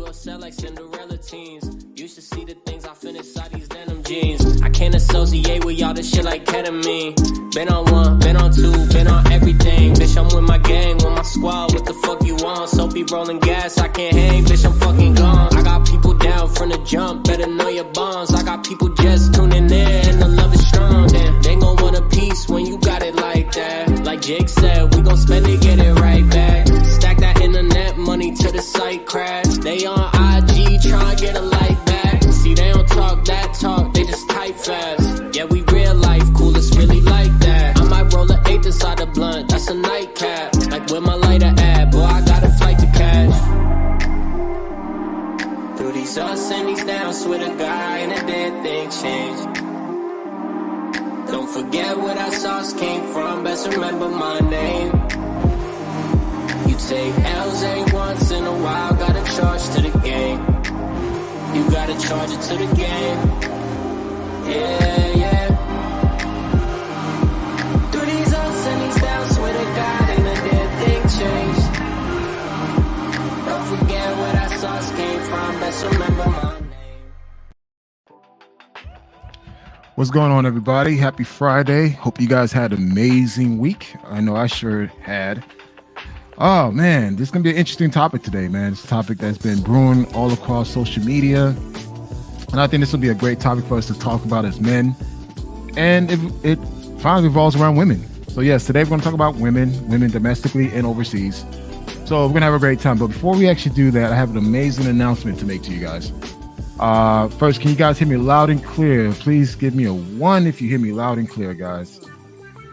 gon' sell like Cinderella teens. Used to see the things I fit inside these denim jeans. I can't associate with y'all this shit like ketamine. Been on one, been on two, been on everything. Bitch, I'm with my gang, with my squad, what the fuck you want? So be rolling gas, I can't hang, bitch, I'm fucking gone. I got people down from the jump, better know your bonds. I got people just tuning in, and the love is strong. Damn, they gon' want a piece when you got it like that. Like Jake said, we gon' spend it, get it right back. Stack that internet money to the site crash. They on IG tryna get a like back. See, they don't talk that talk, they just type fast. Yeah, we real life cool, it's really like that. I might roll an eighth inside a blunt, that's a nightcap. Like where my lighter at, boy, I got a flight to catch. Through these ups and these downs, swear to God, ain't a dead thing changed. Don't forget where that sauce came from, best remember my name. You take L's ain't once in a while, gotta charge to the game. You gotta charge it to the game. Yeah, yeah. Through these ups and these downs, swear to God, ain't a dead thing changed. Don't forget where that sauce came from, best remember my name. What's going on, everybody? Happy Friday. Hope you guys had an amazing week. I know I sure had. Oh, man, this is going to be an interesting topic today, man. It's a topic that's been brewing all across social media. And I think this will be a great topic for us to talk about as men. And it finally revolves around women. So, yes, today we're going to talk about women domestically and overseas. So we're going to have a great time. But before we actually do that, I have an amazing announcement to make to you guys. First, can you guys hear me loud and clear? Please give me a 1 if you hear me loud and clear, guys.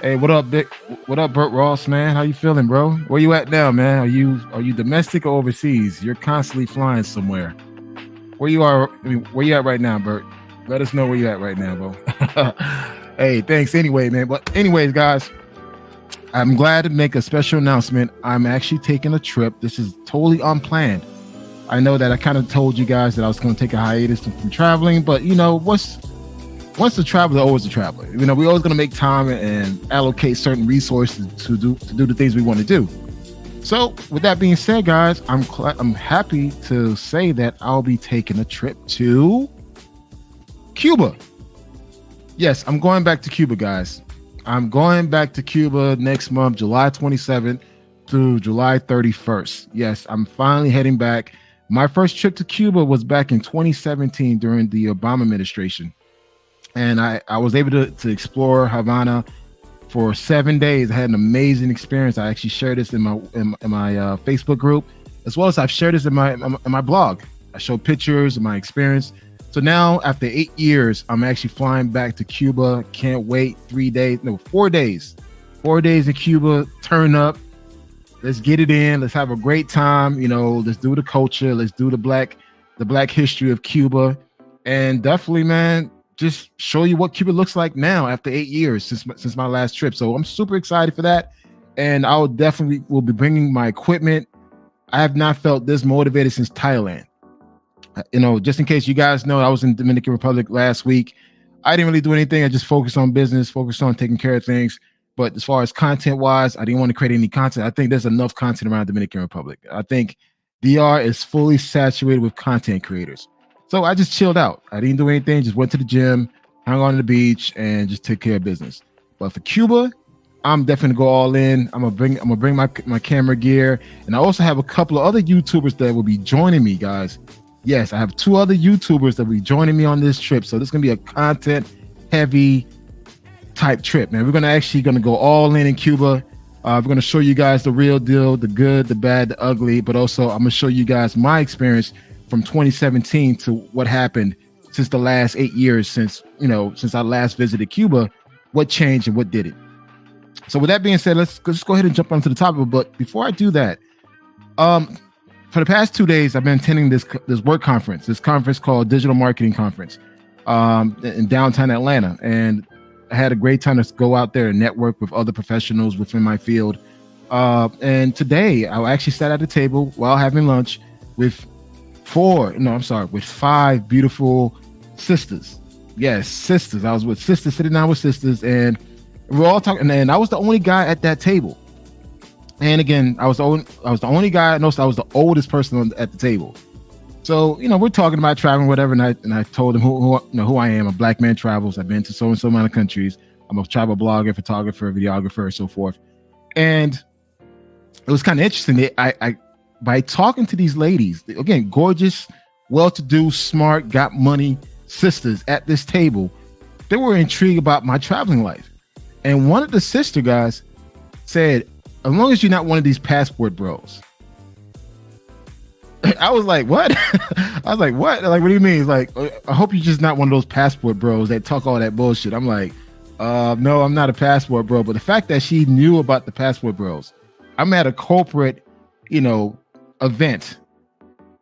Hey, what up, Vic? What up, Bert Ross, man? How you feeling, bro? Where you at now, man? Are you domestic or overseas? You're constantly flying somewhere. Where you at right now, Bert? Let us know where you at right now, bro. Hey, thanks anyway, man. But anyways, guys, I'm glad to make a special announcement. I'm actually taking a trip. This is totally unplanned. I know that I kind of told you guys that I was going to take a hiatus from traveling, but you know, once a traveler, always a traveler. You know, we're always going to make time and allocate certain resources to do the things we want to do. So with that being said, guys, I'm happy to say that I'll be taking a trip to Cuba. Yes, I'm going back to Cuba, guys. I'm going back to Cuba next month, July 27th through July 31st. Yes, I'm finally heading back. My first trip to Cuba was back in 2017 during the Obama administration. And I was able to explore Havana for 7 days. I had an amazing experience. I actually shared this in my Facebook group, as well as I've shared this in my blog. I showed pictures of my experience. So now, after 8 years, I'm actually flying back to Cuba. Can't wait. 4 days. 4 days in Cuba. Turn up. Let's get it in. Let's have a great time. You know, let's do the culture. Let's do the black history of Cuba. And definitely, man, just show you what Cuba looks like now after 8 years since my last trip. So I'm super excited for that. And I will be bringing my equipment. I have not felt this motivated since Thailand. You know, just in case you guys know, I was in Dominican Republic last week. I didn't really do anything. I just focused on business, focused on taking care of things. But as far as content wise, I didn't want to create any content. I think there's enough content around Dominican Republic. I think DR is fully saturated with content creators. So I just chilled out. I didn't do anything. Just went to the gym, hung on the beach, and just took care of business. But for Cuba, I'm definitely gonna go all in. I'm gonna bring my camera gear, and I also have a couple of other YouTubers that will be joining me, guys. Yes, I have 2 other YouTubers that will be joining me on this trip. So this is gonna be a content-heavy type trip, man. We're gonna go all in Cuba. We're gonna show you guys the real deal, the good, the bad, the ugly. But also, I'm gonna show you guys my experience from 2017 to what happened since the last 8 years, since I last visited Cuba, what changed and what did it. So with that being said, let's go ahead and jump onto the topic. But before I do that, for the past 2 days, I've been attending this conference called Digital Marketing Conference in downtown Atlanta. And I had a great time to go out there and network with other professionals within my field. And today, I actually sat at the table while having lunch with 5 beautiful sisters. Yes, sisters. I was with sisters, sitting down with sisters, and we were all talking. And I was the only guy at that table. And again, I was the only guy. I noticed I was the oldest person at the table. So, we're talking about traveling, whatever, and I told him who I am. A black man travels. I've been to so and so amount of countries. I'm a travel blogger, photographer, videographer, and so forth. And it was kind of interesting. I by talking to these ladies, again, gorgeous, well-to-do, smart, got money sisters at this table, they were intrigued about my traveling life. And one of the sister guys said, as long as you're not one of these passport bros. I was like, what? I was like, what? Like, what do you mean? It's like, I hope you're just not one of those passport bros that talk all that bullshit. I'm like, no, I'm not a passport bro. But the fact that she knew about the passport bros, I'm at a corporate, event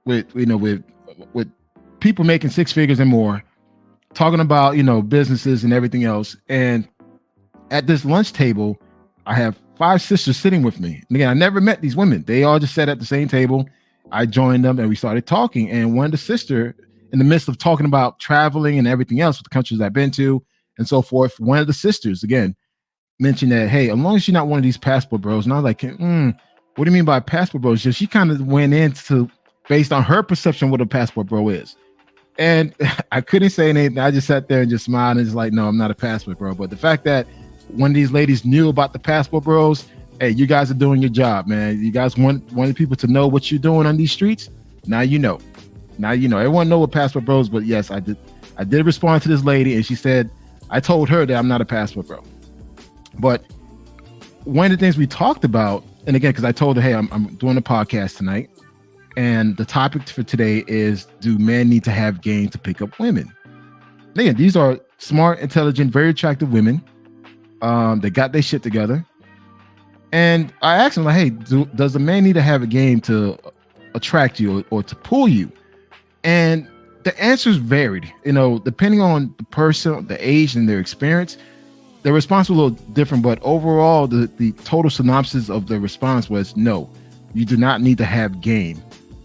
with people making six figures and more, talking about, businesses and everything else. And at this lunch table, I have 5 sisters sitting with me. And again, I never met these women. They all just sat at the same table. I joined them and we started talking. And one of the sister, in the midst of talking about traveling and everything else with the countries I've been to and so forth, one of the sisters, again, mentioned that, hey, as long as you're not one of these passport bros. And I was like, what do you mean by passport bros? So she kind of went into, based on her perception, what a passport bro is. And I couldn't say anything. I just sat there and just smiled and just like, no, I'm not a passport bro. But the fact that one of these ladies knew about the passport bros, hey, you guys are doing your job, man. You guys wanted people to know what you're doing on these streets. Now you know. Everyone know what passport bros, but yes, I did respond to this lady, and she said, I told her that I'm not a passport bro. But one of the things we talked about, and again, because I told her, hey, I'm doing a podcast tonight, and the topic for today is, do men need to have game to pick up women? And again, these are smart, intelligent, very attractive women. They got their shit together. And I asked him, like, hey, does a man need to have a game to attract you or to pull you? And the answers varied, depending on the person, the age, and their experience. The response was a little different, but overall, the total synopsis of the response was, no, you do not need to have game.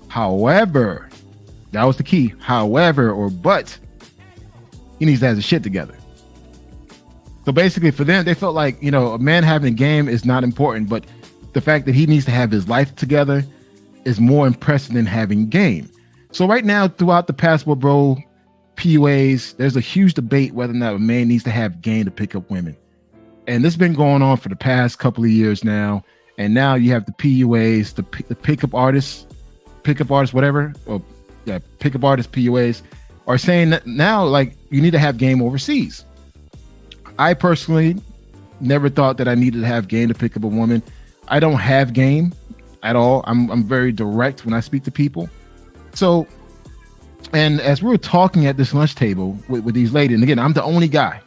However, that was the key. However, but he needs to have his shit together. So basically for them, they felt like, a man having a game is not important, but the fact that he needs to have his life together is more impressive than having game. So right now, throughout the Passport Bro PUAs, there's a huge debate whether or not a man needs to have game to pick up women. And this has been going on for the past couple of years now. And now you have the PUAs, the pickup artists, whatever, or pickup artists, PUAs, are saying that now, like, you need to have game overseas. I personally never thought that I needed to have game to pick up a woman. I don't have game at all. I'm very direct when I speak to people. So, and as we were talking at this lunch table with these ladies, and again, I'm the only guy,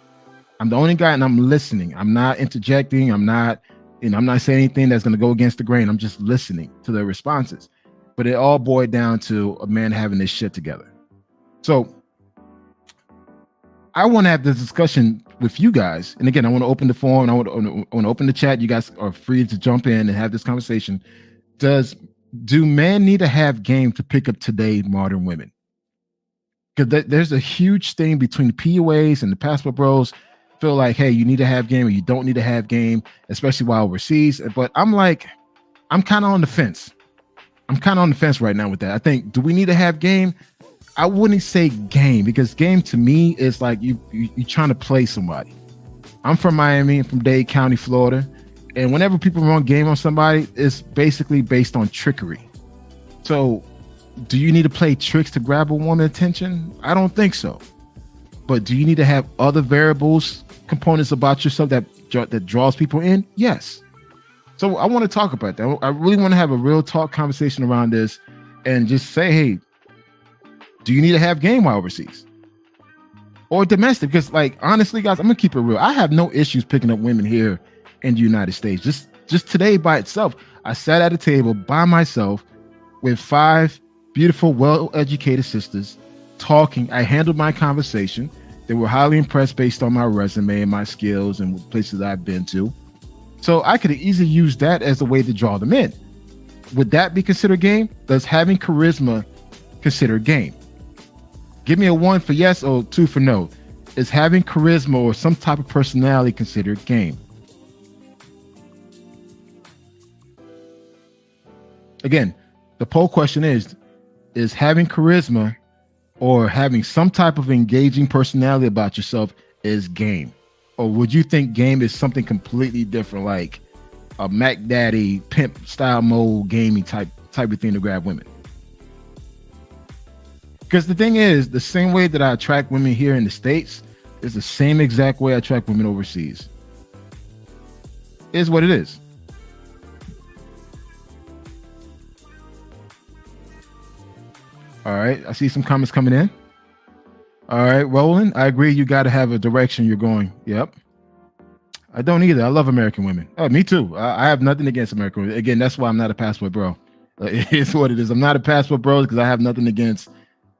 and I'm listening. I'm not interjecting. I'm not saying anything that's going to go against the grain. I'm just listening to their responses. But it all boiled down to a man having this shit together. So I want to have this discussion with you guys. And again, I want to open the forum. I want to open the chat. You guys are free to jump in and have this conversation. Do men need to have game to pick up today modern women? Because there's a huge thing between the PUAs and the Passport Bros. Feel like, hey, you need to have game or you don't need to have game, especially while overseas. But I'm kind of on the fence. I'm kind of on the fence right now with that. I think, do we need to have game? I wouldn't say game, because game to me is like you trying to play somebody. I'm from Miami, I'm from Dade County, Florida. And whenever people run game on somebody, it's basically based on trickery. So do you need to play tricks to grab a woman's attention? I don't think so. But do you need to have other variables, components about yourself that draws people in? Yes. So I want to talk about that. I really want to have a real talk conversation around this and just say, hey, do you need to have game while overseas or domestic? Because, like, honestly, guys, I'm gonna keep it real. I have no issues picking up women here in the United States. Just today by itself, I sat at a table by myself with 5 beautiful, well-educated sisters talking. I handled my conversation. They were highly impressed based on my resume and my skills and places I've been to. So I could easily use that as a way to draw them in. Would that be considered game? Does having charisma consider game? Give me a 1 for yes or 2 for no. Is having charisma or some type of personality considered game? Again, the poll question is, is having charisma or having some type of engaging personality about yourself is game? Or would you think game is something completely different, like a Mac Daddy pimp style mode gaming type of thing to grab women? Because the thing is, the same way that I attract women here in the States is the same exact way I attract women overseas. Is what it is. All right, I see some comments coming in. All right, Roland, I agree. You got to have a direction you're going. Yep. I don't either. I love American women. Oh, me too. I have nothing against American women. Again, that's why I'm not a passport bro. It's what it is. I'm not a passport bro because I have nothing against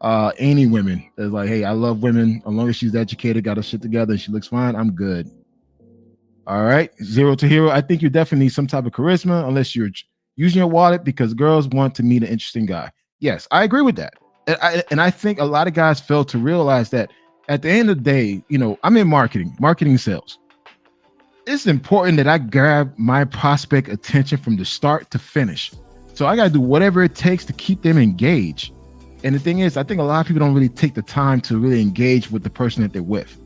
any women. It's like, hey, I love women. As long as she's educated, got her shit together, and she looks fine, I'm good. All right, Zero to Hero. I think you definitely need some type of charisma unless you're using your wallet because girls want to meet an interesting guy. Yes, I agree with that. And I think a lot of guys fail to realize that at the end of the day, you know, I'm in marketing sales. It's important that I grab my prospect attention from the start to finish. So I got to do whatever it takes to keep them engaged. And the thing is, I think a lot of people don't really take the time to really engage with the person that they're with.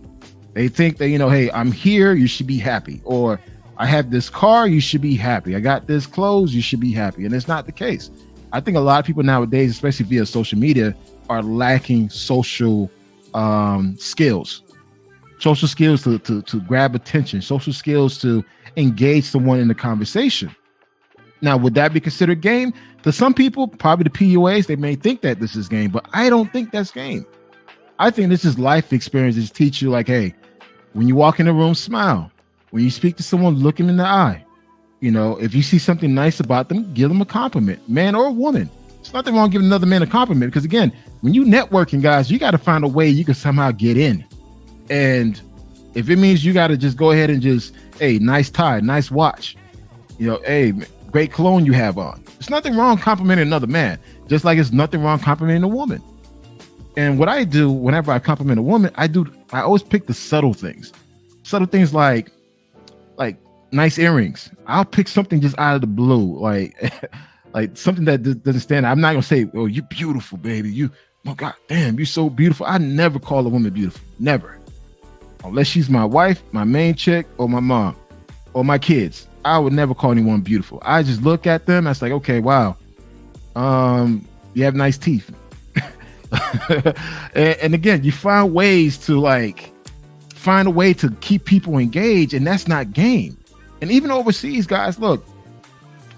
They think that, you know, hey, I'm here, you should be happy. Or I have this car, you should be happy. I got this clothes, you should be happy. And it's not the case. I think a lot of people nowadays, especially via social media, are lacking social skills. Social skills to grab attention, social skills to engage someone in the conversation. Now, would that be considered game? To some people, probably the PUAs, they may think that this is game, but I don't think that's game. I think this is life experiences teach you like, hey, when you walk in a room, smile. When you speak to someone, look them in the eye. You know, if you see something nice about them, give them a compliment, man or woman. There's nothing wrong giving another man a compliment because, again, when you networking, guys, you got to find a way you can somehow get in. And if it means you got to just go ahead and just, hey, nice tie, nice watch. You know, hey, great cologne you have on. There's nothing wrong complimenting another man, just like it's nothing wrong complimenting a woman. And what I do whenever I compliment a woman, I always pick the subtle things like nice earrings. I'll pick something just out of the blue, like something that doesn't stand. I'm not gonna say, "Oh, you're beautiful, baby. Oh God damn, you're so beautiful." I never call a woman beautiful, never, unless she's my wife, my main chick, or my mom, or my kids. I would never call anyone beautiful. I just look at them. I was like, okay, wow, you have nice teeth. and again, you find ways to find a way to keep people engaged, and that's not game. And even overseas, guys, look,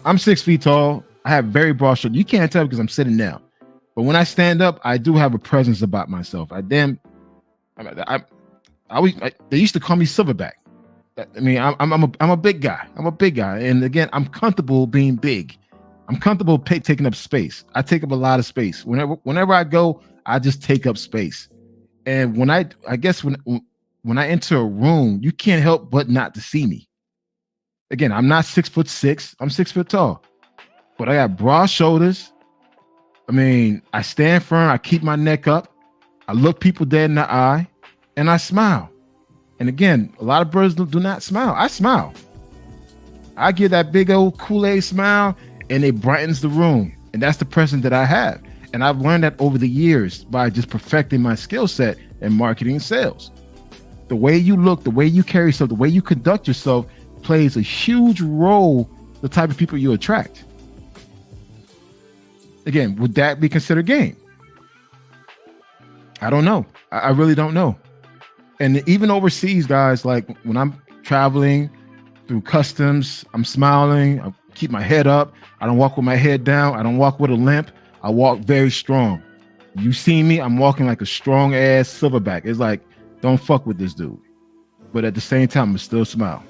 I'm 6 feet tall. I have very broad shoulders. You can't tell because I'm sitting down. But when I stand up, I do have a presence about myself. They used to call me Silverback. I mean, I'm a big guy. I'm a big guy. And again, I'm comfortable being big. I'm comfortable taking up space. I take up a lot of space. Whenever I go, I just take up space. And when I I enter a room, you can't help but not to see me. Again, I'm not 6'6". I'm 6 foot tall, but I got broad shoulders. I mean, I stand firm. I keep my neck up. I look people dead in the eye, and I smile. And again, a lot of birds do not smile. I smile. I give that big old Kool-Aid smile, and it brightens the room. And that's the presence that I have. And I've learned that over the years by just perfecting my skill set in marketing and sales. The way you look, the way you carry yourself, the way you conduct yourself plays a huge role the type of people you attract. Again, would that be considered game? I don't know. I really don't know. And even overseas, guys, like when I'm traveling through customs, I'm smiling. I keep my head up. I don't walk with my head down. I don't walk with a limp. I walk very strong. You see me, I'm walking like a strong ass silverback. It's like, don't fuck with this dude. But at the same time, I still smile.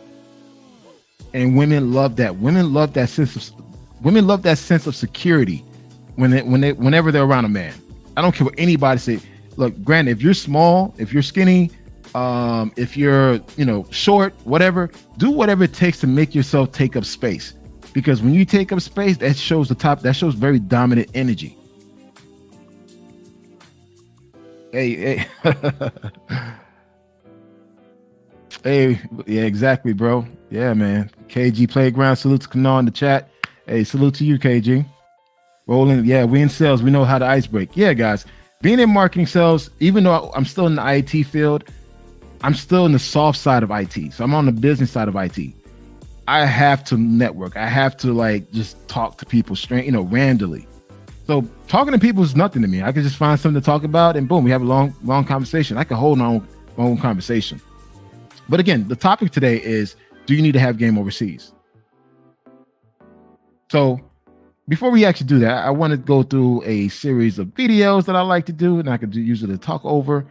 And women love that. Women love that sense of security whenever they're around a man. I don't care what anybody say. Look, granted, if you're small, if you're skinny, if you're, short, whatever, do whatever it takes to make yourself take up space. Because when you take up space, that shows very dominant energy. Hey. Hey, yeah, exactly, bro. Yeah, man. KG Playground, salute to Kanar in the chat. Hey, salute to you, KG. Rolling. Yeah, we in sales. We know how to ice break. Yeah, guys. Being in marketing sales, even though I'm still in the IT field, I'm still in the soft side of IT. So I'm on the business side of IT. I have to network. I have to like just talk to people straight, randomly. So talking to people is nothing to me. I can just find something to talk about and boom, we have a long conversation. I can hold my own conversation. But again, the topic today is, do you need to have game overseas? So before we actually do that, I want to go through a series of videos that I like to do, and I could use it to talk over.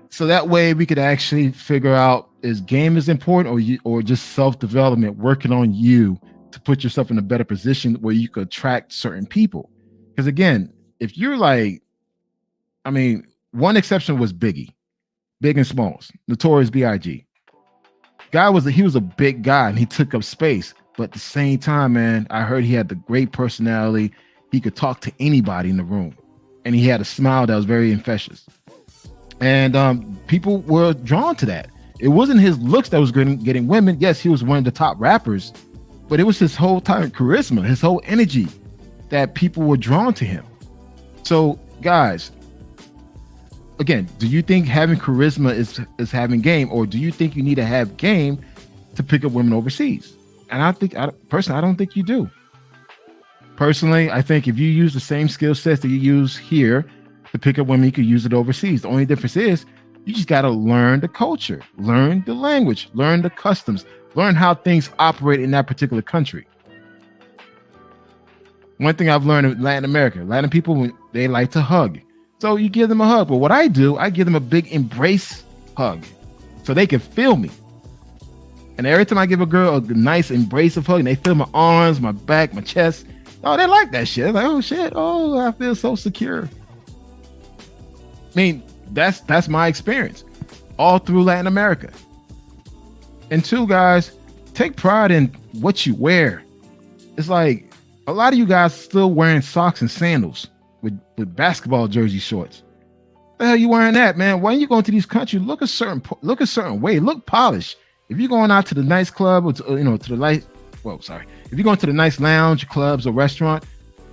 So that way we could actually figure out, is game is important or just self-development, working on you to put yourself in a better position where you could attract certain people. Because again, if you're like, one exception was Biggie, Big and Smalls, Notorious B.I.G. He was a big guy and he took up space. But at the same time, man, I heard he had the great personality. He could talk to anybody in the room. And he had a smile that was very infectious. And people were drawn to that. It wasn't his looks that was getting women. Yes, he was one of the top rappers. But it was his whole time charisma, his whole energy that people were drawn to him. So, guys, again, do you think having charisma is having game, or do you think you need to have game to pick up women overseas? And I don't think you do. Personally, I think if you use the same skill sets that you use here to pick up women, you could use it overseas. The only difference is you just got to learn the culture, learn the language, learn the customs, learn how things operate in that particular country. One thing I've learned in Latin America, Latin people, they like to hug. So you give them a hug. But what I do, I give them a big embrace hug so they can feel me. And every time I give a girl a nice embrace of hug, and they feel my arms, my back, my chest, oh, they like that shit. Like, oh shit, oh, I feel so secure. That's my experience all through Latin America. And two, guys, take pride in what you wear. It's like a lot of you guys still wearing socks and sandals with basketball jersey shorts. The hell you wearing that, man? When you go into these countries, look a certain way, look polished. If you're going out to the nice club, or if you're going to the nice lounge, clubs, or restaurant,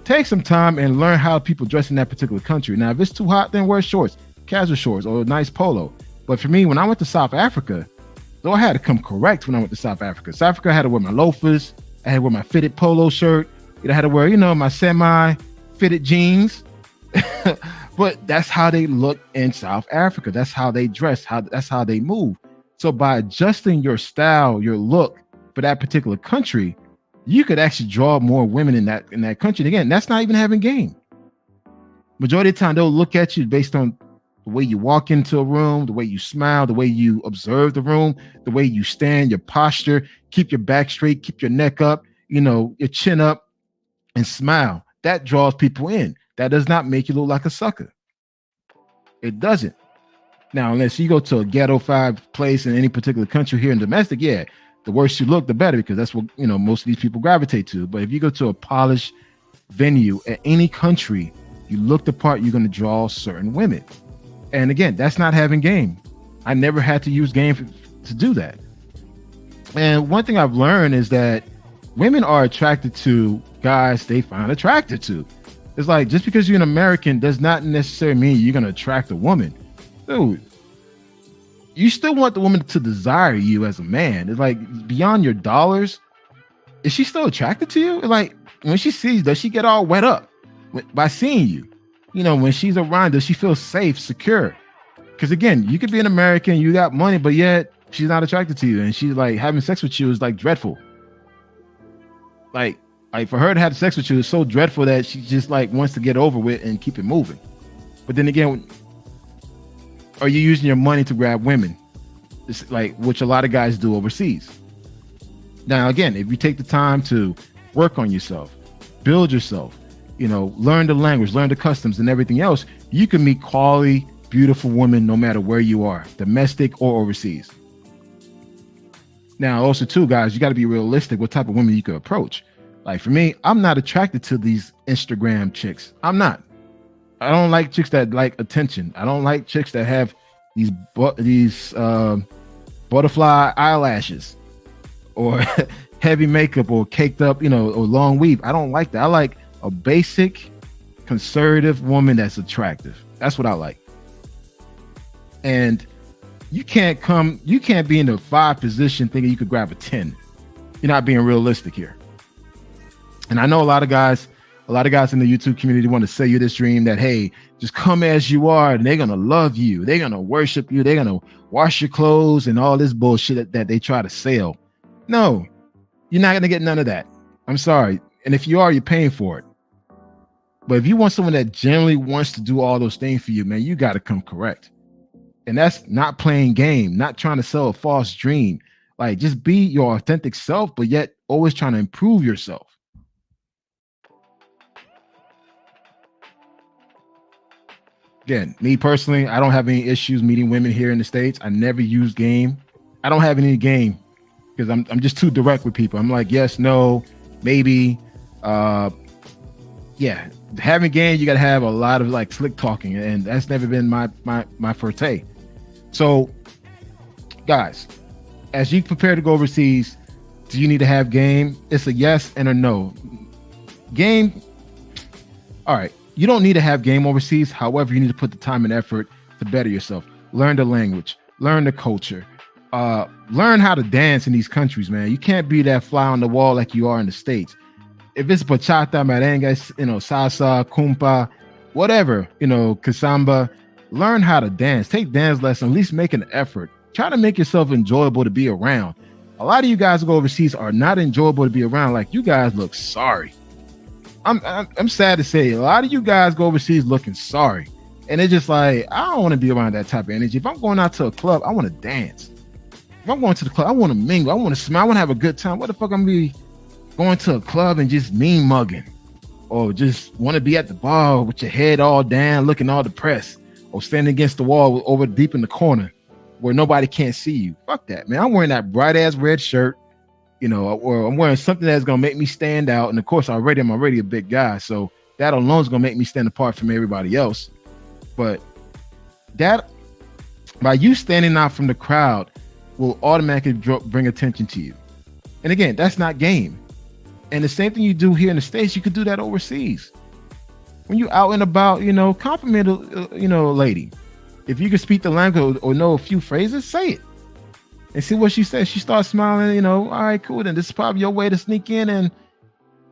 take some time and learn how people dress in that particular country. Now, if it's too hot, then wear shorts, casual shorts, or a nice polo. But for me, when I went to South Africa, though I had to come correct when I went to South Africa. South Africa, I had to wear my loafers, I had to wear my fitted polo shirt, I had to wear, my semi-fitted jeans. But that's how they look in South Africa. That's how they dress. That's how they move. So by adjusting your style, your look for that particular country, you could actually draw more women in that country. And again, that's not even having game. Majority of the time, they'll look at you based on the way you walk into a room, the way you smile, the way you observe the room, the way you stand, your posture, keep your back straight, keep your neck up, your chin up, and smile. That draws people in. That does not make you look like a sucker. It doesn't. Now, unless you go to a ghetto five place in any particular country here in domestic, yeah, the worse you look, the better, because that's what, most of these people gravitate to. But if you go to a polished venue at any country, you look the part, you're going to draw certain women. And again, that's not having game. I never had to use game to do that. And one thing I've learned is that women are attracted to guys they find attracted to. It's like, just because you're an American does not necessarily mean you're going to attract a woman. Dude, you still want the woman to desire you as a man. It's like, beyond your dollars, is she still attracted to you? Like, when she sees, does she get all wet up by seeing you? When she's around, does she feel safe, secure? Because again, you could be an American, you got money, but yet she's not attracted to you, and she's like, having sex with you is like dreadful. Like for her to have sex with you is so dreadful that she just like wants to get over with and keep it moving. But then again, are you using your money to grab women? It's like, which a lot of guys do overseas. Now, again, if you take the time to work on yourself, build yourself, learn the language, learn the customs and everything else, you can meet quality, beautiful women no matter where you are, domestic or overseas. Now, also too, guys, you got to be realistic what type of women you could approach. Like for me, I'm not attracted to these Instagram chicks. I'm not. I don't like chicks that like attention. I don't like chicks that have these butterfly eyelashes or heavy makeup or caked up, or long weave. I don't like that. I like a basic conservative woman that's attractive. That's what I like. And you can't be in the 5 position thinking you could grab a 10. You're not being realistic here. And I know a lot of guys in the YouTube community want to sell you this dream that, hey, just come as you are and they're going to love you. They're going to worship you. They're going to wash your clothes and all this bullshit that they try to sell. No, you're not going to get none of that. I'm sorry. And if you are, you're paying for it. But if you want someone that generally wants to do all those things for you, man, you got to come correct. And that's not playing game, not trying to sell a false dream. Like, just be your authentic self, but yet always trying to improve yourself. Again, me personally, I don't have any issues meeting women here in the States. I never use game. I don't have any game because I'm just too direct with people. I'm like, yes, no, maybe. Yeah, having game, you got to have a lot of like slick talking, and that's never been my forte. So, guys, as you prepare to go overseas, do you need to have game? It's a yes and a no. Game, all right. You don't need to have game overseas. However, you need to put the time and effort to better yourself. Learn the language, learn the culture, learn how to dance in these countries, man. You can't be that fly on the wall like you are in the States. If it's bachata, merengue, salsa, compa, whatever, kasamba, learn how to dance. Take dance lessons. At least make an effort. Try to make yourself enjoyable to be around. A lot of you guys who go overseas are not enjoyable to be around. Like, you guys look sorry. I'm sad to say, a lot of you guys go overseas looking sorry, and it's just like, I don't want to be around that type of energy. If I'm going out to a club, I want to dance. If I'm going to the club, I want to mingle. I want to smile. I want to have a good time. What the fuck I'm be going to a club and just mean mugging, or just want to be at the bar with your head all down, looking all depressed, or standing against the wall over deep in the corner where nobody can't see you? Fuck that, man. I'm wearing that bright ass red shirt. Or I'm wearing something that's gonna make me stand out. And of course, I'm already a big guy, so that alone is gonna make me stand apart from everybody else. But that, by you standing out from the crowd, will automatically bring attention to you. And again, that's not game. And the same thing you do here in the States, you could do that overseas. When you out and about, compliment a lady. If you can speak the language or know a few phrases, say it. And see what she says. She starts smiling, all right, cool. Then this is probably your way to sneak in and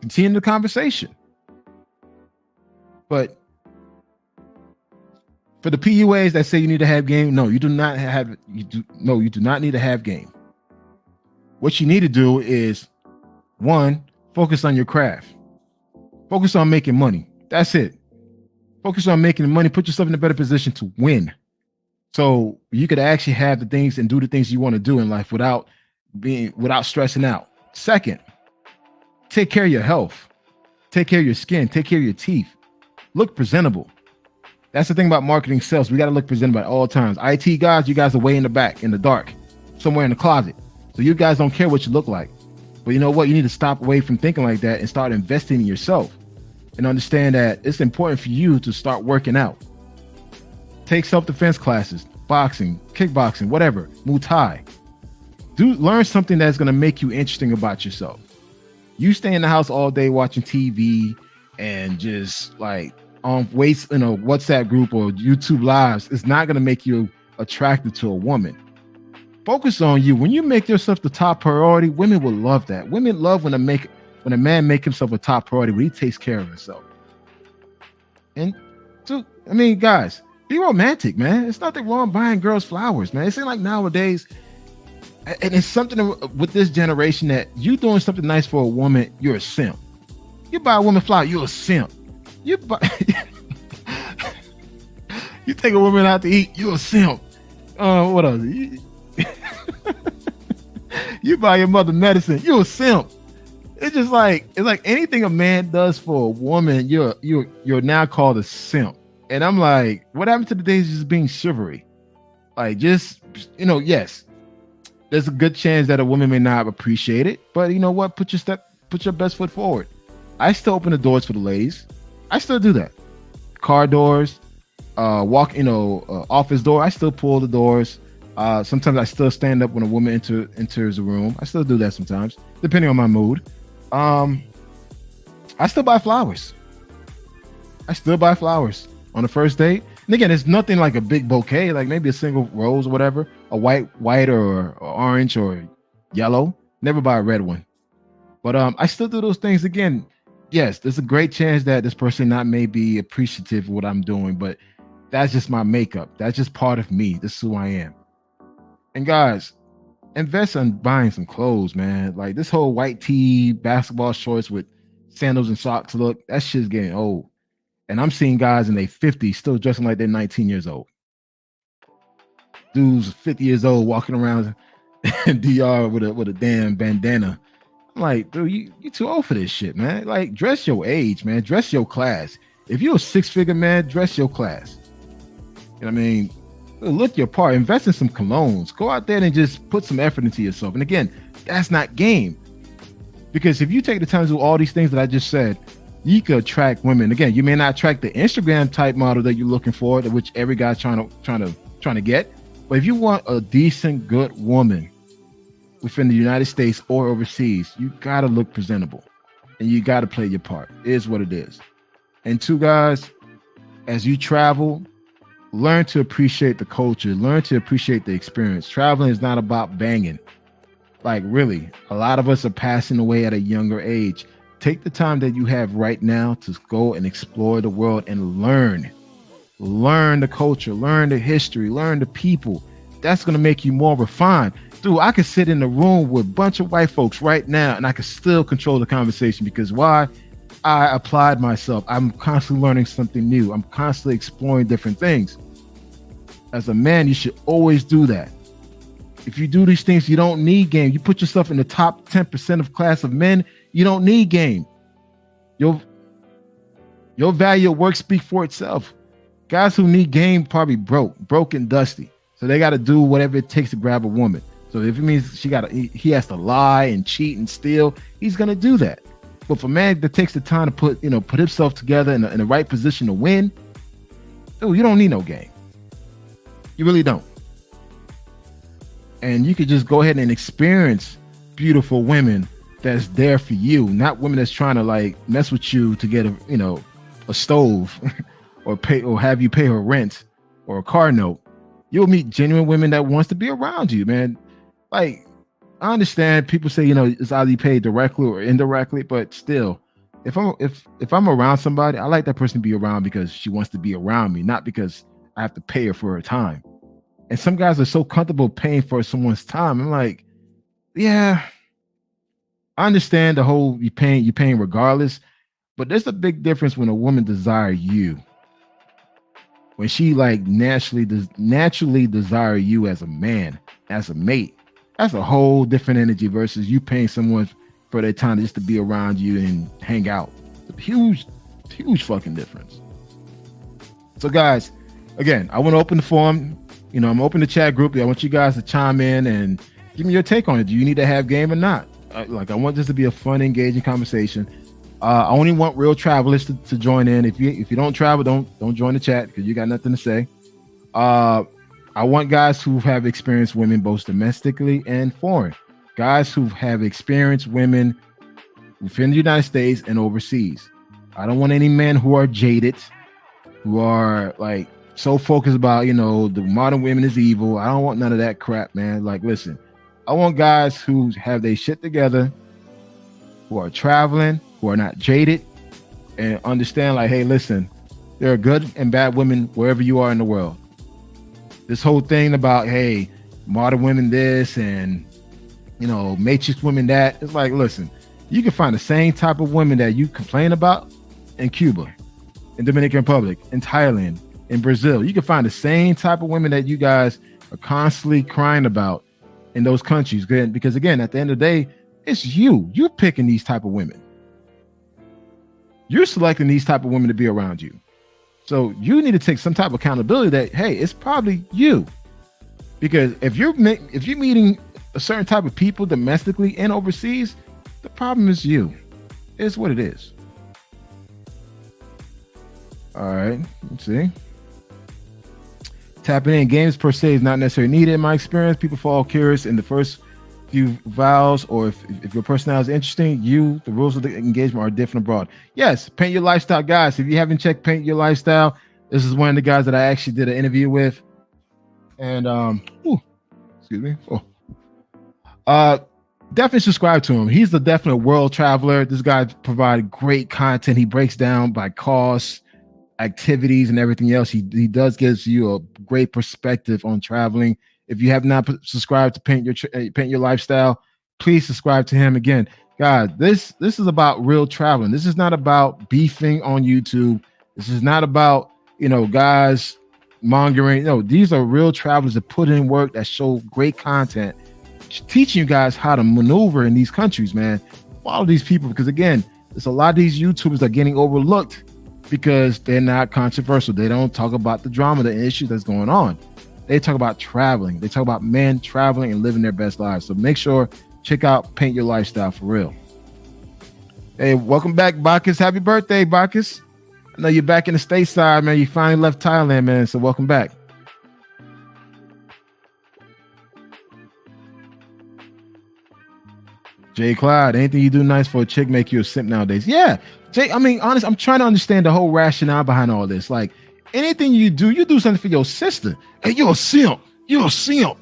continue the conversation. But for the PUAs that say you need to have game, no, you do not need to have game. What you need to do is, 1, focus on your craft. Focus on making money. That's it. Focus on making the money. Put yourself in a better position to win. So you could actually have the things and do the things you want to do in life without stressing out. 2nd, take care of your health. Take care of your skin. Take care of your teeth. Look presentable. That's the thing about marketing sales. We got to look presentable at all times. IT guys, you guys are way in the back, in the dark, somewhere in the closet. So you guys don't care what you look like. But you know what? You need to stop away from thinking like that and start investing in yourself and understand that it's important for you to start working out. Take self-defense classes, boxing, kickboxing, whatever, Muay Thai. Learn something that's going to make you interesting about yourself. You stay in the house all day watching TV and just like on waits in a WhatsApp group or YouTube lives. It's not going to make you attracted to a woman. Focus on you. When you make yourself the top priority, women will love that. Women love when a man make himself a top priority, when he takes care of himself. And so, guys, be romantic, man. It's nothing wrong buying girls flowers, man. It seems like nowadays, and it's something with this generation that you doing something nice for a woman, you're a simp. You buy a woman flower, you're a simp. You take a woman out to eat, you're a simp. What else? You buy your mother medicine, you're a simp. It's like anything a man does for a woman, you're now called a simp. And I'm like, what happened to the days of just being chivalry? Like, just, yes, there's a good chance that a woman may not appreciate it, but you know what? Put your best foot forward. I still open the doors for the ladies. I still do that. Car doors, office door. I still pull the doors. Sometimes I still stand up when a woman enters a room. I still do that sometimes, depending on my mood. I still buy flowers. I still buy flowers on the first date. And again, it's nothing like a big bouquet, like maybe a single rose or whatever, a white or orange or yellow. Never buy a red one. But I still do those things again. Yes, there's a great chance that this person not may be appreciative of what I'm doing, but that's just my makeup. That's just part of me. This is who I am. And guys, invest in buying some clothes, man. Like this whole white tee, basketball shorts with sandals and socks look, that shit's getting old. And I'm seeing guys in their 50s still dressing like they're 19 years old. Dudes 50 years old walking around in DR with a damn bandana. I'm like, dude, you too old for this shit, man. Like, dress your age, man. Dress your class. If you're a six-figure man, dress your class. You know what I mean? Look your part. Invest in some colognes. Go out there and just put some effort into yourself. And again, that's not game. Because if you take the time to do all these things that I just said, you could attract women. Again, you may not attract the Instagram type model that you're looking for, which every guy's trying to get. But if you want a decent, good woman within the United States or overseas, you gotta look presentable, and you gotta play your part. It is what it is. And two, guys, as you travel, learn to appreciate the culture. Learn to appreciate the experience. Traveling is not about banging. Like, really, a lot of us are passing away at a younger age. Take the time that you have right now to go and explore the world and learn the culture, learn the history, learn the people. That's going to make you more refined. Dude, I could sit in a room with a bunch of white folks right now and I could still control the conversation because why? I applied myself. I'm constantly learning something new. I'm constantly exploring different things. As a man, you should always do that. If you do these things, you don't need game. You put yourself in the top 10% of class of men, you don't need game. Your value at work speak for itself. Guys who need game probably broke and dusty. So they got to do whatever it takes to grab a woman. So if it means he has to lie and cheat and steal, he's going to do that. But for a man that takes the time to put himself together in the right position to win, dude, you don't need no game. You really don't. And you could just go ahead and experience beautiful women that's there for you, not women that's trying to like mess with you to get a stove or have you pay her rent or a car note. You'll meet genuine women that wants to be around you, man. Like, I understand people say, it's either you pay directly or indirectly, but still, if I'm around somebody, I like that person to be around because she wants to be around me, not because I have to pay her for her time. And some guys are so comfortable paying for someone's time. I'm like, yeah, I understand the whole you're paying regardless, but there's a big difference when a woman desires you. When she like naturally desire you as a man, as a mate, that's a whole different energy versus you paying someone for their time just to be around you and hang out. It's a huge fucking difference. So guys, again, I want to open the forum. I'm open the chat group. I want you guys to chime in and give me your take on it. Do you need to have game or not? I want this to be a fun, engaging conversation. I only want real travelers to join in. If you don't travel, don't join the chat because you got nothing to say. I want guys who have experienced women both domestically and foreign. Guys who have experienced women within the United States and overseas. I don't want any men who are jaded, who are like so focused about, the modern women is evil. I don't want none of that crap, man. Like, listen, I want guys who have their shit together, who are traveling, who are not jaded, and understand like, hey, listen, there are good and bad women wherever you are in the world. This whole thing about, hey, modern women this and, matrix women that, it's like, listen, you can find the same type of women that you complain about in Cuba, in Dominican Republic, in Thailand, in Brazil. You can find the same type of women that you guys are constantly crying about in those countries. Because again, at the end of the day, it's you're picking these type of women. You're selecting these type of women to be around you. So you need to take some type of accountability that, hey, it's probably you. Because if you're meeting a certain type of people domestically and overseas, the problem is you. It's what it is. All right, let's see. Tapping in games per se is not necessarily needed in my experience. People fall curious in the first few vows, or if your personality is interesting, the rules of the engagement are different abroad. Yes, Paint Your Lifestyle, guys. If you haven't checked Paint Your Lifestyle, this is one of the guys that I actually did an interview with. And excuse me. Definitely subscribe to him. He's the definite world traveler. This guy provides great content. He breaks down by costs, activities, and everything else. He does gives you a great perspective on traveling. If you have not subscribed to Paint Your Lifestyle, please subscribe to him. Again, guys, this is about real traveling. This is not about beefing on YouTube. This is not about guys mongering. No, these are real travelers that put in work, that show great content, teaching you guys how to maneuver in these countries, man. Follow these people, because again, there's a lot of these YouTubers that are getting overlooked because they're not controversial. They don't talk about the drama, the issues that's going on. They talk about traveling. They talk about men traveling and living their best lives. So make sure, check out Paint Your Lifestyle for real. Hey, welcome back, Bacchus. Happy birthday, Bacchus. I know you're back in the stateside, man. You finally left Thailand, man. So welcome back. Jay Clyde, anything you do nice for a chick make you a simp nowadays? Yeah, Jay. I mean, honest, I'm trying to understand the whole rationale behind all this. Like, anything you do something for your sister. Hey, you're a simp. You're a simp.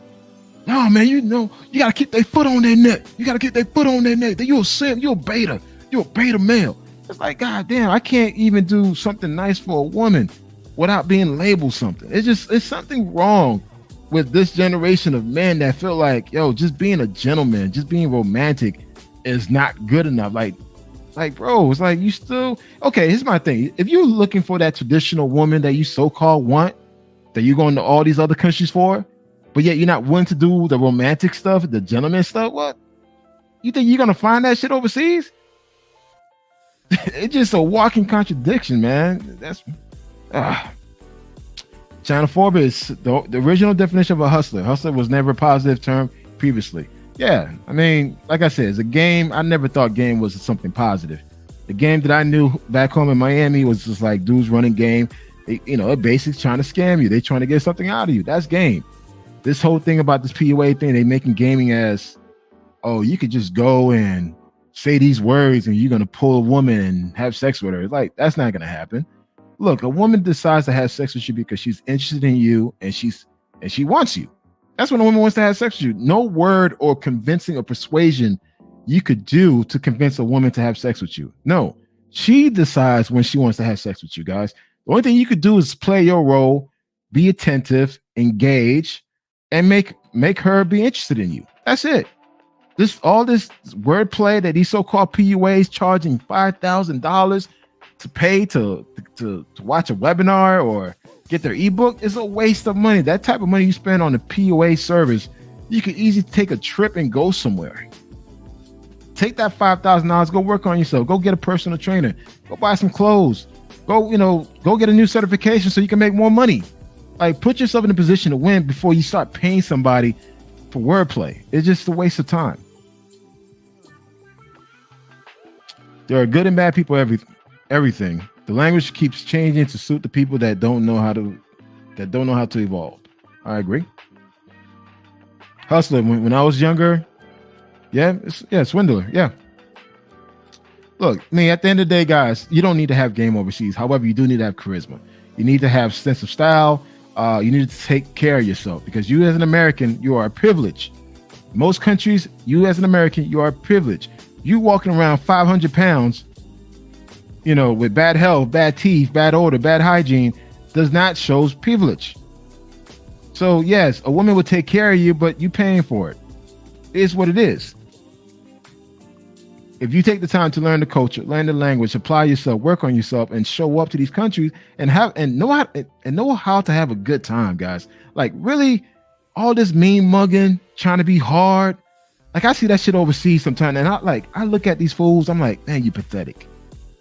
No, man, you gotta keep their foot on their neck. You gotta keep their foot on their neck. You're a simp. You're a beta. You're a beta male. It's like, God damn, I can't even do something nice for a woman without being labeled something. It's something wrong with this generation of men that feel like, just being a gentleman, just being romantic is not good enough. Like, bro, it's like you still, okay, here's my thing. If you're looking for that traditional woman that you so-called want, that you're going to all these other countries for, but yet you're not willing to do the romantic stuff, the gentleman stuff, what? You think you're going to find that shit overseas? It's just a walking contradiction, man. That's China Forbes, the original definition of a hustler. Hustler was never a positive term previously. Yeah, I mean, like I said, it's a game. I never thought game was something positive. The game that I knew back home in Miami was just like dudes running game. They're basically trying to scam you. They're trying to get something out of you. That's game. This whole thing about this PUA thing, they making gaming as, oh, you could just go and say these words and you're going to pull a woman and have sex with her. It's like, that's not going to happen. Look, a woman decides to have sex with you because she's interested in you and she wants you. That's when a woman wants to have sex with you. No word or convincing or persuasion you could do to convince a woman to have sex with you. No, she decides when she wants to have sex with you, guys. The only thing you could do is play your role, be attentive, engage, and make her be interested in you. That's it. All this wordplay that these so-called PUAs charging $5,000 to pay to watch a webinar or get their ebook is a waste of money. That type of money you spend on a PUA service, you could easily take a trip and go somewhere. Take that $5,000, go work on yourself, go get a personal trainer, go buy some clothes, go get a new certification so you can make more money. Like, put yourself in a position to win before you start paying somebody for wordplay. It's just a waste of time. There are good and bad people, everything. The language keeps changing to suit the people that don't know how to evolve. I agree. Hustler, when I was younger, swindler, yeah. Look, I mean, at the end of the day, guys, you don't need to have game overseas. However, you do need to have charisma. You need to have sense of style. You need to take care of yourself, because you as an American, you are a privilege. Most countries, you as an American, you are a privilege. You walking around 500 pounds, with bad health, bad teeth, bad odor, bad hygiene, does not show privilege. So yes, a woman will take care of you, but you paying for it. It is what it is. If you take the time to learn the culture, learn the language, apply yourself, work on yourself, and show up to these countries and know how to have a good time, guys. Like, really, all this mean mugging, trying to be hard. Like, I see that shit overseas sometimes, and I look at these fools. I'm like, man, you pathetic.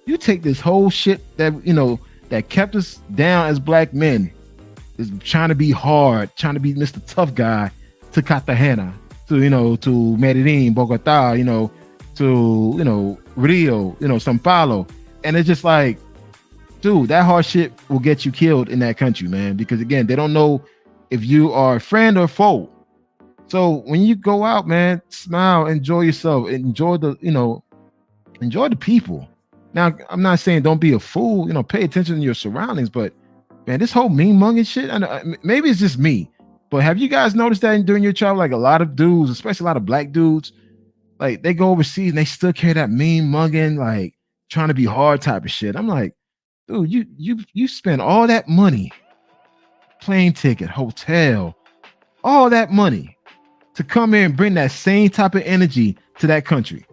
You take this whole shit that kept us down as black men, is trying to be hard, trying to be Mr. Tough Guy, to Cartagena, to Medellin, Bogota, to Rio, Sao Paulo. And it's just like, dude, that hard shit will get you killed in that country, man. Because again, they don't know if you are a friend or foe. So when you go out, man, smile, enjoy yourself, enjoy enjoy the people. Now, I'm not saying don't be a fool, pay attention to your surroundings, but man, this whole mean munging shit, I know, maybe it's just me, but have you guys noticed that during your travel, like a lot of dudes, especially a lot of black dudes, like they go overseas and they still carry that mean mugging, like trying to be hard type of shit. I'm like, dude, you spend all that money, plane ticket, hotel, all that money to come here and bring that same type of energy to that country.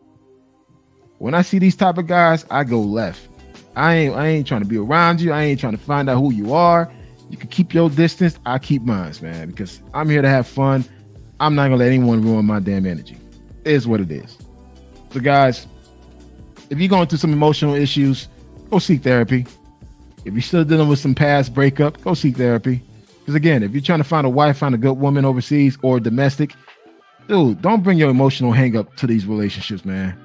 When I see these type of guys, I go left. I ain't trying to be around you. I ain't trying to find out who you are. You can keep your distance. I keep mine, man, because I'm here to have fun. I'm not gonna let anyone ruin my damn energy. It is what it is. So guys, if you're going through some emotional issues, go seek therapy. If you're still dealing with some past breakup, go seek therapy. Because again, if you're trying to find a wife, find a good woman overseas or domestic, dude, don't bring your emotional hang up to these relationships, man.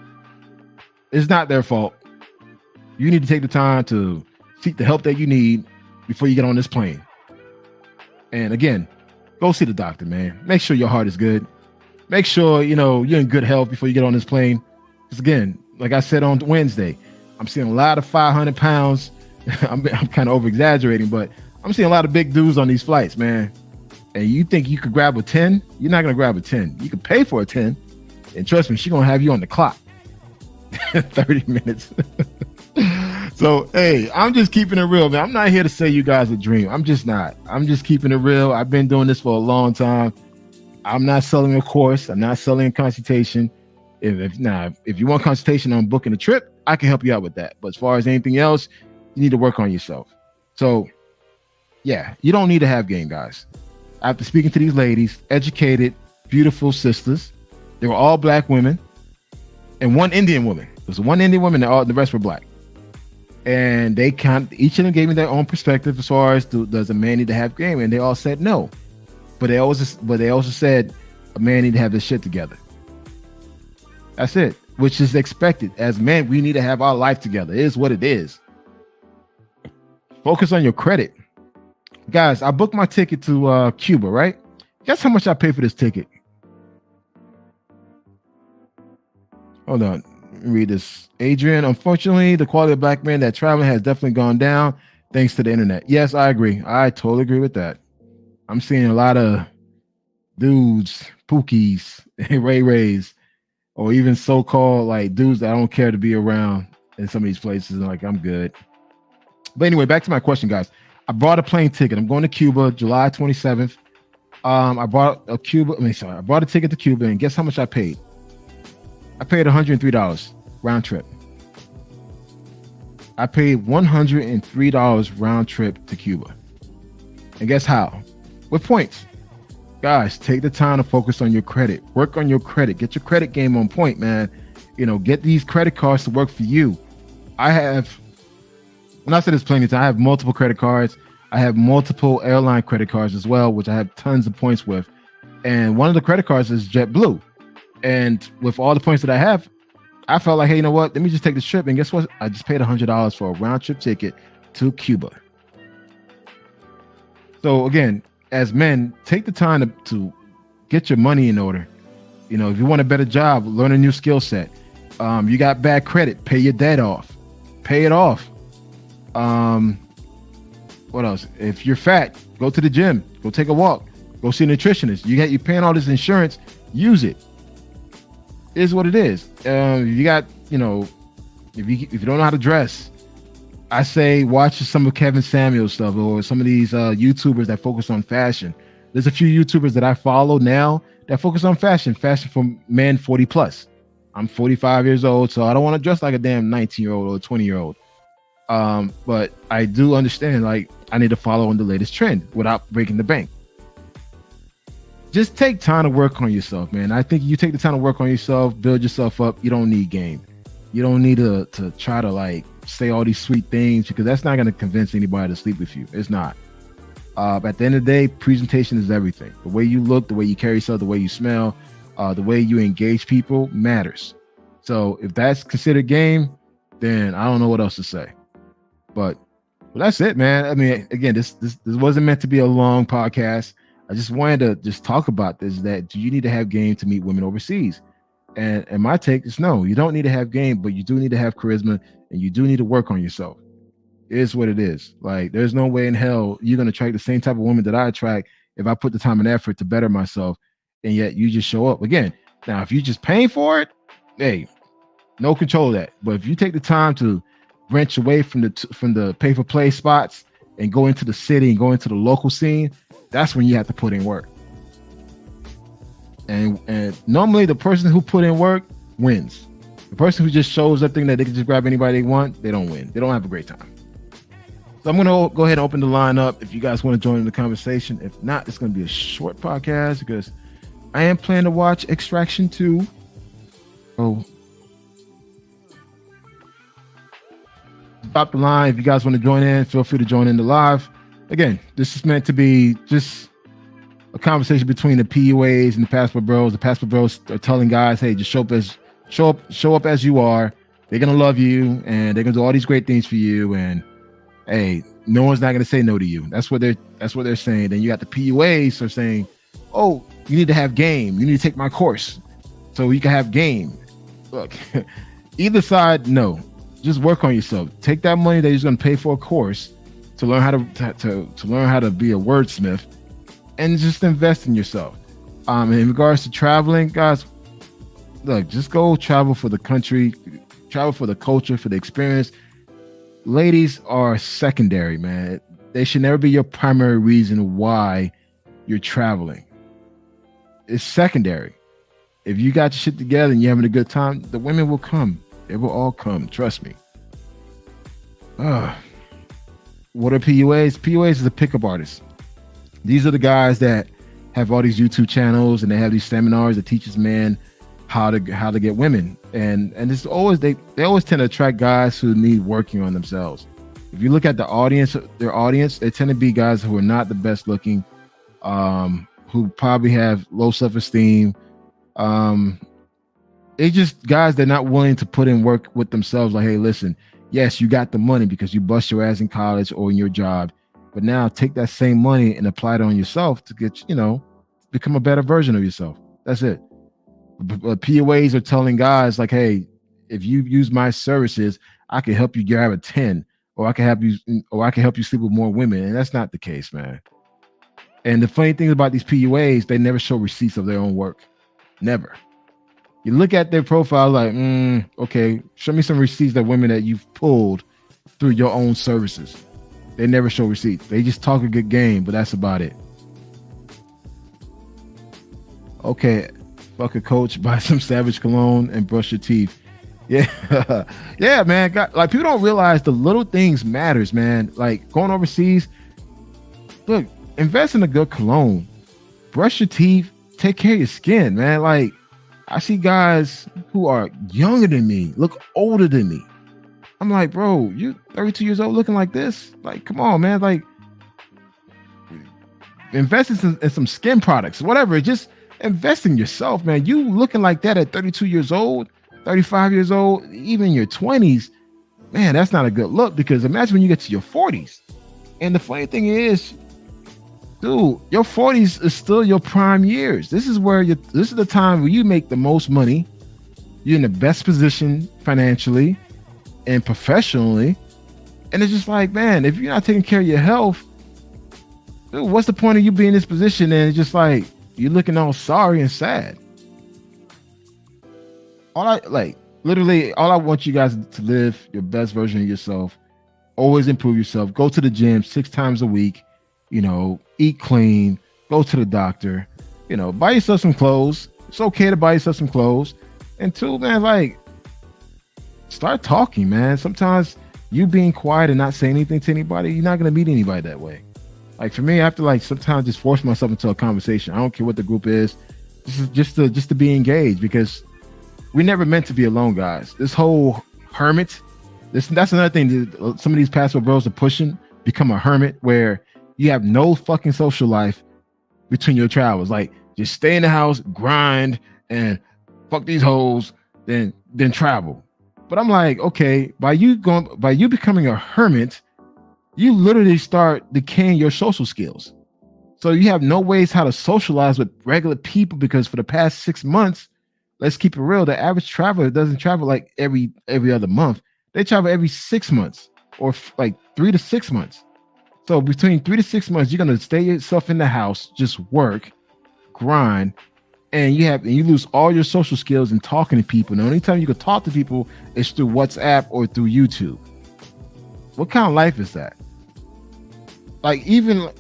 It's not their fault. You need to take the time to seek the help that you need before you get on this plane. And again, go see the doctor, man. Make sure your heart is good. Make sure, you're in good health before you get on this plane. Because again, like I said on Wednesday, I'm seeing a lot of 500 pounds. I'm kind of over exaggerating, but I'm seeing a lot of big dudes on these flights, man. And you think you could grab a 10? You're not going to grab a 10. You can pay for a 10. And trust me, she's going to have you on the clock. 30 minutes. So, hey, I'm just keeping it real, man. I'm not here to say you guys a dream. I'm just not. I'm just keeping it real. I've been doing this for a long time. I'm not selling a course. I'm not selling a consultation. If you want consultation on booking a trip, I can help you out with that. But as far as anything else, you need to work on yourself. So, yeah, you don't need to have game, guys. After speaking to these ladies, educated, beautiful sisters, they were all black women and one Indian woman. It was one Indian woman, and the rest were black. And each of them gave me their own perspective as far as does a man need to have game, and they all said no. But they also said a man need to have this shit together. That's it, which is expected. As men, we need to have our life together. It is what it is. Focus on your credit. Guys, I booked my ticket to Cuba, right? Guess how much I paid for this ticket? Hold on. Let me read this. Adrian, unfortunately, the quality of black men that traveling has definitely gone down thanks to the internet. Yes, I agree. I totally agree with that. I'm seeing a lot of dudes, Pookies, Ray Rays, or even so-called like dudes that I don't care to be around in some of these places. And like, I'm good. But anyway, back to my question, guys. I bought a plane ticket. I'm going to Cuba, July 27th. I bought a ticket to Cuba, and guess how much I paid? I paid $103 round trip. I paid $103 round trip to Cuba. And guess how? With points. Guys, take the time to focus on your credit. Work on your credit. Get your credit game on point, man. Get these credit cards to work for you. I said this plenty of times, I have multiple credit cards. I have multiple airline credit cards as well, which I have tons of points with. And one of the credit cards is JetBlue. And with all the points that I have, I felt like, hey, you know what? Let me just take this trip. And guess what? I just paid $100 for a round trip ticket to Cuba. So again, as men, take the time to get your money in order. If you want a better job, learn a new skill set. You got bad credit, pay your debt off. Pay it off. What else? If you're fat, go to the gym, go take a walk, go see a nutritionist. You're paying all this insurance, use it. It is what it is. You got, if you don't know how to dress, I say watch some of Kevin Samuel's stuff or some of these YouTubers that focus on fashion. There's a few YouTubers that I follow now that focus on fashion for men 40 plus. I'm 45 years old, so I don't want to dress like a damn 19-year-old or 20-year-old. But I do understand, like, I need to follow on the latest trend without breaking the bank. Just take time to work on yourself, man. I think you take the time to work on yourself, build yourself up. You don't need game. You don't need to try to like say all these sweet things, because that's not going to convince anybody to sleep with you. It's not. At the end of the day, presentation is everything. The way you look, the way you carry yourself, the way you smell, the way you engage people matters. So if that's considered game, then I don't know what else to say. But that's it, man. I mean, again, this wasn't meant to be a long podcast. I just wanted to just talk about this, that do you need to have game to meet women overseas? And my take is no, you don't need to have game, but you do need to have charisma, and you do need to work on yourself. It is what it is. Like, there's no way in hell you're going to attract the same type of woman that I attract if I put the time and effort to better myself, and yet you just show up. Again, now, if you just paying for it, hey, no control of that. But if you take the time to branch away from the pay for play spots and go into the city and go into the local scene, that's when you have to put in work. And normally the person who put in work wins. The person who just shows up thinking that they can just grab anybody they want, they don't win. They don't have a great time. So I'm going to go ahead and open the line up if you guys want to join in the conversation. If not, it's going to be a short podcast because I am planning to watch Extraction 2. So drop the line. If you guys want to join in, feel free to join in the live. Again, this is meant to be just a conversation between the PUAs and the Passport Bros. The Passport Bros are telling guys, hey, just show up as you are. They're gonna love you, and they're gonna do all these great things for you. And hey, no one's not gonna say no to you. That's what they're saying. Then you got the PUAs are saying, oh, you need to have game. You need to take my course so you can have game. Look, either side, no. Just work on yourself. Take that money that you're gonna pay for a course to learn how to learn how to be a wordsmith, and just invest in yourself. In regards to traveling, guys, look, just go travel for the country, travel for the culture, for the experience. Ladies are secondary, man. They should never be your primary reason why you're traveling. It's secondary. If you got your shit together and you're having a good time, the women will come. They will all come. Trust me. What are PUAs? PUAs is a pickup artist. These are the guys that have all these YouTube channels and they have these seminars that teaches men how to get women. And it's always they always tend to attract guys who need working on themselves. If you look at their audience, they tend to be guys who are not the best looking, who probably have low self-esteem. It's just guys that are not willing to put in work with themselves. Like, hey, listen, yes, you got the money because you bust your ass in college or in your job. But now take that same money and apply it on yourself to get, become a better version of yourself. That's it. But PUAs are telling guys like, hey, if you use my services, I can help you grab a 10, or I can help you sleep with more women. And that's not the case, man. And the funny thing about these PUAs, they never show receipts of their own work. Never. You look at their profile like, okay, show me some receipts of women that you've pulled through your own services. They never show receipts. They just talk a good game, but that's about it. Okay, fuck a coach, buy some Savage cologne and brush your teeth. Yeah, yeah, man. Like, people don't realize the little things matters, man. Like, going overseas, look, invest in a good cologne, brush your teeth, take care of your skin, man. Like, I see guys who are younger than me, look older than me. I'm like, bro, you 32 years old looking like this? Like, come on, man. Like, invest in some skin products, whatever. Just invest in yourself, man. You looking like that at 32 years old, 35 years old, even your 20s, man, that's not a good look, because imagine when you get to your 40s. And the funny thing is, dude, your 40s is still your prime years. This is the time where you make the most money. You're in the best position financially and professionally. And it's just like, man, if you're not taking care of your health, dude, what's the point of you being in this position? And it's just like, you're looking all sorry and sad. All I want you guys to live your best version of yourself. Always improve yourself. Go to the gym 6 times a week. Eat clean. Go to the doctor. Buy yourself some clothes. It's okay to buy yourself some clothes. And 2, man, like, start talking, man. Sometimes you being quiet and not saying anything to anybody, you're not going to meet anybody that way. Like, for me, I have to, like, sometimes just force myself into a conversation. I don't care what the group is. This is just to be engaged, because we're never meant to be alone, guys. This whole hermit, that's another thing that some of these Passport Bros are pushing, become a hermit, where you have no fucking social life between your travels. Like, just stay in the house, grind, and fuck these hoes, then travel. But I'm like, okay, by you becoming a hermit, you literally start decaying your social skills. So you have no ways how to socialize with regular people because for the past 6 months, let's keep it real, the average traveler doesn't travel like every other month. They travel every 6 months or like 3 to 6 months. So between 3 to 6 months, you're gonna stay yourself in the house, just work, grind, and you lose all your social skills and talking to people. And the only time you can talk to people is through WhatsApp or through YouTube. What kind of life is that? Like even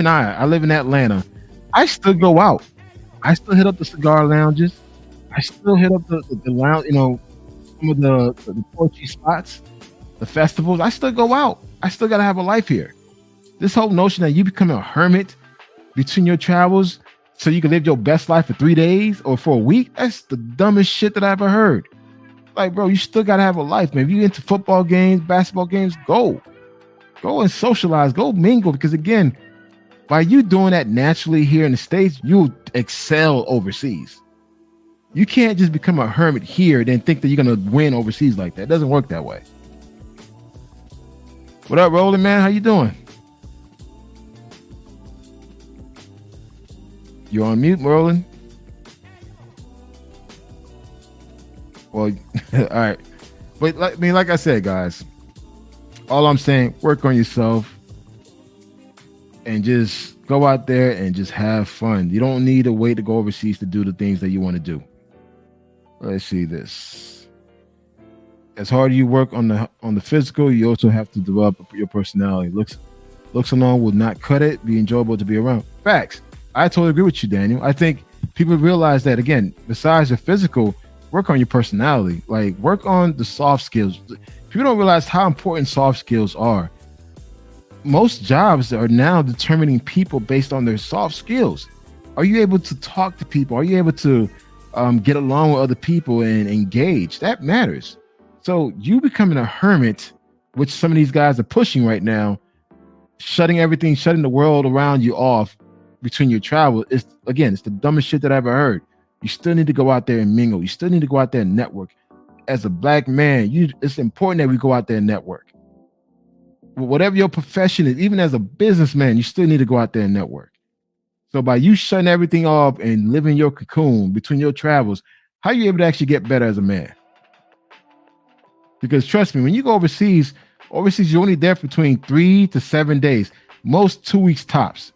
I live in Atlanta. I still go out. I still hit up the cigar lounges. I still hit up the lounge, some of the poetry spots, the festivals. I still go out. I still gotta have a life here. This whole notion that you become a hermit between your travels so you can live your best life for 3 days or for a week, that's the dumbest shit that I ever heard. Like, bro, you still gotta have a life, man. If you into football games, basketball games, go and socialize, go mingle. Because again, by you doing that naturally here in the States, you'll excel overseas. You can't just become a hermit here and then think that you're gonna win overseas like that. It doesn't work that way. What up, Roland, man? How you doing? You're on mute, Roland. Well, all right. But like I said, guys, all I'm saying, work on yourself and just go out there and just have fun. You don't need to wait to go overseas to do the things that you want to do. Let's see this. As hard as you work on the physical, you also have to develop your personality. Looks alone will not cut it. Be enjoyable to be around. Facts. I totally agree with you, Daniel. I think people realize that, again, besides the physical, work on your personality. Like, work on the soft skills. People don't realize how important soft skills are. Most jobs are now determining people based on their soft skills. Are you able to talk to people? Are you able to get along with other people and engage? That matters. So you becoming a hermit, which some of these guys are pushing right now, shutting the world around you off between your travel, it's the dumbest shit that I ever heard. You still need to go out there and mingle. You still need to go out there and network. As a black man, it's important that we go out there and network. Whatever your profession is, even as a businessman, you still need to go out there and network. So by you shutting everything off and living your cocoon between your travels, how are you able to actually get better as a man? Because trust me, when you go overseas, you're only there for between 3 to 7 days, most 2 weeks tops.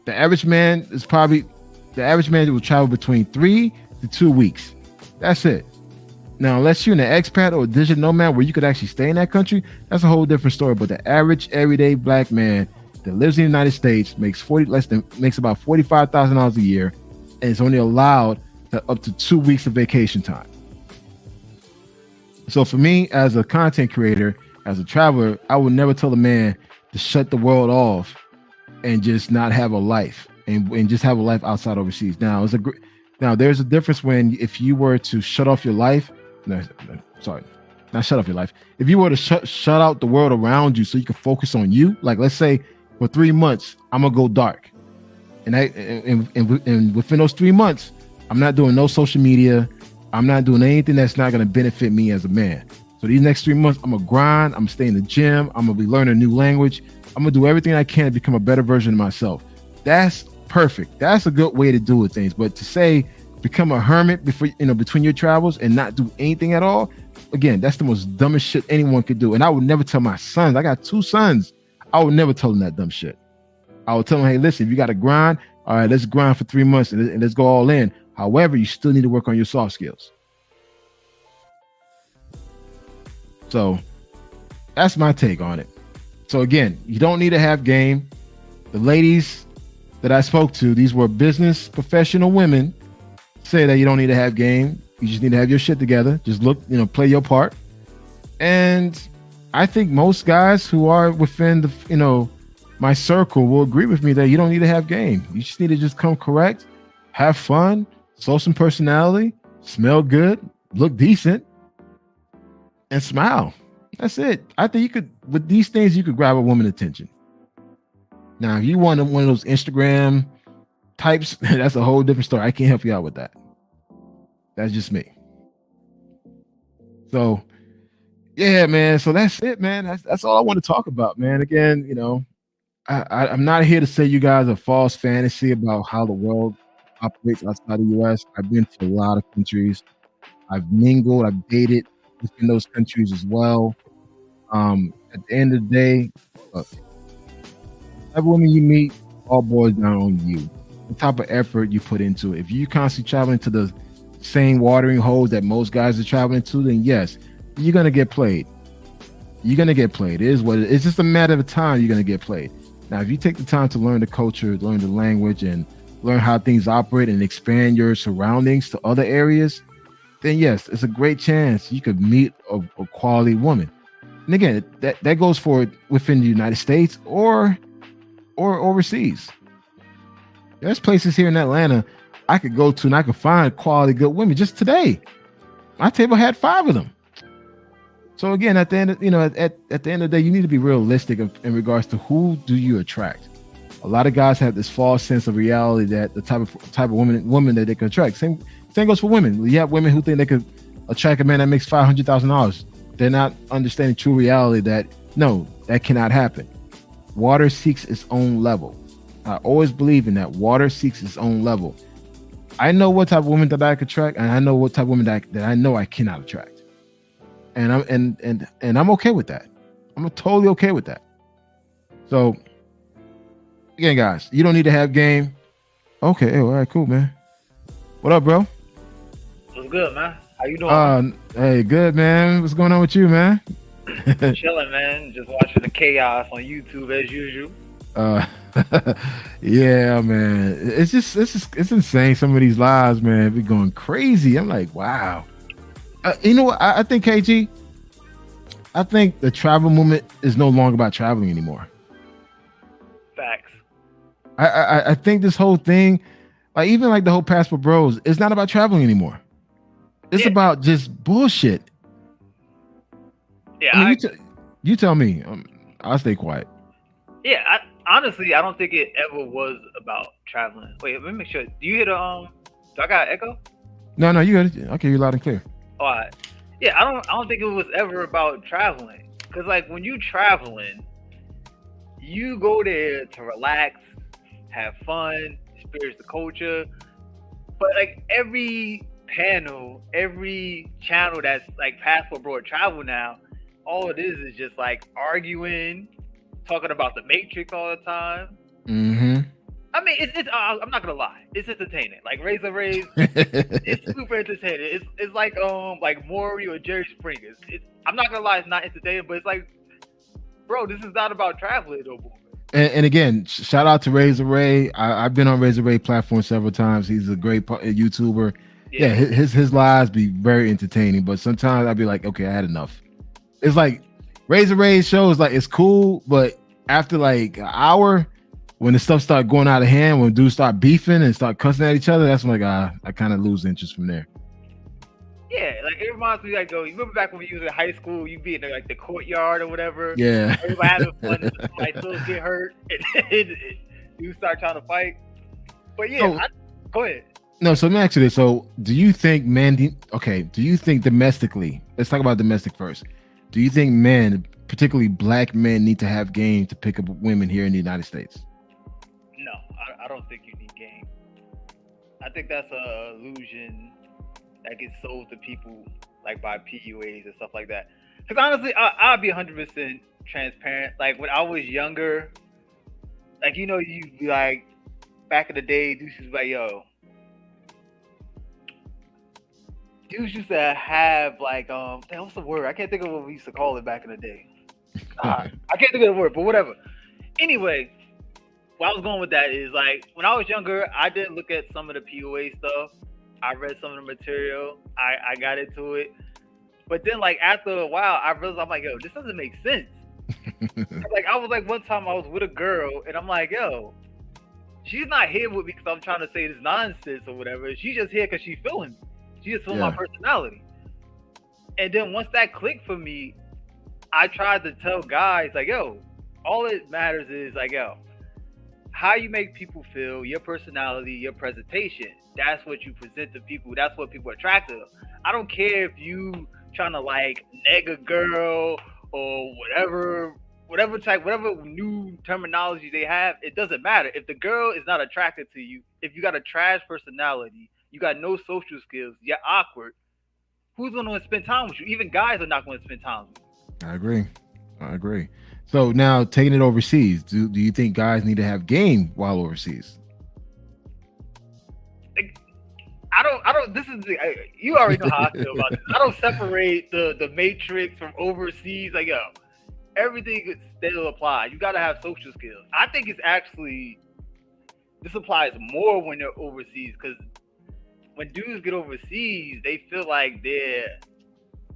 The average man will travel between 3 to 2 weeks. That's it. Now, unless you're an expat or a digital nomad where you could actually stay in that country, that's a whole different story. But the average everyday black man that lives in the United States makes about $45,000 a year, and is only allowed up to 2 weeks of vacation time. So for me, as a content creator, as a traveler, I would never tell a man to shut the world off and just not have a life and just have a life outside overseas. Now, there's a difference if you were to shut off your life. Not shut off your life. If you were to shut out the world around you so you can focus on you, like let's say for 3 months, I'm gonna go dark, and within those 3 months, I'm not doing no social media. I'm not doing anything that's not gonna benefit me as a man. So these next 3 months, I'm gonna grind. I'm gonna stay in the gym. I'm gonna be learning a new language. I'm gonna do everything I can to become a better version of myself. That's perfect. That's a good way to do things. But to say become a hermit between your travels and not do anything at all, again, that's the most dumbest shit anyone could do. And I would never tell my sons. I got 2 sons. I would never tell them that dumb shit. I would tell them, hey, listen, if you got to grind, all right, let's grind for 3 months and let's go all in. However, you still need to work on your soft skills. So that's my take on it. So again, you don't need to have game. The ladies that I spoke to, these were business professional women, say that you don't need to have game. You just need to have your shit together. Just play your part. And I think most guys who are within my circle will agree with me that you don't need to have game. You just need to just come correct, have fun, show some personality, smell good, look decent, and smile. That's it. I think with these things, you could grab a woman's attention. Now, if you want one of those Instagram types, that's a whole different story. I can't help you out with that. That's just me. So, yeah, man. So that's it, man. That's all I want to talk about, man. Again, I'm not here to say you guys a false fantasy about how the world operates outside the U.S. I've been to a lot of countries. I've mingled, I've dated within those countries as well. At the end of the day, look, every woman you meet all boils down on you. The type of effort you put into it. If you constantly traveling to the same watering holes that most guys are traveling to, then yes, you're gonna get played. You're gonna get played. It is what it is. It's just a matter of time you're gonna get played. Now, if you take the time to learn the culture, learn the language, and learn how things operate and expand your surroundings to other areas, then yes, it's a great chance you could meet a quality woman. And again, that goes for within the United States or overseas. There's places here in Atlanta I could go to and I could find quality good women. Just today, my table had 5 of them. So again, at the end, at the end of the day, you need to be realistic in regards to who do you attract. A lot of guys have this false sense of reality that the type of woman that they can attract. Same goes for women. You have women who think they could attract a man that makes $500,000. They're not understanding true reality that no, that cannot happen. Water seeks its own level. I always believe in that. Water seeks its own level. I know what type of woman that I can attract, and I know what type of woman that I know I cannot attract. And I'm okay with that. I'm totally okay with that. So again, guys, you don't need to have game. Okay, all right, cool, man. What up, bro? What's good, man? How you doing? Hey, good, man. What's going on with you, man? Chilling, man. Just watching the chaos on YouTube as usual. Yeah, man. It's insane. Some of these lives, man, be going crazy. I'm like, wow. You know what? I think KG. I think the travel movement is no longer about traveling anymore. Facts. I think this whole thing, like even like the whole Passport Bros, it's not about traveling anymore. It's about just bullshit. Yeah, I mean, you tell me. I'll stay quiet. Yeah, honestly, I don't think it ever was about traveling. Wait, let me make sure. Do you hear the do I got echo? No, you got it. I can hear you loud and clear. All right. Yeah, I don't think it was ever about traveling. Cause like when you traveling, you go there to relax, have fun, experience the culture. But like every panel, every channel that's like Passport Bro Travel now, all it is just like arguing, talking about the Matrix all the time. Mm-hmm. I mean, it's I'm not gonna lie, it's entertaining. Like Razor Rays, it's super entertaining. It's like Maury or Jerry Springer. I'm not gonna lie, it's not entertaining, but it's like, bro, this is not about traveling no more. And again, shout out to Razor Ray. I've been on Razor Ray platform several times. He's a great YouTuber. Yeah, his lives be very entertaining, but sometimes I'd be like, okay, I had enough. It's like Razor Ray's shows, like it's cool, but after like an hour, when the stuff start going out of hand, when dudes start beefing and start cussing at each other, that's when I kind of lose interest from there. Yeah, like it reminds me like, you remember back when we was in high school, you'd be in like the courtyard or whatever. Yeah. Everybody having fun, and somebody still get hurt, and you start trying to fight. But yeah, go ahead. No, so let me ask you this. So do you think do you think domestically, let's talk about domestic first. Do you think men, particularly black men, need to have game to pick up women here in the United States? No, I don't think you need game. I think that's an illusion that gets sold to people like by PUAs and stuff like that. Because honestly, I'll be 100% transparent. Like when I was younger, like you'd be like, back in the day, dudes used to be like, yo. Dudes used to have like what's the word? I can't think of what we used to call it back in the day. I can't think of the word, but whatever. Anyway, where I was going with that is like when I was younger, I did look at some of the PUA stuff. I read some of the material. I got into it. But then like after a while, I realized I'm like, yo, this doesn't make sense. Like I was like one time I was with a girl and I'm like, yo, she's not here with me because I'm trying to say this nonsense or whatever. She's just here because she's feeling me. She just feeling my personality. And then once that clicked for me, I tried to tell guys like, yo, all it matters is like, yo, how you make people feel, your personality, your presentation. That's what you present to people. That's what people are attracted to. I don't care if you trying to like neg a girl or whatever whatever new terminology they have, it doesn't matter. If the girl is not attracted to you, if you got a trash personality, you got no social skills, you're awkward, who's going to spend time with you? Even guys are not going to spend time with you. I agree. So now taking it overseas, do you think guys need to have game while overseas? Like, I don't. This is you already know how I feel about this. I don't separate the Matrix from overseas. Like, yo, everything still applies. You got to have social skills. I think it's actually this applies more when they're overseas, because when dudes get overseas, they feel like they're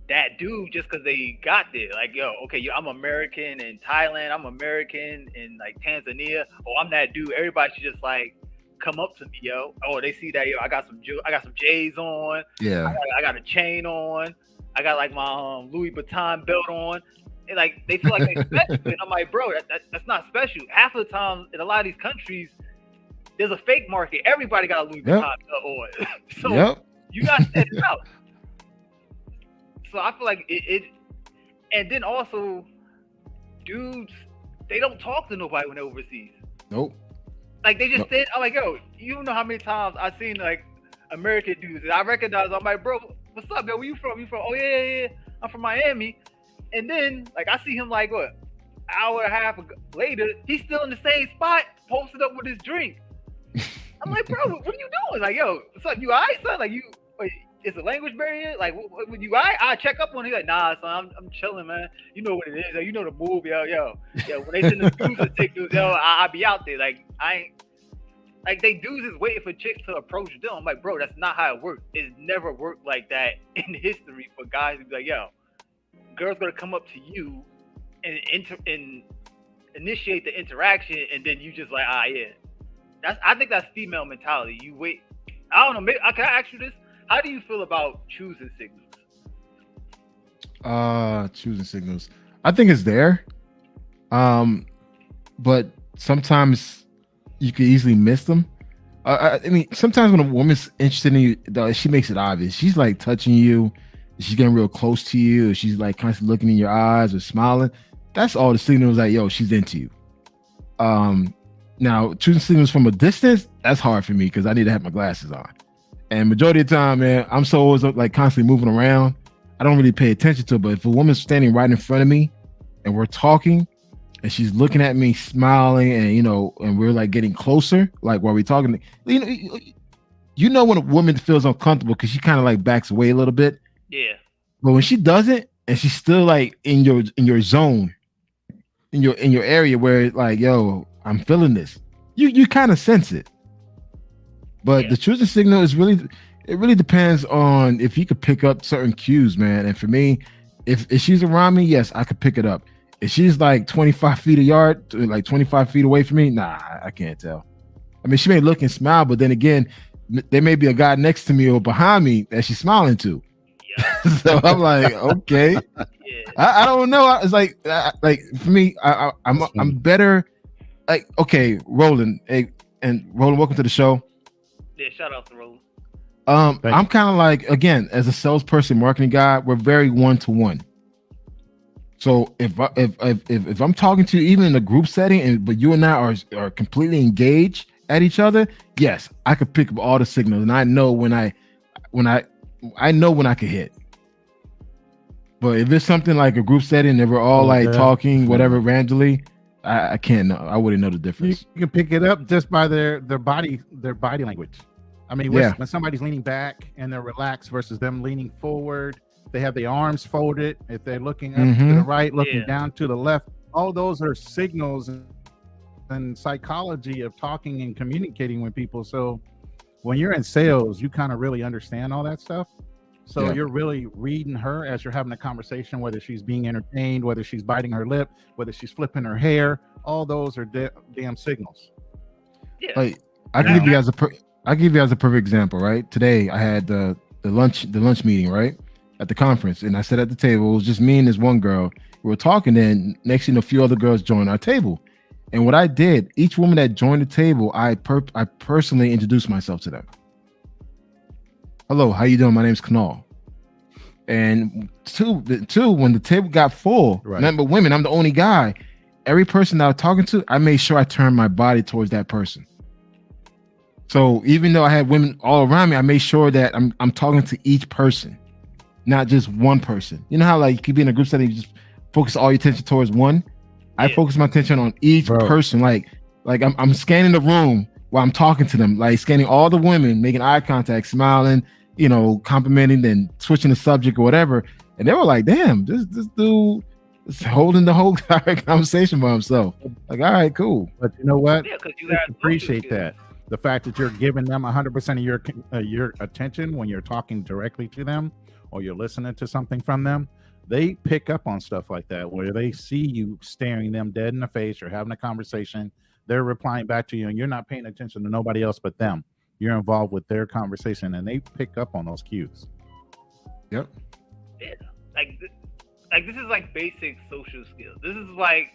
that dude just because they got there. Like, yo, okay, I'm American in Thailand. I'm American in like Tanzania. Oh, I'm that dude. Everybody should just like come up to me, yo. Oh, they see that, yo. I got some J's on. Yeah. I got a chain on. I got like my Louis Vuitton belt on. And like they feel like they special. And I'm like, bro, that's not special. Half of the time in a lot of these countries, there's a fake market. Everybody got a Louis Vuitton belt on. So you got to stand it out. So I feel like it, and then also, dudes, they don't talk to nobody when they're overseas. Nope. Like they just stand. I'm like, yo, you don't know how many times I've seen like American dudes that I recognize. I'm like, bro, what's up, yo? Where you from? You from? Oh yeah. I'm from Miami. And then like I see him like what, hour and a half later, he's still in the same spot, posted up with his drink. I'm like, bro, what are you doing? Like, yo, what's up? You alright, son? Like, it's a language barrier. Like, when you alright? I check up on him. Like, nah, son, I'm chilling, man. You know what it is. Like, you know the move, yo. When they send the dudes to take dudes, yo, I be out there. Like, I ain't. Like, they dudes is waiting for chicks to approach them. I'm like, bro, that's not how it works. It's never worked like that in history for guys to be like, yo, girl's gonna come up to you and initiate the interaction, and then you just like, yeah. I think that's female mentality. You wait. I don't know. Maybe, can I ask you this? How do you feel about choosing signals? Choosing signals. I think it's there. But sometimes you can easily miss them. I mean, sometimes when a woman's interested in you, she makes it obvious. She's like touching you. She's getting real close to you. She's like constantly looking in your eyes or smiling. That's all the signals like, yo, she's into you. Now, choosing signals from a distance, that's hard for me because I need to have my glasses on. And majority of the time, man, I'm so always like constantly moving around. I don't really pay attention to it. But if a woman's standing right in front of me and we're talking and she's looking at me, smiling, and and we're like getting closer, like while we're talking, you know when a woman feels uncomfortable because she kind of like backs away a little bit. Yeah. But when she doesn't, and she's still like in your zone, in your area where it's like, yo, I'm feeling this. You kind of sense it. But the choosing signal is it really depends on if you could pick up certain cues, man. And for me, if she's around me, yes, I could pick it up. If she's like 25 feet a yard, like 25 feet away from me, nah, I can't tell. I mean, she may look and smile, but then again, there may be a guy next to me or behind me that she's smiling to. Yeah. So I'm like, okay. Yeah. I don't know. It's like for me, I'm better. Like, okay, Roland. Hey, and Roland, welcome to the show. Yeah, shout out to Roland. I'm kind of like, again, as a salesperson, marketing guy, we're very one-to-one. So if I'm talking to you, even in a group setting, but you and I are completely engaged at each other, yes, I could pick up all the signals, and I know when I know when I can hit. But if it's something like a group setting and we're all like talking, whatever, randomly, I can't know. I wouldn't know the difference. You can pick it up just by their body language. I mean, when somebody's leaning back and they're relaxed versus them leaning forward, they have the arms folded. If they're looking up to the right, looking down to the left, all those are signals and psychology of talking and communicating with people. So when you're in sales, you kind of really understand all that stuff. So you're really reading her as you're having a conversation, whether she's being entertained, whether she's biting her lip, whether she's flipping her hair. All those are damn signals. Yeah. Like I can give you guys a perfect example, right? Today I had the lunch meeting, right, at the conference, and I sat at the table. It was just me and this one girl. We were talking, and next thing you know, a few other girls joined our table. And what I did, each woman that joined the table, I personally introduced myself to them. Hello, how you doing? My name's Kanal. And two, when the table got full, nothing but women, I'm the only guy. every person that I was talking to, I made sure I turned my body towards that person. So even though I had women all around me, I made sure that I'm talking to each person, not just one person. You know how like you could be in a group setting, you just focus all your attention towards one. Yeah. I focus my attention on each person. Like I'm scanning the room while I'm talking to them, like scanning all the women, making eye contact, smiling, you know, complimenting, then switching the subject or whatever. And they were like, damn, this dude is holding the whole entire conversation by himself. Like, all right, cool. But you know what? Yeah, because you I appreciate that. The fact that you're giving them 100% of your attention when you're talking directly to them or you're listening to something from them, they pick up on stuff like that where they see you staring them dead in the face or having a conversation. They're replying back to you and you're not paying attention to nobody else but them. You're involved with their conversation and they pick up on those cues. Yep. Yeah. Like this is like basic social skills. This is like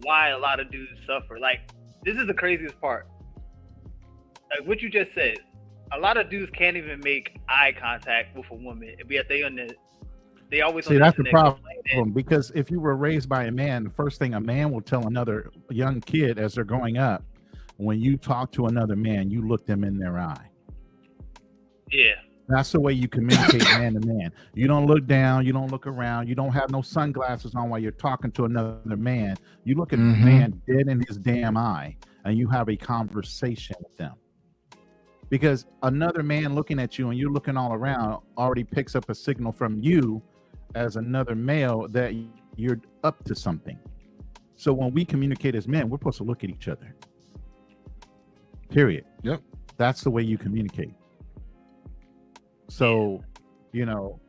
why a lot of dudes suffer. Like this is the craziest part. Like what you just said, a lot of dudes can't even make eye contact with a woman, yet they always see that's the problem. Because if you were raised by a man, the first thing a man will tell another young kid as they're growing up, when you talk to another man, you look them in their eye. Yeah, that's the way you communicate man to man. You don't look down, you don't look around, you don't have no sunglasses on while you're talking to another man. You look at the man dead in his damn eye, and you have a conversation with them. Because another man looking at you and you're looking all around already picks up a signal from you as another male that you're up to something. So when we communicate as men, we're supposed to look at each other. Period. Yep. That's the way you communicate. So, you know,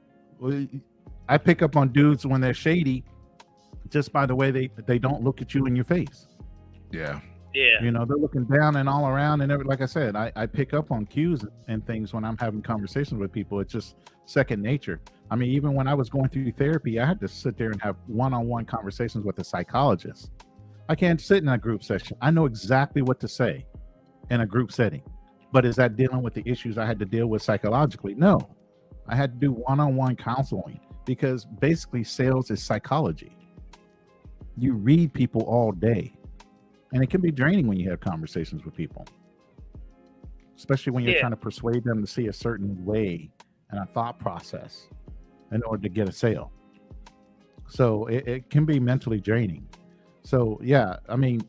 I pick up on dudes when they're shady just by the way they don't look at you in your face. Yeah. Yeah. You know, they're looking down and all around and like I said, I pick up on cues and things when I'm having conversations with people. It's just second nature. I mean, even when I was going through therapy, I had to sit there and have one-on-one conversations with a psychologist. I can't sit in a group session. I know exactly what to say in a group setting, but is that dealing with the issues I had to deal with psychologically? No, I had to do one-on-one counseling because basically sales is psychology. You read people all day. And it can be draining when you have conversations with people, especially when you're trying to persuade them to see a certain way and a thought process in order to get a sale. So it can be mentally draining. So, yeah, I mean,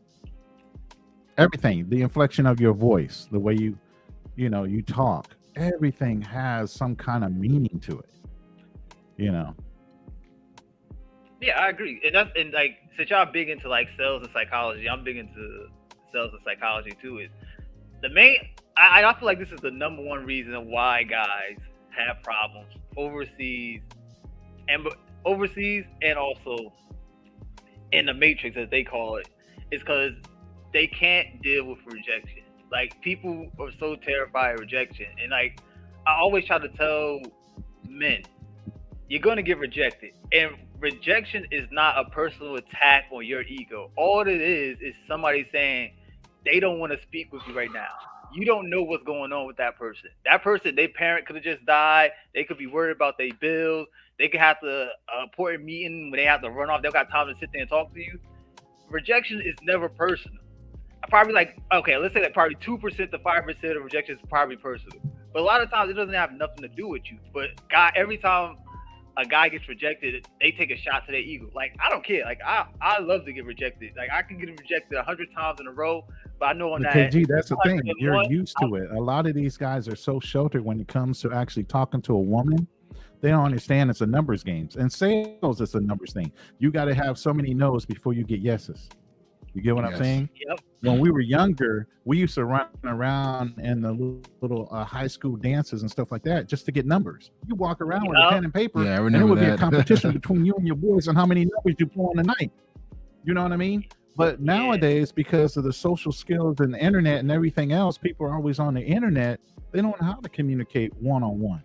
everything, the inflection of your voice, the way you talk, everything has some kind of meaning to it, you know? Yeah, I agree. And like, since y'all big into like sales and psychology, I'm big into sales and psychology too. Is the main, I feel like this is the number one reason why guys have problems overseas and also in the matrix, as they call it, is because they can't deal with rejection. Like, people are so terrified of rejection. And like, I always try to tell men, you're going to get rejected. And rejection is not a personal attack on your ego. All it is somebody saying they don't want to speak with you right now. You don't know what's going on with that person. That person, their parent could have just died. They could be worried about their bills. They could have to important meeting when they have to run off. They don't got time to sit there and talk to you. Rejection is never personal. Probably like, okay, let's say that probably 2% to 5% of rejection is probably personal. But a lot of times it doesn't have nothing to do with you. But every time a guy gets rejected, they take a shot to their ego. Like, I don't care. Like, I love to get rejected. Like, I can get rejected 100 times in a row, but I know on that. KG, that's the thing. You're used to it. A lot of these guys are so sheltered when it comes to actually talking to a woman. They don't understand it's a numbers game. And sales is a numbers thing. You got to have so many no's before you get yeses. You get what I'm saying? Yep. When we were younger, we used to run around in the little high school dances and stuff like that just to get numbers. You walk around with a pen and paper, and it would be a competition between you and your boys on how many numbers you pull in a night. You know what I mean? But nowadays, because of the social skills and the internet and everything else, people are always on the internet. They don't know how to communicate one-on-one.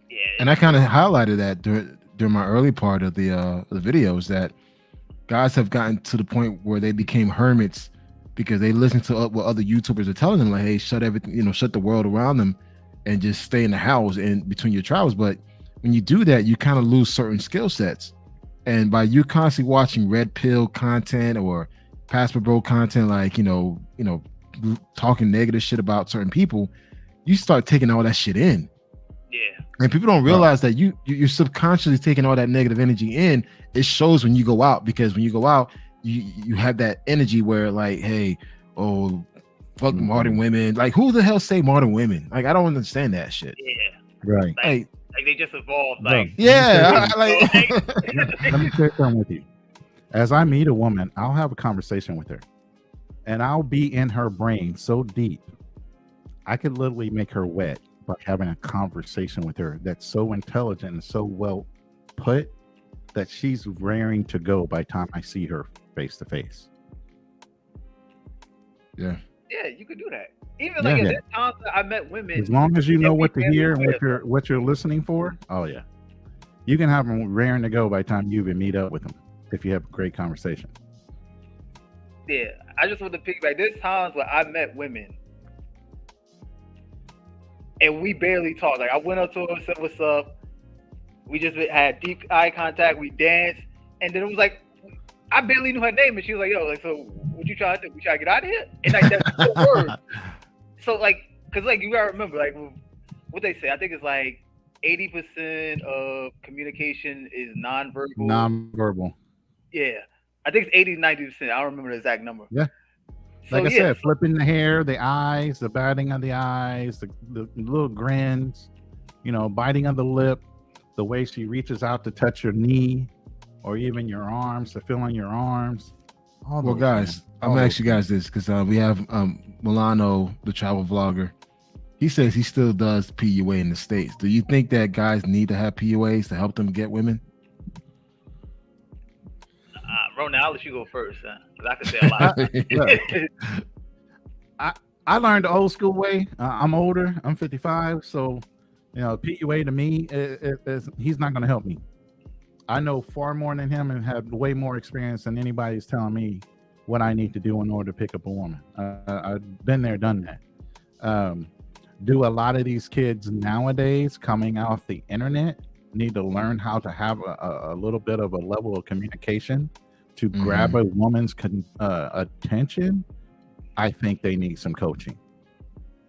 Yeah. And I kind of highlighted that during my early part of the videos, that guys have gotten to the point where they became hermits because they listen to what other YouTubers are telling them, like, hey, shut everything, shut the world around them and just stay in the house and between your travels. But when you do that, you kind of lose certain skill sets. And by you constantly watching red pill content or Passport Bro content, like talking negative shit about certain people, you start taking all that shit in. Yeah. And people don't realize that you're subconsciously taking all that negative energy in. It shows when you go out, because when you go out, you have that energy where like, hey, oh, fuck modern women. Like, who the hell say modern women? Like, I don't understand that shit. Yeah. Right. Like they just evolved. Bro, Like, yeah. Let me share something with you. As I meet a woman, I'll have a conversation with her, and I'll be in her brain so deep, I could literally make her wet by having a conversation with her that's so intelligent and so well put that she's raring to go by the time I see her face to face. Yeah. Yeah, you could do that. Even like at this time, I met women. As long as you know what to hear and what you're listening for, oh yeah, you can have them raring to go by the time you even meet up with them if you have a great conversation. Yeah, I just want to piggyback. There's times where I met women and we barely talked. Like, I went up to her, said what's up. We just had deep eye contact. We danced, and then it was like I barely knew her name, and she was like, "Yo, like, so what you trying to do? We trying to get out of here?" And like that's the word. So like, cause like you gotta remember, like what they say. I think it's like 80% of communication is nonverbal. Nonverbal. Yeah, I think it's 80-90%. I don't remember the exact number. Yeah. Like I said, flipping the hair, the eyes, the batting of the eyes, the little grins, biting of the lip, the way she reaches out to touch your knee or even your arms, to feel on your arms. Well, guys, I'm gonna ask you guys this, because we have Milano, the travel vlogger. He says he still does PUA in the States. Do you think that guys need to have PUAs to help them get women? Ronan, I'll let you go first, because I can say a lot. I learned the old school way. I'm older. I'm 55, so PUA to me he's not going to help me. I know far more than him and have way more experience than anybody's telling me what I need to do in order to pick up a woman. I've been there, done that. Do a lot of these kids nowadays coming off the internet need to learn how to have a little bit of a level of communication to grab a woman's attention? I think they need some coaching,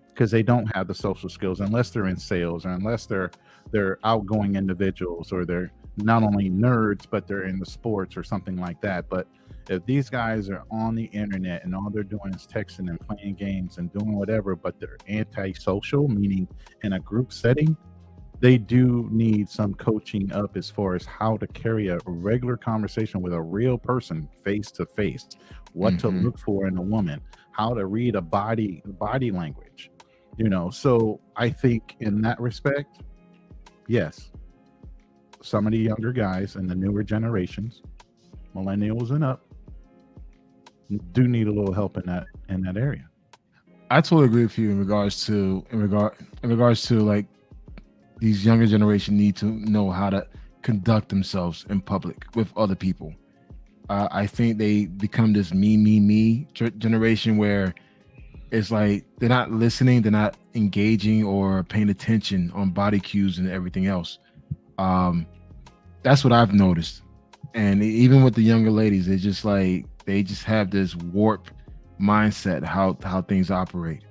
because they don't have the social skills unless they're in sales or unless they're outgoing individuals, or they're not only nerds but they're in the sports or something like that. But if these guys are on the internet and all they're doing is texting and playing games and doing whatever, but they're antisocial, meaning in a group setting, they do need some coaching up as far as how to carry a regular conversation with a real person face to face, what to look for in a woman, how to read a body language, So I think in that respect, yes, some of the younger guys and the newer generations, millennials and up, do need a little help in that area. I totally agree with you in regards to like, these younger generation need to know how to conduct themselves in public with other people. I think they become this me generation where it's like they're not listening, they're not engaging or paying attention on body cues and everything else. That's what I've noticed. And even with the younger ladies, it's just like they just have this warped mindset how things operate.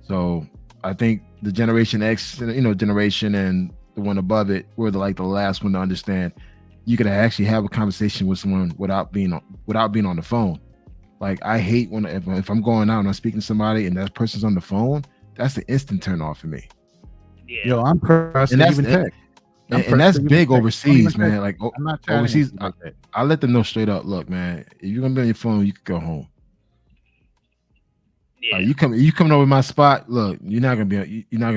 So I think the Generation X, generation and the one above it, were the last one to understand you could actually have a conversation with someone without being on the phone. Like, I hate when if I'm going out and I'm speaking to somebody and that person's on the phone, that's the instant turn off for me. Yeah. Yo, I'm pressed to even text. And that's big overseas, man. Like, I'm not overseas, I let them know straight up, look, man, if you're gonna be on your phone, you could go home. Yeah. You coming over my spot, look, you're not gonna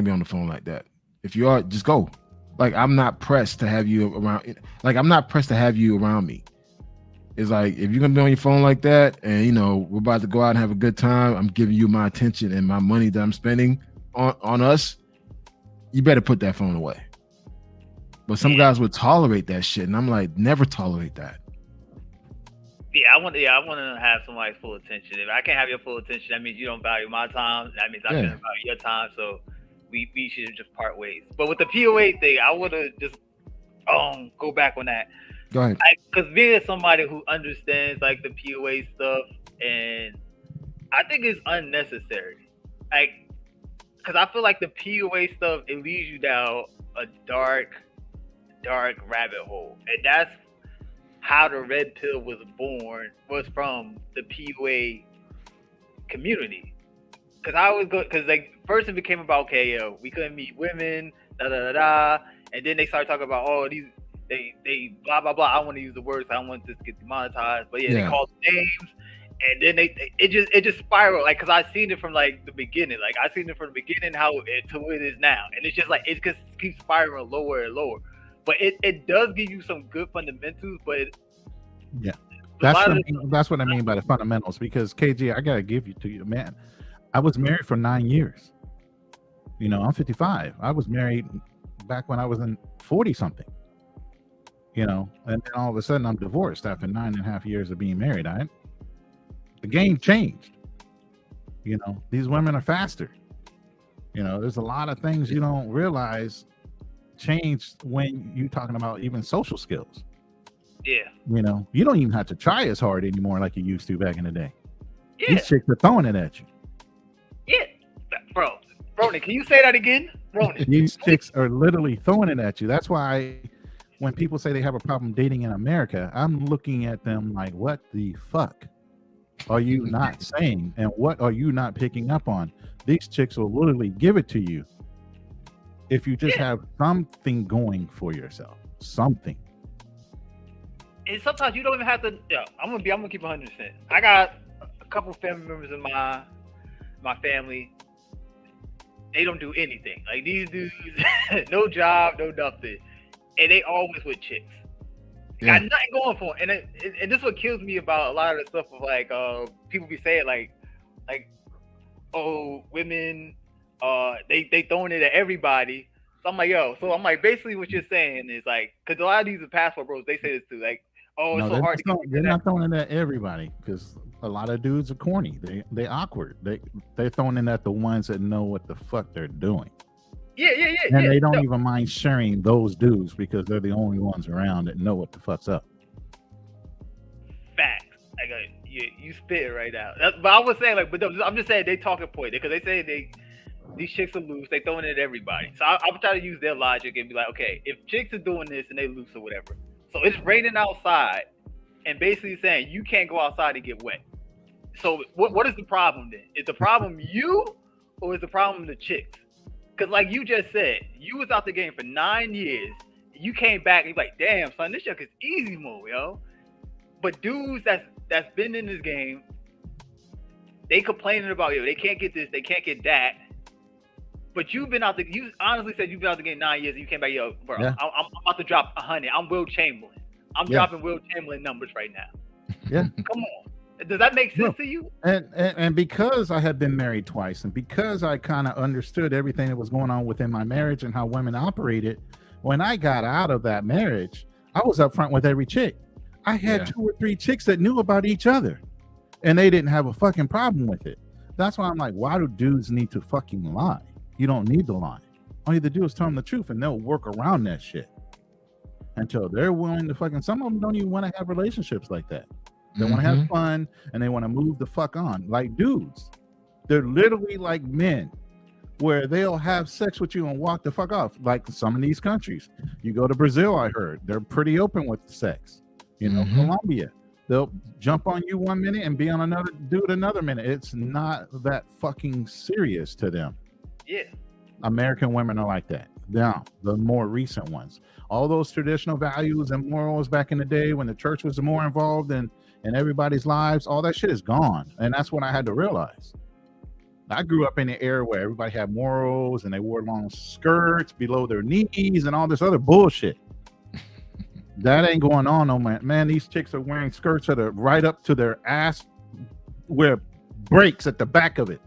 be on the phone like that. If you are, just go. Like, I'm not pressed to have you around. Like, I'm not pressed to have you around me. It's like, if you're gonna be on your phone like that, and we're about to go out and have a good time, I'm giving you my attention and my money that I'm spending on us, you better put that phone away. But some guys would tolerate that shit, and I'm like, never tolerate that. I want to have somebody's full attention. If I can't have your full attention, that means you don't value my time. That means I shouldn't value your time. So we should just part ways. But with the POA thing, I want to just go back on that. Go ahead. Because being somebody who understands like the POA stuff, and I think it's unnecessary. Like, because I feel like the POA stuff, it leads you down a dark rabbit hole, and that's how the red pill was born. Was from the POA community. Because I always go, because like first it became about, okay, yo, we couldn't meet women, and then they started talking about, oh, these they blah blah blah. I don't want to use the words, I don't want this to get demonetized, but they called names, and then it just spiraled, like, because I seen it from like the beginning, how it to what it is now, and it's just like it just keeps spiraling lower and lower. But it does give you some good fundamentals, but that's what I mean by the fundamentals. Because KG, I gotta give you to you, man. I was married for 9 years. You know, I'm 55. I was married back when I was in 40 something. You know, and then all of a sudden I'm divorced after 9.5 years of being married. The game changed. You know, these women are faster. You know, there's a lot of things you don't realize changed when you're talking about even social skills. Yeah. You know, you don't even have to try as hard anymore like you used to back in the day. Yeah. These chicks are throwing it at you. Yeah. Bro, Ronan, can you say that again? Ronan. These chicks are literally throwing it at you. That's why when people say they have a problem dating in America, I'm looking at them like, what the fuck are you not saying? And what are you not picking up on? These chicks will literally give it to you if you just have something going for yourself. Something. And sometimes you don't even have to. I'm gonna keep 100%. I got a couple family members in my family. They don't do anything. Like, these dudes, no job, no nothing, and they always with chicks. Got nothing going for them. And this is what kills me about a lot of the stuff of like people be saying like oh, women they throwing it at everybody. So I'm like, yo, basically what you're saying is like, because a lot of these are passport bros, they say this too, like, oh, it's so hard to get. They're not throwing it at everybody, because a lot of dudes are corny. They awkward. They're throwing it at the ones that know what the fuck they're doing. Yeah. And they don't even mind sharing those dudes because they're the only ones around that know what the fuck's up. Facts. You spit it right now. But I was saying, like, but I'm just saying they talking point, because they say these chicks are loose. They throwing it at everybody. So I'm trying to use their logic and be like, okay, if chicks are doing this and they loose or whatever, so it's raining outside, and basically saying you can't go outside and get wet. So what is the problem then? Is the problem you, or is the problem the chicks? Because like you just said, you was out the game for 9 years. You came back and you're like, damn, son, this shit is easy mode, yo. But dudes that's been in this game, they complaining about, yo, they can't get this, they can't get that. But you honestly said you've been out the game 9 years, and you came back, yo, bro, I'm about to drop 100. I'm Will Chamberlain. I'm dropping Will Chamberlain numbers right now. Yeah. Come on. Does that make sense to you? And because I had been married twice, and because I kind of understood everything that was going on within my marriage and how women operated, when I got out of that marriage, I was upfront with every chick. I had 2 or 3 chicks that knew about each other, and they didn't have a fucking problem with it. That's why I'm like, why do dudes need to fucking lie? You don't need to lie. All you have to do is tell them the truth, and they'll work around that shit until they're willing to fucking. Some of them don't even want to have relationships like that. They want to have fun, and they want to move the fuck on. Like dudes, they're literally like men, where they'll have sex with you and walk the fuck off. Like some of these countries, you go to Brazil, I heard they're pretty open with sex. You know, Colombia, they'll jump on you 1 minute and be on another dude another minute. It's not that fucking serious to them. Yeah. American women are like that. Now, the more recent ones, all those traditional values and morals back in the day when the church was more involved in everybody's lives, all that shit is gone. And that's what I had to realize. I grew up in an era where everybody had morals and they wore long skirts below their knees and all this other bullshit. That ain't going on, no man. Man, these chicks are wearing skirts that are right up to their ass, where breaks at the back of it.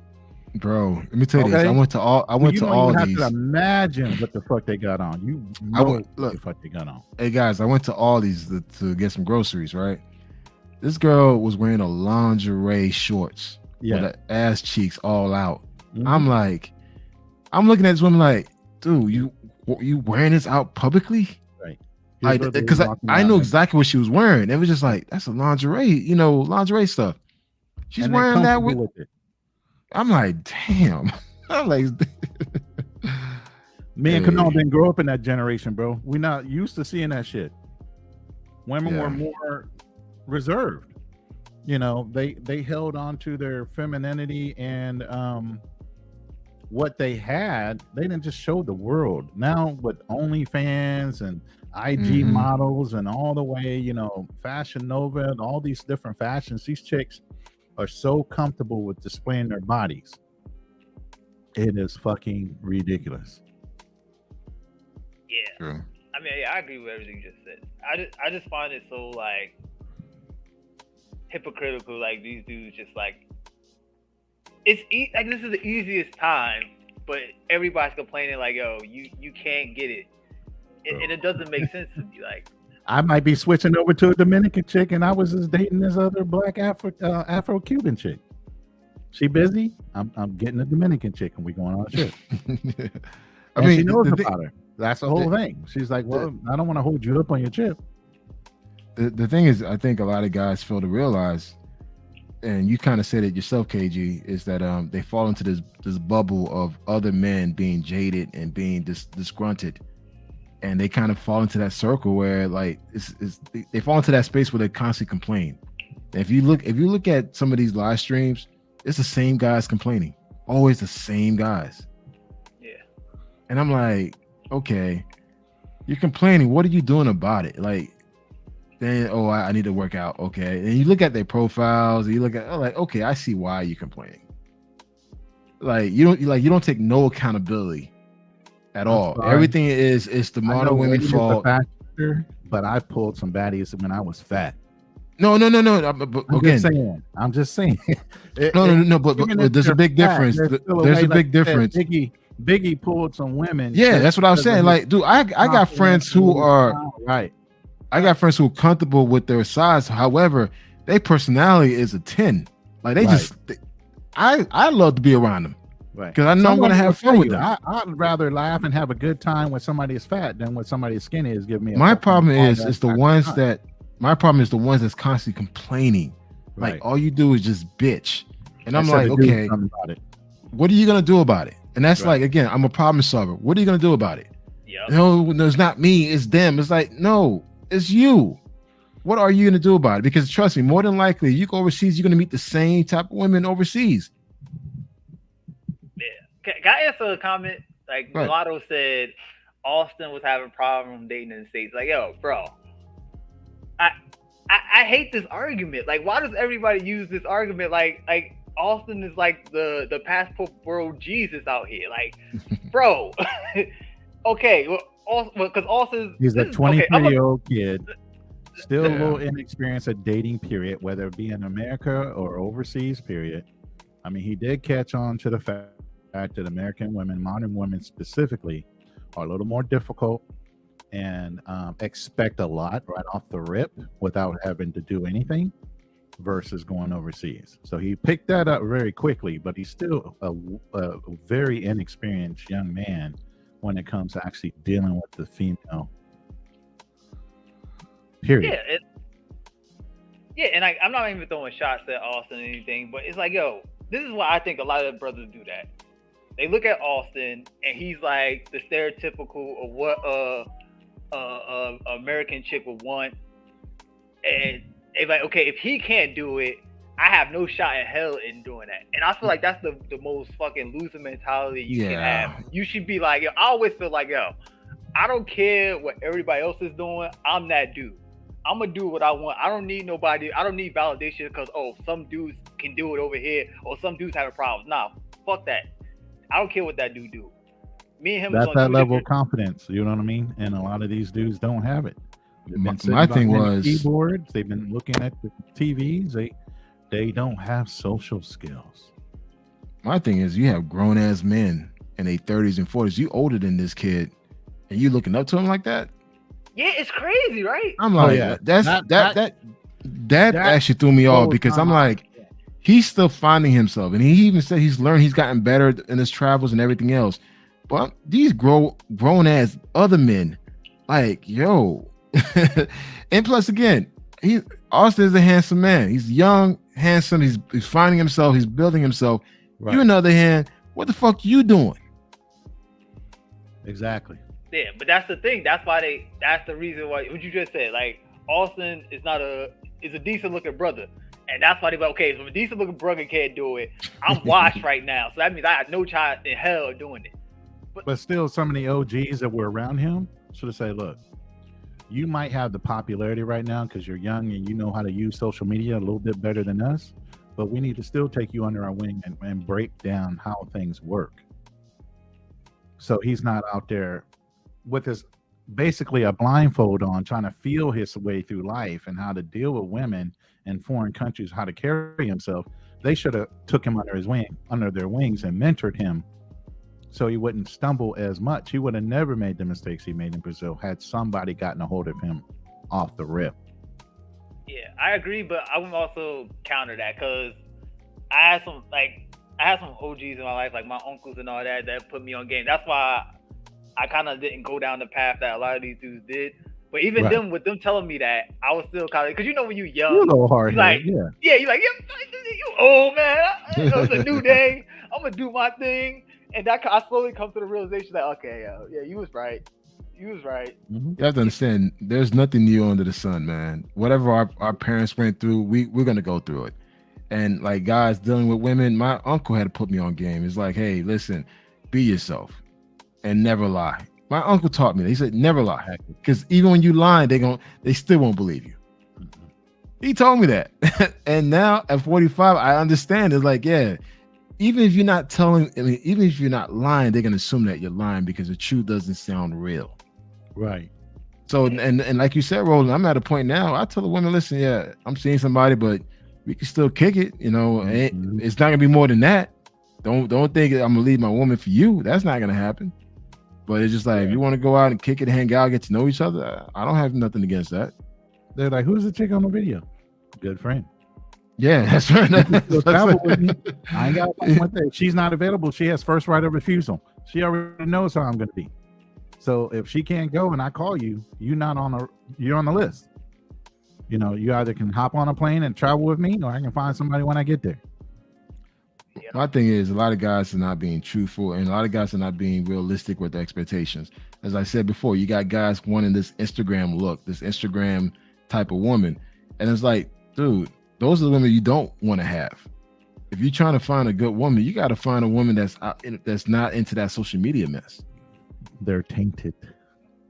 Bro, let me tell you this. I went to all these. You don't have to imagine what the fuck they got on. You know what the fuck they got on. Hey guys, I went to all these to get some groceries, right? This girl was wearing a lingerie shorts with her ass cheeks all out. I'm looking at this woman like, dude, you wearing this out publicly? Right. Because I know exactly what she was wearing. It was just like, that's a lingerie, lingerie stuff. She's wearing that with it. I'm like, damn. I'm like, me and Kanal didn't grow up in that generation, bro. We're not used to seeing that shit. Women were more reserved. They held on to their femininity and what they had. They didn't just show the world. Now with OnlyFans and IG models and all the way, Fashion Nova and all these different fashions, these chicks are so comfortable with displaying their bodies. It is fucking ridiculous. Yeah. True. I mean, I agree with everything you just said. I just find it so like hypocritical. Like these dudes just like this is the easiest time, but everybody's complaining like, yo, you can't get it. And it doesn't make sense to me. Like, I might be switching over to a Dominican chick, and I was just dating this other black Afro-Cuban chick. She busy? I'm getting a Dominican chick, and we going on a trip. I mean, she knows about her. That's the whole thing. She's like, well, I don't want to hold you up on your trip. The thing is, I think a lot of guys fail to realize, and you kind of said it yourself, KG, is that they fall into this bubble of other men being jaded and being disgruntled. And they kind of fall into that circle where like they fall into that space where they constantly complain. And if you look at some of these live streams, it's the same guys complaining, always the same guys. Yeah. And I'm like, okay, you're complaining. What are you doing about it? Like, then I need to work out. Okay, and you look at their profiles, and you look at like, okay, I see why you're complaining. Like you don't take no accountability. At all. Everything is the model women fault. But I pulled some baddies when I was fat. No. But again, I'm just saying. No. But there's a big difference. There's a big difference. Biggie pulled some women. Yeah, that's what I was saying. Like, dude, I got friends who are right. I got friends who are comfortable with their size. However, their personality is a 10. Like they just, I love to be around them. Right. Because I know I'm going to have fun with them. I'd rather laugh and have a good time when somebody is fat than when somebody is skinny is giving me my problem is the ones that's constantly complaining. Right. Like all you do is just bitch. And I'm like, okay, what are you going to do about it? And that's like, again, I'm a problem solver. What are you going to do about it? Yep. No, it's not me, it's them. It's like, no, it's you. What are you going to do about it? Because trust me, more than likely, you go overseas, you're going to meet the same type of women overseas. Can I answer a comment? Like Mulatto said, Austin was having problems dating in the States. Like, yo, bro, I hate this argument. Like, why does everybody use this argument? Like Austin is like the Passport Bro Jesus out here. Like, bro, okay, well, because Austin, he's a 23-year-old kid, still a little inexperienced at dating. Period, whether it be in America or overseas. Period. I mean, he did catch on to the fact that American women, modern women specifically, are a little more difficult and expect a lot right off the rip without having to do anything versus going overseas. So he picked that up very quickly, but he's still a very inexperienced young man when it comes to actually dealing with the female. Period. Yeah, and I'm not even throwing shots at Austin or anything, but it's like, yo, this is why I think a lot of brothers do that. They look at Austin and he's like the stereotypical of what a American chick would want, and they're like, okay, if he can't do it, I have no shot in hell in doing that. And I feel like that's the most fucking loser mentality you can have. You should be like, yo, I always feel like, yo, I don't care what everybody else is doing. I'm that dude. I'm gonna do what I want. I don't need nobody. I don't need validation because some dudes can do it over here or some dudes have a problem. Nah, fuck that. I don't care what that dude do. Me and him. That's that level of confidence. You know what I mean? And a lot of these dudes don't have it. My thing was keyboards. They've been looking at the TVs. They don't have social skills. My thing is, you have grown ass men in their 30s and 40s. You older than this kid, and you looking up to him like that? Yeah, it's crazy, right? I'm like, that actually threw me off because I'm like, he's still finding himself, and he even said he's learned, he's gotten better in his travels and everything else. But these grown ass other men, like, yo, And plus, again, Austin is a handsome man. He's young, handsome. He's finding himself. He's building himself. Right. You, on the other hand, what the fuck you doing? Exactly. Yeah, but that's the thing. That's the reason why what you just said. Like, Austin is a decent looking brother. And that's why they like, okay, so if a decent looking brother can't do it, I'm washed right now. So that means I have no chance in hell of doing it. But still, some of the OGs that were around him should have said, look, you might have the popularity right now because you're young and you know how to use social media a little bit better than us, but we need to still take you under our wing and break down how things work. So he's not out there with his basically a blindfold on trying to feel his way through life and how to deal with women in foreign countries, how to carry himself. They should have took him under their wings and mentored him so he wouldn't stumble as much. He would have never made the mistakes he made in Brazil had somebody gotten a hold of him off the rip. Yeah, I agree, but I would also counter that because I had some OGs in my life, like my uncles and all that put me on game. That's why I kind of didn't go down the path that a lot of these dudes did. But even them, with them telling me that, I was still kind of, because when you're young, you're a little hard. You're like, you old man. It's a new day. I'm gonna do my thing, and I slowly come to the realization that you was right. You was right. Mm-hmm. You have to understand, there's nothing new under the sun, man. Whatever our parents went through, we're gonna go through it. And like guys dealing with women, my uncle had to put me on game. It's like, hey, listen, be yourself and never lie. My uncle taught me that. He said, never lie. Because even when you lie, they still won't believe you. He told me that. And now at 45, I understand. It's like, yeah, even if you're not even if you're not lying, they're gonna assume that you're lying because the truth doesn't sound real. Right. So and like you said, Roland, I'm at a point now. I tell the women, listen, yeah, I'm seeing somebody, but we can still kick it, Mm-hmm. It's not gonna be more than that. Don't think I'm gonna leave my woman for you. That's not gonna happen. But it's just like, if you want to go out and kick it, hang out, get to know each other, I don't have nothing against that. They're like, who's the chick on the video? Good friend. Yeah, that's right. Travel with me. I ain't got one thing. She's not available. She has first right of refusal. She already knows how I'm going to be. So if she can't go and I call you, you're on the list. You either can hop on a plane and travel with me, or I can find somebody when I get there. My thing is, a lot of guys are not being truthful, and a lot of guys are not being realistic with their expectations. As I said before, you got guys wanting this Instagram look, this Instagram type of woman, and it's like, dude, those are the women you don't want to have. If you're trying to find a good woman, you got to find a woman that's not into that social media mess. They're tainted.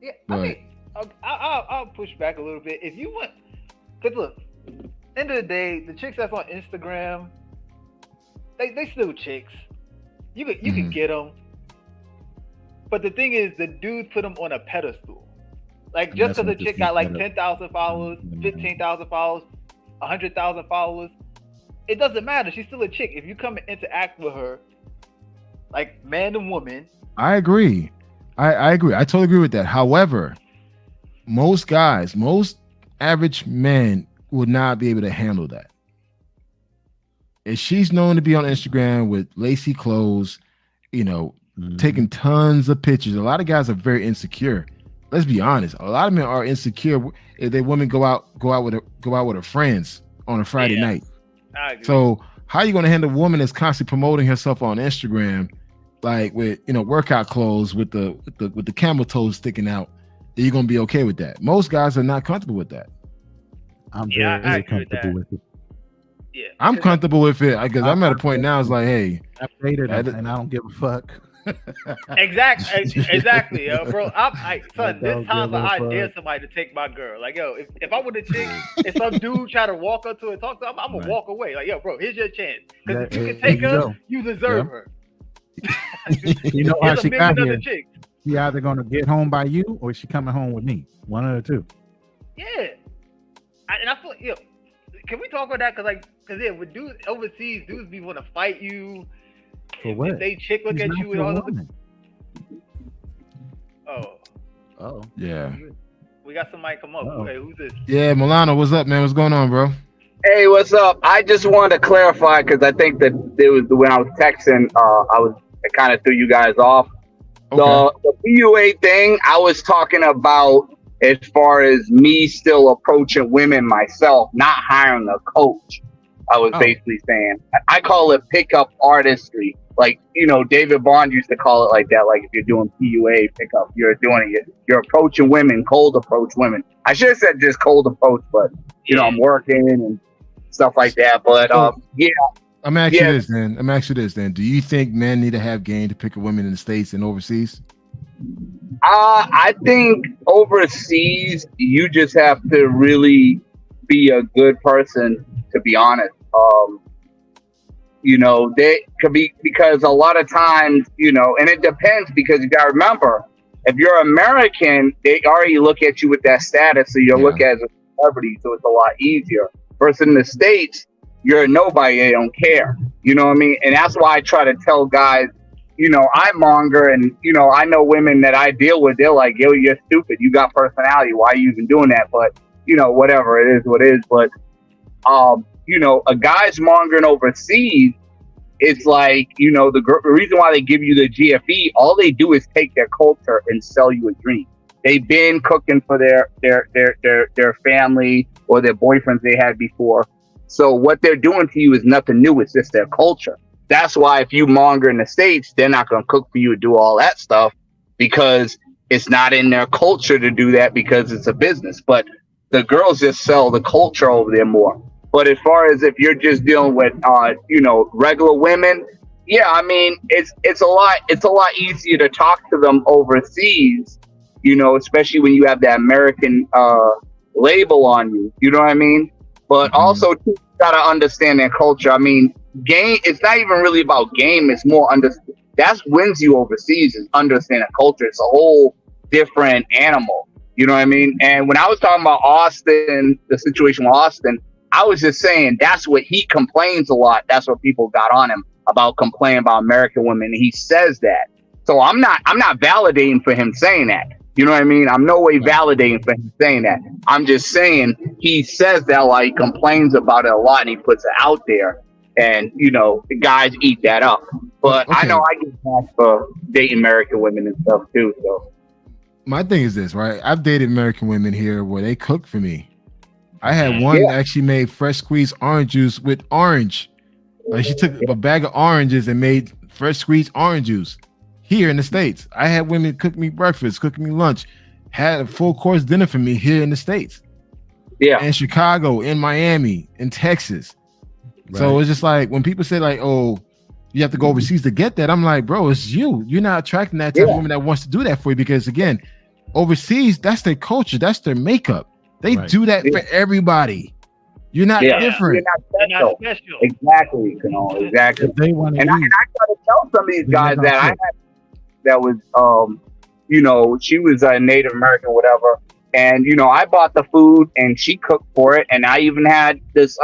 Yeah, I mean, I'll push back a little bit. If you want, because look, end of the day, the chicks that's on Instagram, they still chicks. You can get them, but the thing is, the dudes put them on a pedestal. Like, just because a chick got like 10,000 followers, 15,000 followers, 100,000 followers, it doesn't matter. She's still a chick. If you come and interact with her, like man and woman. I agree. I agree. I totally agree with that. However, most average men would not be able to handle that. If she's known to be on Instagram with lacy clothes, taking tons of pictures. A lot of guys are very insecure. Let's be honest. A lot of men are insecure if their women go out with her friends on a Friday night. I agree. So how are you going to handle a woman that's constantly promoting herself on Instagram, like with workout clothes with the camel toes sticking out? Are you going to be okay with that? Most guys are not comfortable with that. I'm very comfortable with it. Yeah, I'm comfortable with it because I'm at a point now. It's like, hey, I've dated him and I don't give a fuck. Exactly, yo, bro. Son, there's times where I dare somebody to take my girl. Like, yo, if I would a chick, if some dude try to walk up to her and talk to her, I'm gonna walk away. Like, yo, bro, here's your chance. Because if you can take her, you deserve her. You know how she got here. She either gonna get home by you or she coming home with me. One of the two. Yeah, and I feel, yo, can we talk about that? Because with dudes overseas, dudes be want to fight you. For what? If they chick look at you and all of Oh. Yeah. We got somebody come up. Okay, who's this? Yeah, Milano, what's up, man? What's going on, bro? Hey, what's up? I just wanted to clarify because I think that it was when I was texting, I kind of threw you guys off. Okay. The PUA thing, I was talking about as far as me still approaching women myself, not hiring a coach. I was basically saying, I call it pickup artistry. Like, David Bond used to call it like that. Like if you're doing PUA pickup, you're doing it. You're approaching women, cold approach women. I should have said just cold approach, but I'm working and stuff like that. But yeah. I'm asking you this then. Do you think men need to have game to pick up women in the States and overseas? I think overseas you just have to really be a good person, to be honest. They could be, because a lot of times, and it depends, because you gotta remember, if you're American, they already look at you with that status, so you're looked at as a celebrity, so it's a lot easier. Versus in the States, you're a nobody, they don't care. You know what I mean? And that's why I try to tell guys, I monger, and I know women that I deal with, they're like, yo, you're stupid, you got personality, why are you even doing that? But whatever, it is what it is. But a guy's mongering overseas, it's like, the reason why they give you the GFE, all they do is take their culture and sell you a dream. They've been cooking for their family or their boyfriends they had before. So what they're doing to you is nothing new. It's just their culture. That's why if you monger in the States, they're not going to cook for you and do all that stuff, because it's not in their culture to do that, because it's a business. But the girls just sell the culture over there more. But as far as if you're just dealing with, regular women, yeah, I mean, it's a lot easier to talk to them overseas, especially when you have that American label on you. You know what I mean? But also, too, you gotta understand their culture. I mean, game. It's not even really about game. It's more that's wins you overseas, is understanding culture. It's a whole different animal. You know what I mean? And when I was talking about Austin, the situation with Austin, I was just saying that's what he complains a lot. That's what people got on him about, complaining about American women. And he says that. So I'm not validating for him saying that. You know what I mean? I'm no way validating for him saying that. I'm just saying he says that, like, complains about it a lot, and he puts it out there. And, the guys eat that up. But I know I get back for dating American women and stuff too. So my thing is this, right? I've dated American women here where they cook for me. I had one that actually made fresh squeezed orange juice with orange. Like, she took a bag of oranges and made fresh squeezed orange juice here in the States. I had women cook me breakfast, cook me lunch, had a full course dinner for me here in the States. Yeah. In Chicago, in Miami, in Texas. Right. So it's just like when people say like, oh, you have to go overseas to get that. I'm like, bro, it's you. You're not attracting that type of woman that wants to do that for you, because again, overseas, that's their culture. That's their makeup. They do that for everybody. You're not different. You're not special. Exactly. Exactly. And I try to tell some of these guys that I had that was, she was a Native American, whatever. And, I bought the food and she cooked for it. And I even had this,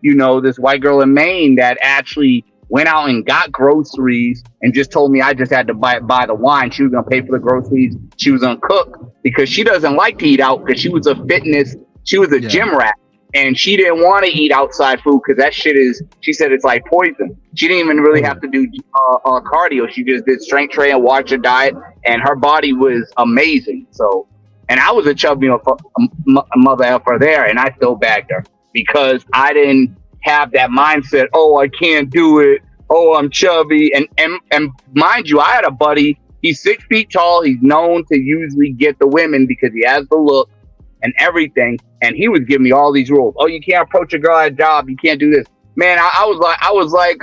this white girl in Maine that actually went out and got groceries and just told me I just had to buy the wine. She was going to pay for the groceries. She was going to cook, because she doesn't like to eat out, because she was a gym rat, and she didn't want to eat outside food because that shit she said it's like poison. She didn't even really have to do cardio. She just did strength training, watched her diet, and her body was amazing. So, and I was a chubby mother effer there, and I still bagged her because I didn't have that mindset. Oh, I can't do it. Oh, I'm chubby. And mind you, I had a buddy. He's 6 feet tall. He's known to usually get the women because he has the look and everything. And he was giving me all these rules. Oh, you can't approach a girl at a job. You can't do this. Man, I was like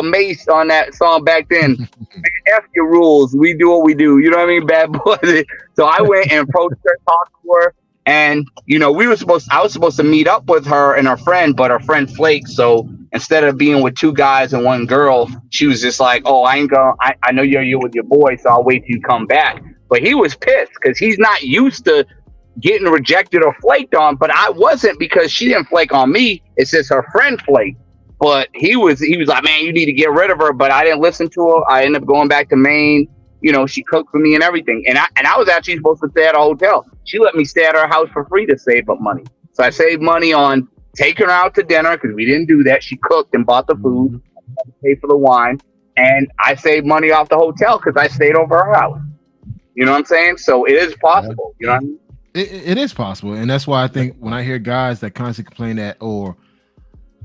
Mace on that song back then. Man, F your rules. We do what we do. You know what I mean? Bad boy. So I went and approached her, talked to her. And, I was supposed to meet up with her and her friend, but her friend flaked. So instead of being with 2 guys and 1 girl, she was just like, oh, I know you're with your boy, so I'll wait till you come back. But he was pissed because he's not used to getting rejected or flaked on. But I wasn't, because she didn't flake on me. It's just her friend flaked. But he was like, man, you need to get rid of her. But I didn't listen to her. I ended up going back to Maine. She cooked for me and everything. And I was actually supposed to stay at a hotel. She let me stay at her house for free to save up money. So I saved money on taking her out to dinner, because we didn't do that. She cooked and bought the food, paid for the wine. And I saved money off the hotel because I stayed over her house. You know what I'm saying? So it is possible. You know what I mean? It is possible, and that's why I think when I hear guys that constantly complain that or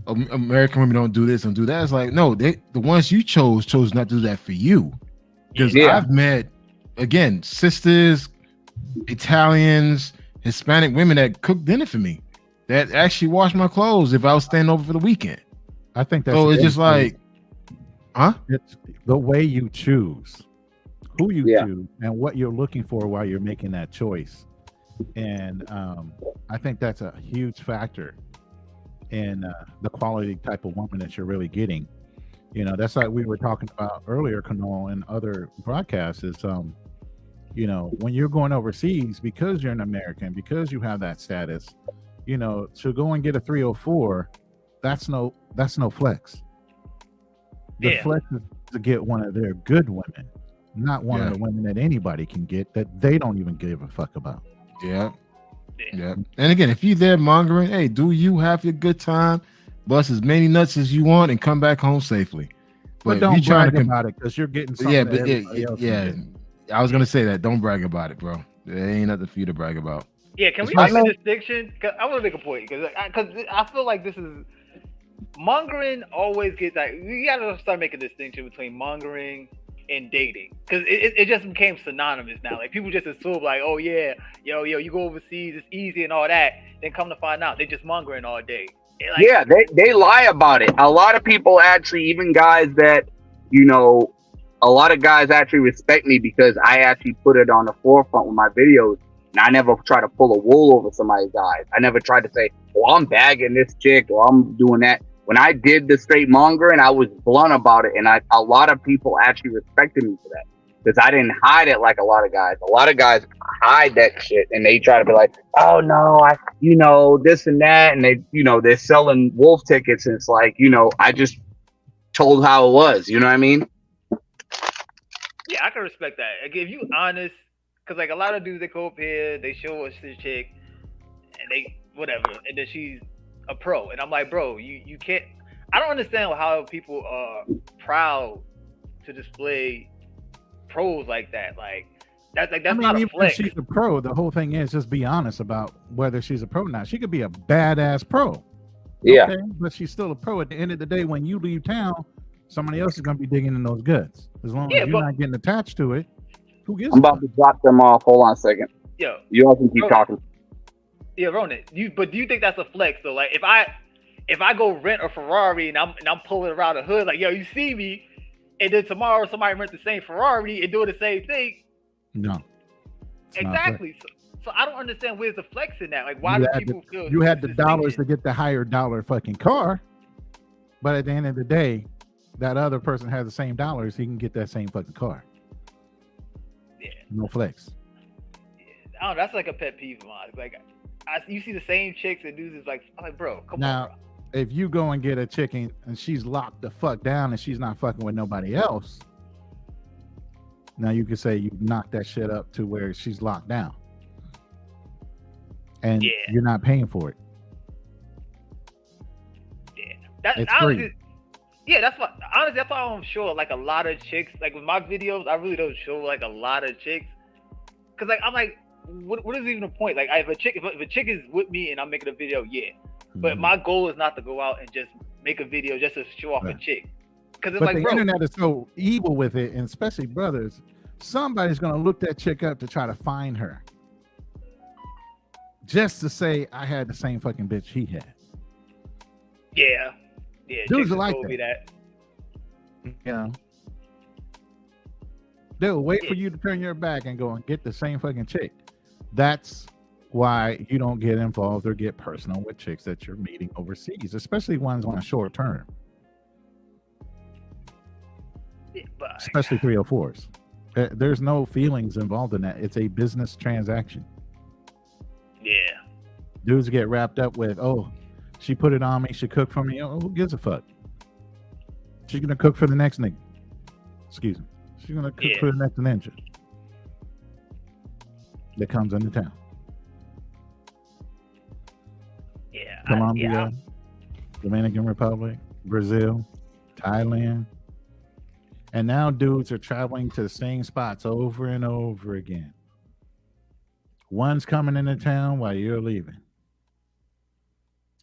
American women don't do this and do that, it's like no, the ones you chose not to do that for you. Because I've met again sisters, Italians, Hispanic women that cook dinner for me, that actually wash my clothes if I was staying over for the weekend. I think that's so. It's just like, it's the way you choose, who you choose, and what you're looking for while you're making that choice. And I think that's a huge factor in the quality type of woman that you're really getting. You know, that's like we were talking about earlier, Kanal, and other broadcasts is, you know, when you're going overseas, because you're an American, because you have that status, you know, to go and get a 304, that's no flex. The flex is to get one of their good women, not one of the women that anybody can get that they don't even give a fuck about. Yeah. And again, if you're there mongering, hey, do you have your good time, bust as many nuts as you want, and come back home safely. But don't brag about it because you're getting something. I was gonna say that. Don't brag about it, bro. There ain't nothing for you to brag about. Yeah, can we make a distinction? Cause I want to make a point because I feel like this is mongering always gets like you gotta start making a distinction between mongering and dating because it just became synonymous now. Like people just assume like, oh yeah, yo, you go overseas, it's easy and all that. Then come to find out, they just mongering all day. Like, they lie about it. A lot of people actually, even guys that, you know, a lot of guys actually respect me because I actually put it on the forefront with my videos. And I never try to pull a wool over somebody's eyes. I never tried to say, well, I'm bagging this chick or I'm doing that. When I did the straight mongering, I was blunt about it. And a lot of people actually respected me for that. Because I didn't hide it like a lot of guys. A lot of guys hide that shit and they try to be like, oh no, you know, this and that. And they, you know, they're selling wolf tickets. And it's like, you know, I just told how it was. You know what I mean? Yeah, I can respect that. Like, if you honest, because like a lot of dudes, they go up here, they show us this chick and they, whatever. And then she's a pro. And I'm like, bro, you can't, I don't understand how people are proud to display pros like that. Like that's not a flex. If she's a pro, the whole thing is just be honest about whether she's a pro or not. She could be a badass pro. Yeah. Okay, but she's still a pro. At the end of the day, when you leave town, somebody else is gonna be digging in those guts. As long as you're not getting attached to it, who gives I'm about to drop them off. Hold on a second. Yo. You all can keep talking. Yeah, Ronan. Do you think that's a flex though? Like if I go rent a Ferrari and I'm pulling around the hood, like, yo, you see me, and then tomorrow somebody rent the same Ferrari and doing the same thing. No. Exactly. So I don't understand where's the flex in that. Like why do people feel you had the dollars to get the higher dollar fucking car, but at the end of the day, that other person has the same dollars, he can get that same fucking car. Yeah. No flex. Yeah. I don't know, that's like a pet peeve of mine. Like you see the same chicks and dudes is like, I'm like, bro, come on, bro. If you go and get a chicken and she's locked the fuck down and she's not fucking with nobody else, now you could say you knocked that shit up to where she's locked down. And you're not paying for it. Yeah. It's free. Yeah, that's why honestly that's why I don't show like a lot of chicks. Like with my videos, I really don't show like a lot of chicks. Cause like I'm like, what is even the point? Like if a chick is with me and I'm making a video, but my goal is not to go out and just make a video just to show off a chick. Because it's like, the internet is so evil with it, and especially brothers. Somebody's gonna look that chick up to try to find her, just to say I had the same fucking bitch he had. Yeah. Dudes are like that. Yeah. They'll wait for you to turn your back and go and get the same fucking chick. That's why you don't get involved or get personal with chicks that you're meeting overseas, especially ones on a short term. Especially 304s. There's no feelings involved in that. It's a business transaction. Yeah. Dudes get wrapped up with, oh, she put it on me, she cooked for me. Oh, who gives a fuck? She's gonna cook for the next nigga. Excuse me. She's gonna cook for the next ninja that comes into town. Yeah. Colombia, Dominican Republic, Brazil, Thailand. And now dudes are traveling to the same spots over and over again. One's coming into town while you're leaving,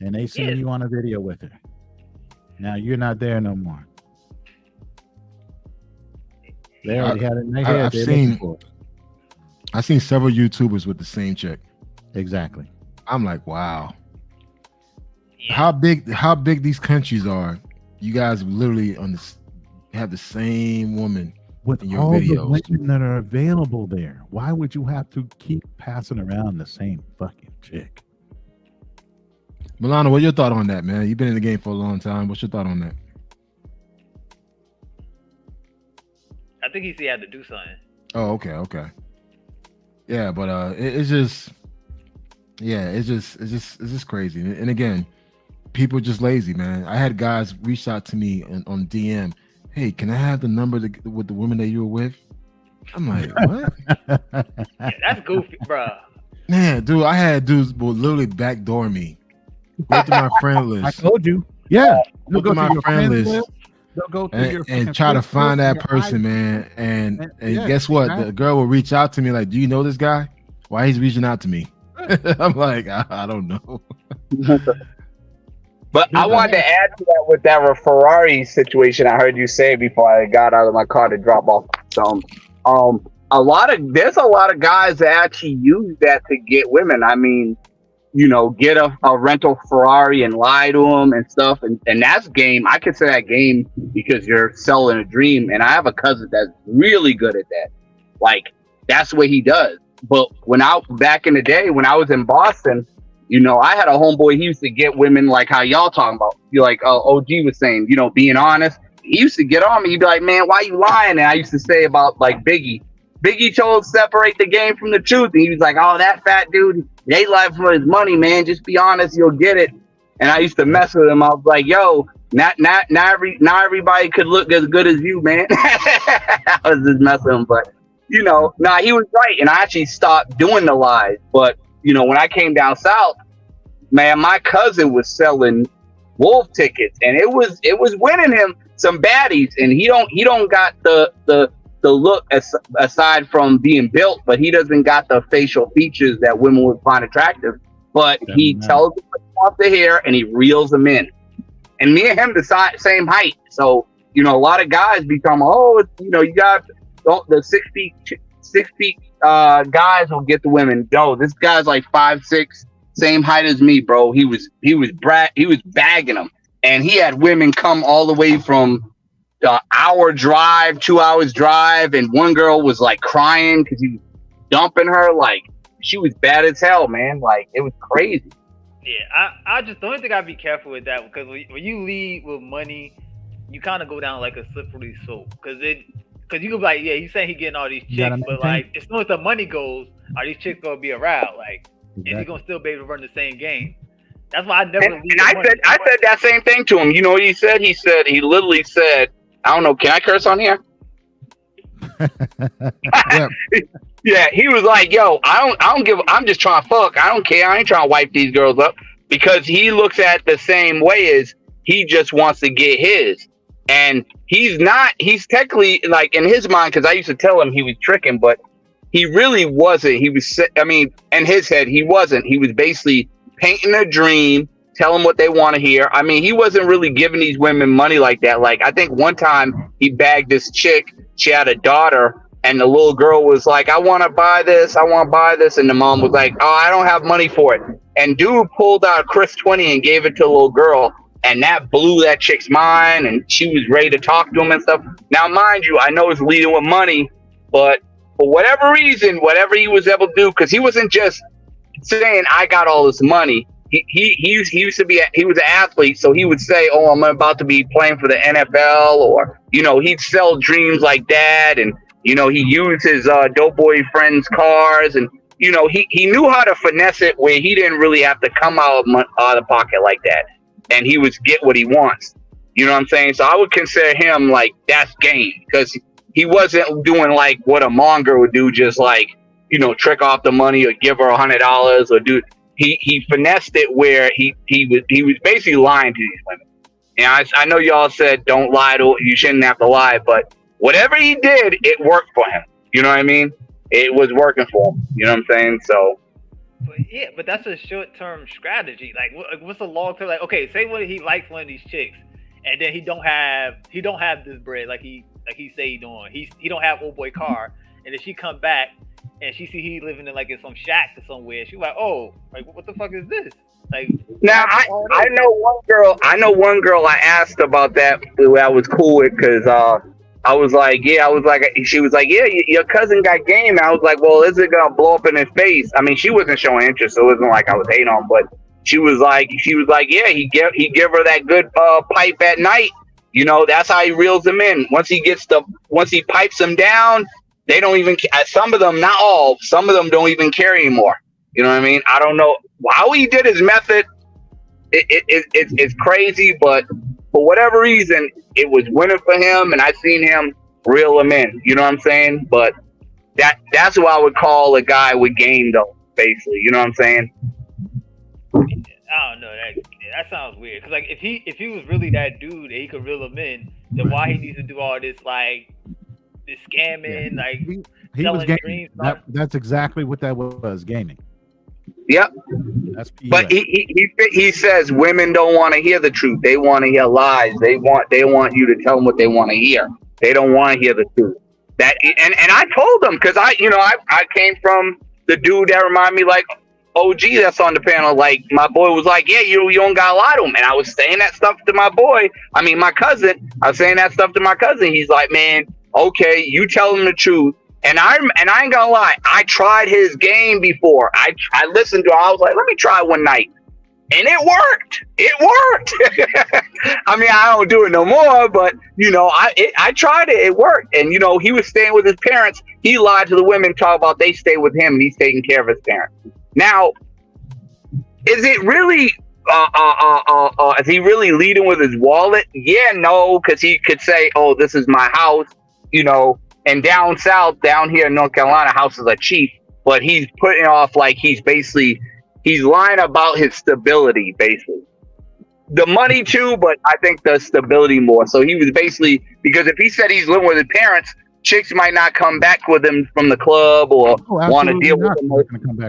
and they seen you on a video with her. Now you're not there no more. They already had it in their head. I've seen several YouTubers with the same chick. Exactly. I'm like, wow. Yeah. How big these countries are. You guys literally have the same woman with in your all videos. The women that are available there. Why would you have to keep passing around the same fucking chick? Milano, what's your thought on that, man? You've been in the game for a long time. What's your thought on that? I think he had to do something. Oh, okay. Yeah, but it's just crazy. And again, people are just lazy, man. I had guys reach out to me on DM. Hey, can I have the number with the women that you were with? I'm like, what? Yeah, that's goofy, bro. Man, dude, I had dudes will literally backdoor me. Go to my friend list. I told you. Yeah. Go to my friend list. They'll go through and try to find that person, man. And guess what? Exactly. The girl will reach out to me like, do you know this guy? Why he's reaching out to me? I'm like, I don't know. But I wanted to add to that with that Ferrari situation I heard you say before I got out of my car to drop off some. There's a lot of guys that actually use that to get women. I mean, get a rental Ferrari and lie to them and stuff. And that's game. I consider that game because you're selling a dream. And I have a cousin that's really good at that. Like, that's what he does. But back in the day, when I was in Boston, I had a homeboy. He used to get women like how y'all talking about. Like OG was saying, being honest. He used to get on me. He'd be like, man, why you lying? And I used to say about like Biggie. Biggie told separate the game from the truth. And he was like, oh, that fat dude, they lie for his money, man. Just be honest, you'll get it. And I used to mess with him. I was like, yo, not everybody could look as good as you, man. I was just messing with him. But, he was right. And I actually stopped doing the lies. But, when I came down south, man, my cousin was selling Wolf tickets. And it was winning him some baddies. And he don't got the look aside from being built, but he doesn't got the facial features that women would find attractive. But he tells them what he wants to hear and he reels them in. And me and him the same height. So, a lot of guys become, you got the 6 feet guys will get the women. No, this guy's like 5'6", same height as me, bro. He was bagging them. And he had women come all the way from 2 hours drive, and one girl was like crying because he was dumping her. Like, she was bad as hell, man. Like, it was crazy. Yeah, I just don't think I'd be careful with that, because when you lead with money, you kind of go down like a slippery slope. Because you could be like, yeah, he's saying he getting all these chicks, but like, as soon as the money goes, are these chicks gonna be around? Like, is he gonna still be able to run the same game? That's why I never. And I said that same thing to him. You know what he said? He literally said, I don't know. Can I curse on here? Yeah, he was like, yo, I don't give. I'm just trying to fuck. I don't care. I ain't trying to wipe these girls up, because he looks at the same way as he just wants to get his. And he's not. He's technically, like, in his mind, because I used to tell him he was tricking, but he really wasn't. He was. I mean, in his head, he wasn't. He was basically painting a dream. Tell them what they want to hear. I mean, he wasn't really giving these women money like that. Like, I think one time he bagged this chick. She had a daughter, and the little girl was like, I want to buy this. And the mom was like, oh, I don't have money for it. And dude pulled out Chris 20 and gave it to the little girl. And that blew that chick's mind. And she was ready to talk to him and stuff. Now, mind you, I know it's leading with money, but for whatever reason, whatever he was able to do, because he wasn't just saying, I got all this money. He was an athlete, so he would say, oh, I'm about to be playing for the NFL, or, he'd sell dreams like that. And, he used his dope boy friends' cars, and, he knew how to finesse it where he didn't really have to come out of pocket like that. And he would get what he wants. You know what I'm saying? So I would consider him like, that's game, because he wasn't doing like what a monger would do, just like, trick off the money or give her $100 or do. He finessed it where he was basically lying to these women. And I know y'all said don't lie you shouldn't have to lie, but whatever he did, it worked for him. You know what I mean? It was working for him. You know what I'm saying? So But that's a short-term strategy. Like, what's a long-term? Like, okay, say when he likes one of these chicks, and then he don't have this bread like he say he doing. He don't have old boy car, and then she come back and she see he living in some shack or somewhere. She like, oh, like what the fuck is this? Like, now I know one girl I asked about that who I was cool with because she was like, yeah, your cousin got game. I was like, well, is it gonna blow up in his face? I mean, she wasn't showing interest, so it wasn't like I was hating on, but she was like, yeah, he give her that good pipe at night. You know, that's how he reels them in. Once he pipes them down, they don't even. Some of them, not all, some of them don't even care anymore. You know what I mean? I don't know how he did his method. It's crazy, but for whatever reason, it was winning for him, and I seen him reel them in. You know what I'm saying? But that's what I would call a guy with game, though. Basically, you know what I'm saying? I don't know. That sounds weird. Cause like if he was really that dude that he could reel them in, then why he needs to do all this this scamming, like he was gaming. That's exactly what that was, gaming. Yep. But he says women don't want to hear the truth. They want to hear lies. They want you to tell them what they want to hear. They don't want to hear the truth. That and I told them because I came from the dude that reminded me like OG that's on the panel. Like my boy was like, yeah, you don't gotta lie to him. And I was saying that stuff to my boy. I mean my cousin. I was saying that stuff to my cousin. He's like, man, okay, you tell him the truth. And I ain't gonna lie, I tried his game before. I listened to it. I was like, let me try one night. And it worked. It worked. I mean, I don't do it no more, but I tried it. It worked. And he was staying with his parents. He lied to the women, talk about they stay with him and he's taking care of his parents. Now, is it really is he really leading with his wallet? Yeah, no, because he could say, oh, this is my house, and down south, down here in North Carolina, houses are cheap, but he's putting off like he's lying about his stability, basically. The money too, but I think the stability more. So he was basically, because if he said he's living with his parents, chicks might not come back with him from the club or want to deal with him.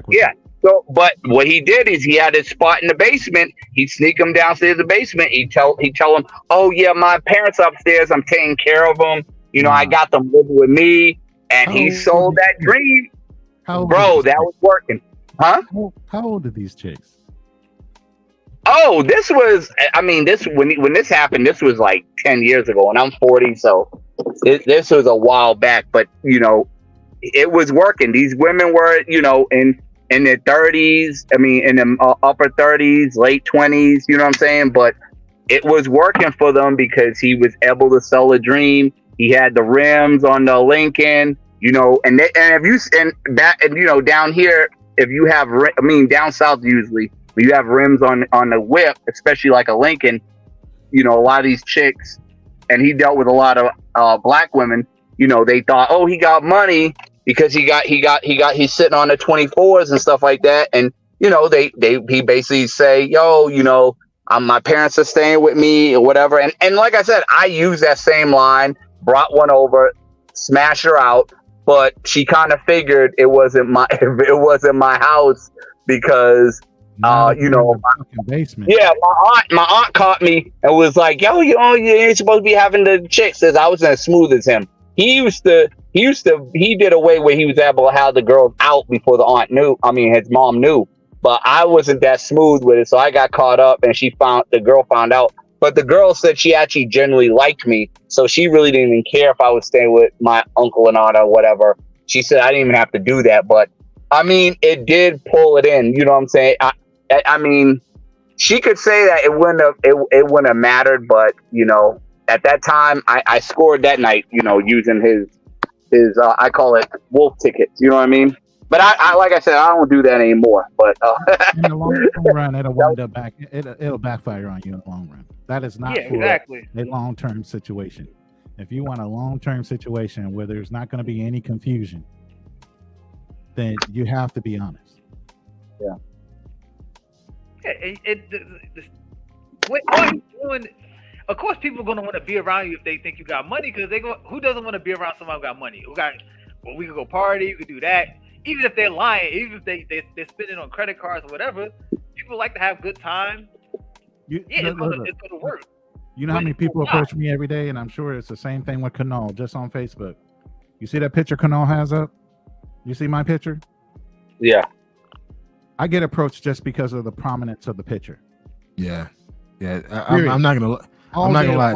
Yeah. So, but what he did is he had his spot in the basement. He'd sneak him downstairs in the basement. He'd tell him, oh yeah, my parents upstairs, I'm taking care of them. I got them living with me, and he sold that dream. Bro, that was working. Huh? How old are these chicks? Oh, when this happened, this was like 10 years ago, and I'm 40, so this was a while back, but, it was working. These women were, in their 30s, in the upper 30s, late 20s, you know what I'm saying? But it was working for them because he was able to sell a dream. He had the rims on the Lincoln, down here, if you have, down south usually, when you have rims on the whip, especially like a Lincoln, a lot of these chicks, and he dealt with a lot of black women, they thought, oh, he got money because he's sitting on the 24s and stuff like that. And, he basically say, yo, my parents are staying with me or whatever. And like I said, I use that same line, brought one over, smashed her out, but she kind of figured it wasn't my house because basement. Yeah, my aunt caught me and was like, yo, you ain't supposed to be having the chicks. Says I wasn't as smooth as him. He did a way where he was able to have the girls out before his mom knew. But I wasn't that smooth with it, so I got caught up, and the girl found out. But the girl said she actually genuinely liked me, so she really didn't even care if I was staying with my uncle and aunt or whatever. She said I didn't even have to do that, but it did pull it in. You know what I'm saying? She could say that it wouldn't have mattered, but at that time I scored that night. Using his I call it wolf tickets. You know what I mean? But I like I said, I don't do that anymore. But in the long run, it'll backfire on you in the long run. That is not a long-term situation. If you want a long-term situation where there's not going to be any confusion, then you have to be honest. Yeah. What are you doing? Of course, people are going to want to be around you if they think you got money, because who doesn't want to be around somebody who got money? We could go party, we could do that. even if they're lying, even if they're spending on credit cards or whatever, people like to have good time. It's gonna work. You know how many people approach me every day, and I'm sure it's the same thing with Kanal, just on Facebook. You see that picture Kanal has up? You see my picture? Yeah. I get approached just because of the prominence of the picture. Yeah. I'm not gonna lie.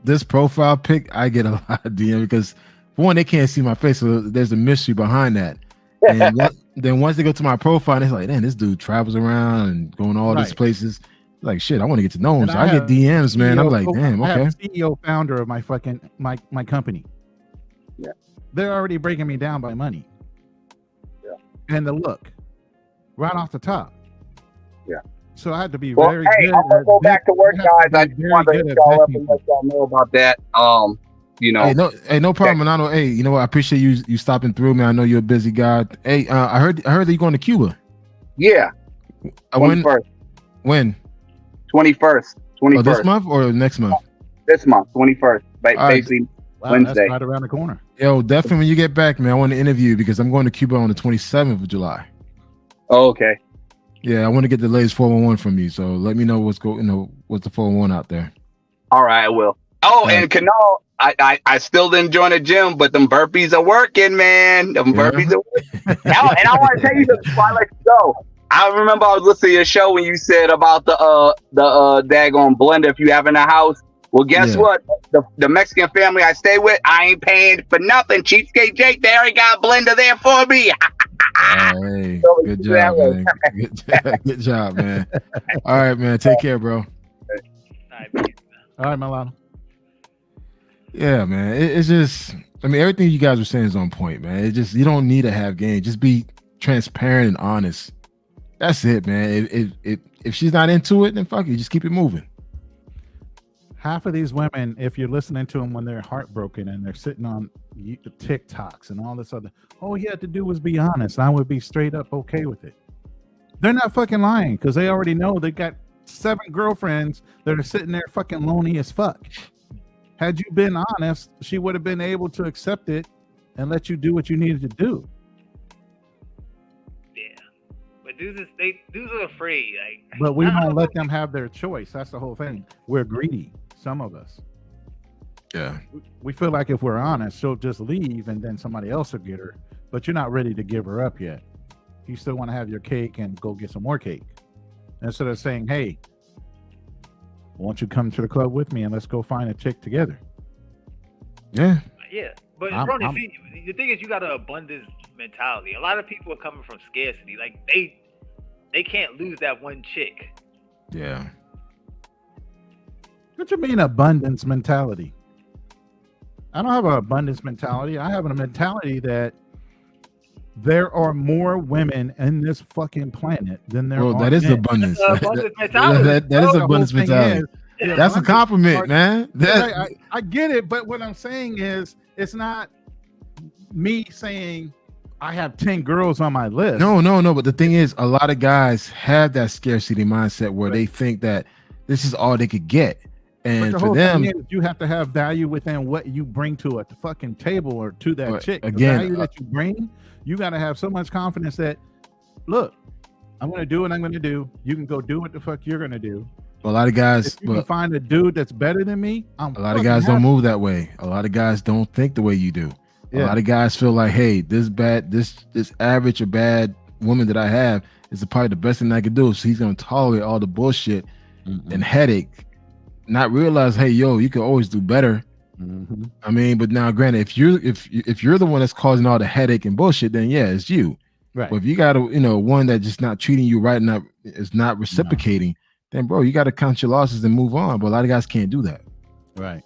This profile pic, I get a lot of DM because for one, they can't see my face, so there's a mystery behind that. And then once they go to my profile, it's like, man, this dude travels around and going all these places. Like, shit, I want to get to know him. And so I get DMs, man. I'm like, damn, okay. I have CEO founder of my fucking my company. Yeah. They're already breaking me down by money. Yeah. And the look, right off the top. Yeah. So I had to be very good. I'm gonna go back to work, guys. I just wanted to y'all up and let y'all know about that. You know, no problem. And I know, you know what? I appreciate you stopping through, man. I know you're a busy guy. Hey, I heard that you're going to Cuba. Yeah. When? 21st. Oh, this month or next month? This month, 21st. Basically, Wednesday. That's right around the corner. Yo, definitely when you get back, man, I want to interview you because I'm going to Cuba on the 27th of July. Oh, okay. Yeah, I want to get the latest 411 from you. So let me know what's the 411 out there. All right, I will. Oh, and Kanal, I still didn't join the gym, but them burpees are working, man. Burpees are working. And I want to tell you this before I let you go. I remember I was listening to your show when you said about the daggone blender if you have in the house. Well, guess what? The Mexican family I stay with, I ain't paying for nothing. Cheapskate Jake, they already got a blender there for me. Hey, good job, man. Good job, man. All right, man. Take care, bro. All right, Milano. Yeah, man. It's just, I mean, everything you guys were saying is on point, man. It just, you don't need to have game. Just be transparent and honest. That's it, man. If she's not into it, then fuck it. Just keep it moving. Half of these women, if you're listening to them when they're heartbroken and they're sitting on TikToks and all this other, all you had to do was be honest. I would be straight up okay with it. They're not fucking lying because they already know they got 7 girlfriends that are sitting there fucking lonely as fuck. Had you been honest, she would have been able to accept it and let you do what you needed to do. Dudes are afraid. But we don't let them have their choice. That's the whole thing. We're greedy, some of us. Yeah. We feel like if we're honest, she'll just leave and then somebody else will get her. But you're not ready to give her up yet. You still want to have your cake and go get some more cake. Instead of saying, hey, won't you come to the club with me and let's go find a chick together? Yeah. Yeah. But Ronnie, see, the thing is you got an abundance mentality. A lot of people are coming from scarcity. Like they can't lose that one chick. Yeah. What you mean abundance mentality? I don't have an abundance mentality. I have a mentality that there are more women in this fucking planet than there are that is men. abundance. Abundance mentality. That is abundance mentality. That's a compliment, man. I get it, but what I'm saying is it's not me saying I have 10 girls on my list. No. But the thing is, a lot of guys have that scarcity mindset where they think that this is all they could get. And but the for whole them, thing is you have to have value within what you bring to a fucking table or to that chick. Again, the value that you bring, you got to have so much confidence that, look, I'm going to do what I'm going to do. You can go do what the fuck you're going to do. A lot of guys, if you can find a dude that's better than me, a lot of guys don't move that way. A lot of guys don't think the way you do. Yeah. A lot of guys feel like, hey, this average or bad woman that I have is probably the best thing I could do. So he's gonna tolerate all the bullshit and headache, not realize, hey, yo, you can always do better. Mm-hmm. I mean, but now, granted, if you're the one that's causing all the headache and bullshit, then yeah, it's you. Right. But if you got one that just not treating you right, and is not reciprocating, then bro, you got to count your losses and move on. But a lot of guys can't do that. Right.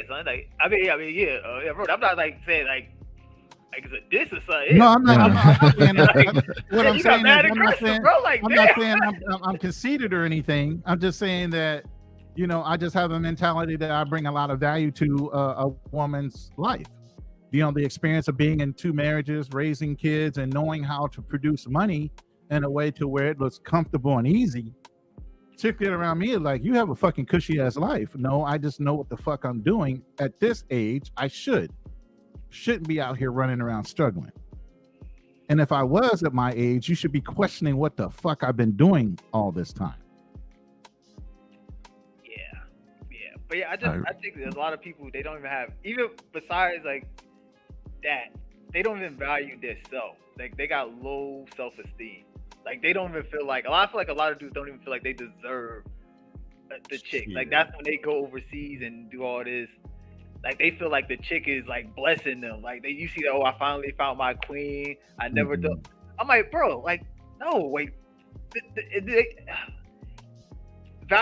Son. Bro. I'm not like saying like it's a diss or something. No, I'm not. I'm saying what I'm saying is, I'm conceited or anything. I'm just saying that, I just have a mentality that I bring a lot of value to a woman's life. The experience of being in 2 marriages, raising kids, and knowing how to produce money in a way to where it looks comfortable and easy. Chicks get around me like, you have a fucking cushy ass life. No, I just know what the fuck I'm doing at this age. I shouldn't be out here running around struggling. And if I was at my age, you should be questioning what the fuck I've been doing all this time. Yeah. But yeah, I think there's a lot of people, they don't even have, even besides like that, they don't even value their self. Like they got low self-esteem. Like they don't even feel like, I feel like a lot of dudes don't even feel like they deserve the chick. Yeah. Like that's when they go overseas and do all this. Like they feel like the chick is like blessing them. Like you see that, oh, I finally found my queen. I never done. I'm like, bro, like, no, wait.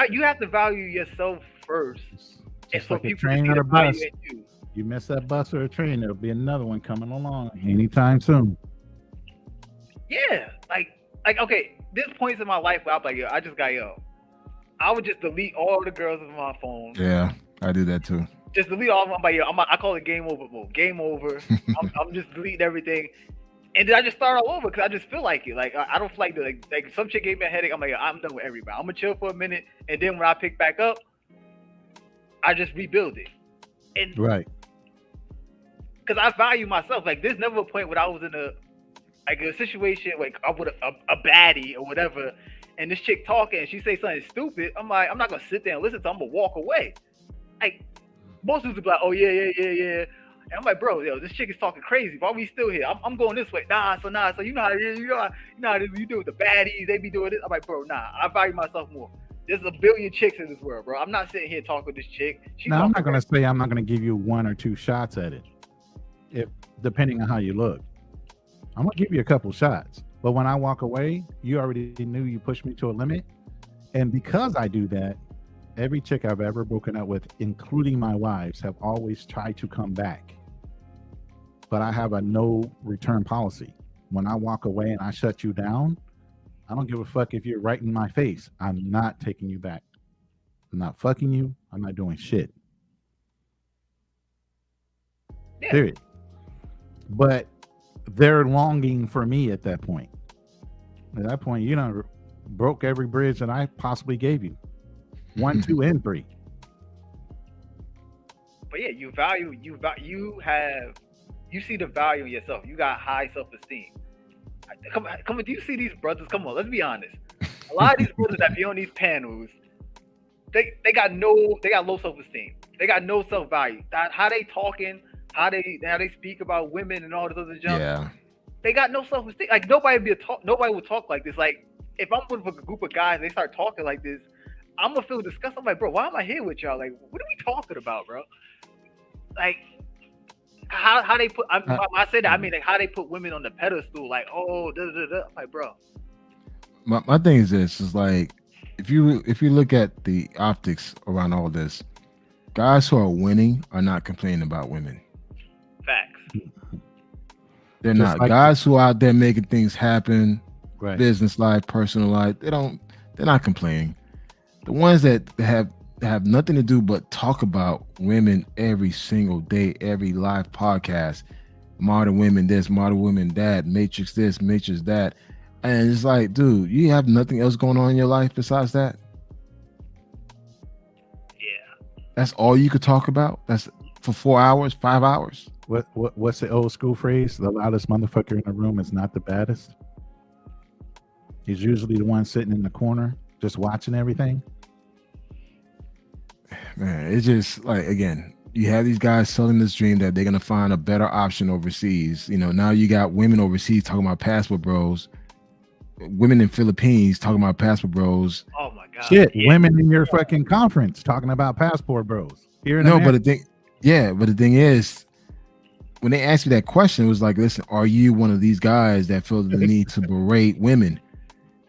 You have to value yourself first. Just like a train or a bus. You miss that bus or a train, there'll be another one coming along anytime soon. Yeah, like okay, there's points in my life where I'm like, yo, I would just delete all the girls on my phone. Yeah, I do that too. Just delete all of them. But yo, I call it game over mode. Game over. I'm just deleting everything, and then I just start all over because I just feel like it. Like I don't feel like some chick gave me a headache. I'm like, yo, I'm done with everybody. I'm gonna chill for a minute, and then when I pick back up, I just rebuild it. And right. Because I value myself. Like there's never a point when I was in a situation like I would a baddie or whatever, and this chick talking and she say something stupid. I'm like, I'm not gonna sit there and listen to her. I'm gonna walk away. Like most dudes be like, oh yeah. And I'm like, bro, yo, this chick is talking crazy. Why are we still here? I'm going this way. So you know how it is. You know how it is. You do with the baddies. They be doing this. I'm like, bro, nah. I value myself more. There's a billion chicks in this world, bro. I'm not sitting here talking with this chick. Now I'm not gonna say I'm not gonna give you 1 or 2 shots at it. If depending on how you look, I'm gonna give you a couple shots. But when I walk away, you already knew you pushed me to a limit. And because I do that, every chick I've ever broken up with, including my wives, have always tried to come back. But I have a no return policy. When I walk away and I shut you down, I don't give a fuck if you're right in my face. I'm not taking you back. I'm not fucking you. I'm not doing shit. Yeah. Period. But they're longing for me at that point. At that point, you know, broke every bridge that I possibly gave you. 1, 2, and 3. But yeah, you see the value in yourself. You got high self-esteem. Come on, do you see these brothers? Come on, let's be honest. A lot of these brothers that be on these panels, they got low self-esteem. They got no self-value. How they talking, how they speak about women and all this other junk. Yeah. They got no self-esteem. Like nobody would talk like this. Like if I'm with a group of guys and they start talking like this, I'm gonna feel disgusted. I'm like, bro, why am I here with y'all? Like, what are we talking about, bro? Like how they put I say that, I mean like how they put women on the pedestal, like, oh, I'm like, bro. My thing is this, is like if you look at the optics around all this, guys who are winning are not complaining about women. Facts. They're not. Like, guys who are out there making things happen, right, business life, personal life, they're not complaining. The ones that have nothing to do but talk about women every single day, every live podcast, modern women this, modern women that, matrix this, matrix that. And it's like, dude, you have nothing else going on in your life besides that? Yeah. That's all you could talk about? That's for 4 hours, 5 hours? What's the old school phrase? The loudest motherfucker in the room is not the baddest. He's usually the one sitting in the corner just watching everything. Man, it's just like, again, you have these guys selling this dream that they're gonna find a better option overseas. You know, now you got women overseas talking about Passport Bros, women in Philippines talking about Passport Bros. Oh my god! Shit, yeah. Women in your fucking conference talking about Passport Bros. Here in America. But the thing is, when they asked me that question, it was like, listen, are you one of these guys that feel the need to berate women?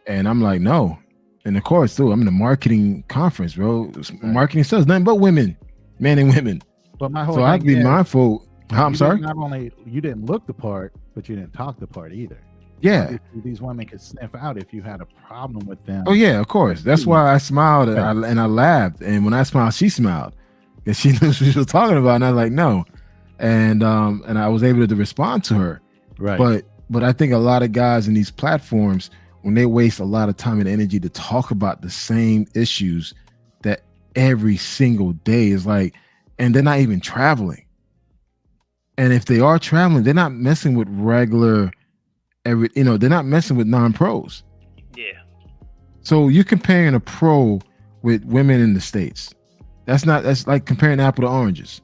And I'm like, no. And of course, too, I'm in a marketing conference, bro. Marketing stuff, nothing but women, men and women. But my whole so I have to be mindful. I'm sorry. Not only you didn't look the part, but you didn't talk the part either. Yeah, these women could sniff out if you had a problem with them. Oh yeah, of course. That's why I smiled and I laughed. And when I smiled, she smiled because she knew what she was talking about. And I was like, no, and I was able to respond to her. Right. But I think a lot of guys in these platforms, when they waste a lot of time and energy to talk about the same issues that every single day is like, and they're not even traveling. And if they are traveling, they're not messing with regular they're not messing with non-pros. Yeah. So you're comparing a pro with women in the States. That's like comparing apple to oranges.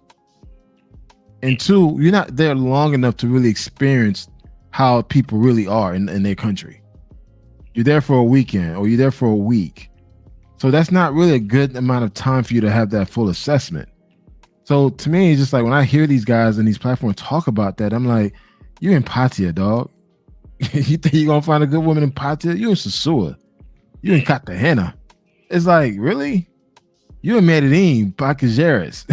And two, you're not there long enough to really experience how people really are in their country. You're there for a weekend or you're there for a week. So that's not really a good amount of time for you to have that full assessment. So to me, it's just like when I hear these guys and these platforms talk about that, I'm like, you're in Pattaya, dog. You think you're going to find a good woman in Pattaya? You're in Sasua. You're in Cartagena. It's like, really? You're in Medellin, Pacajeres.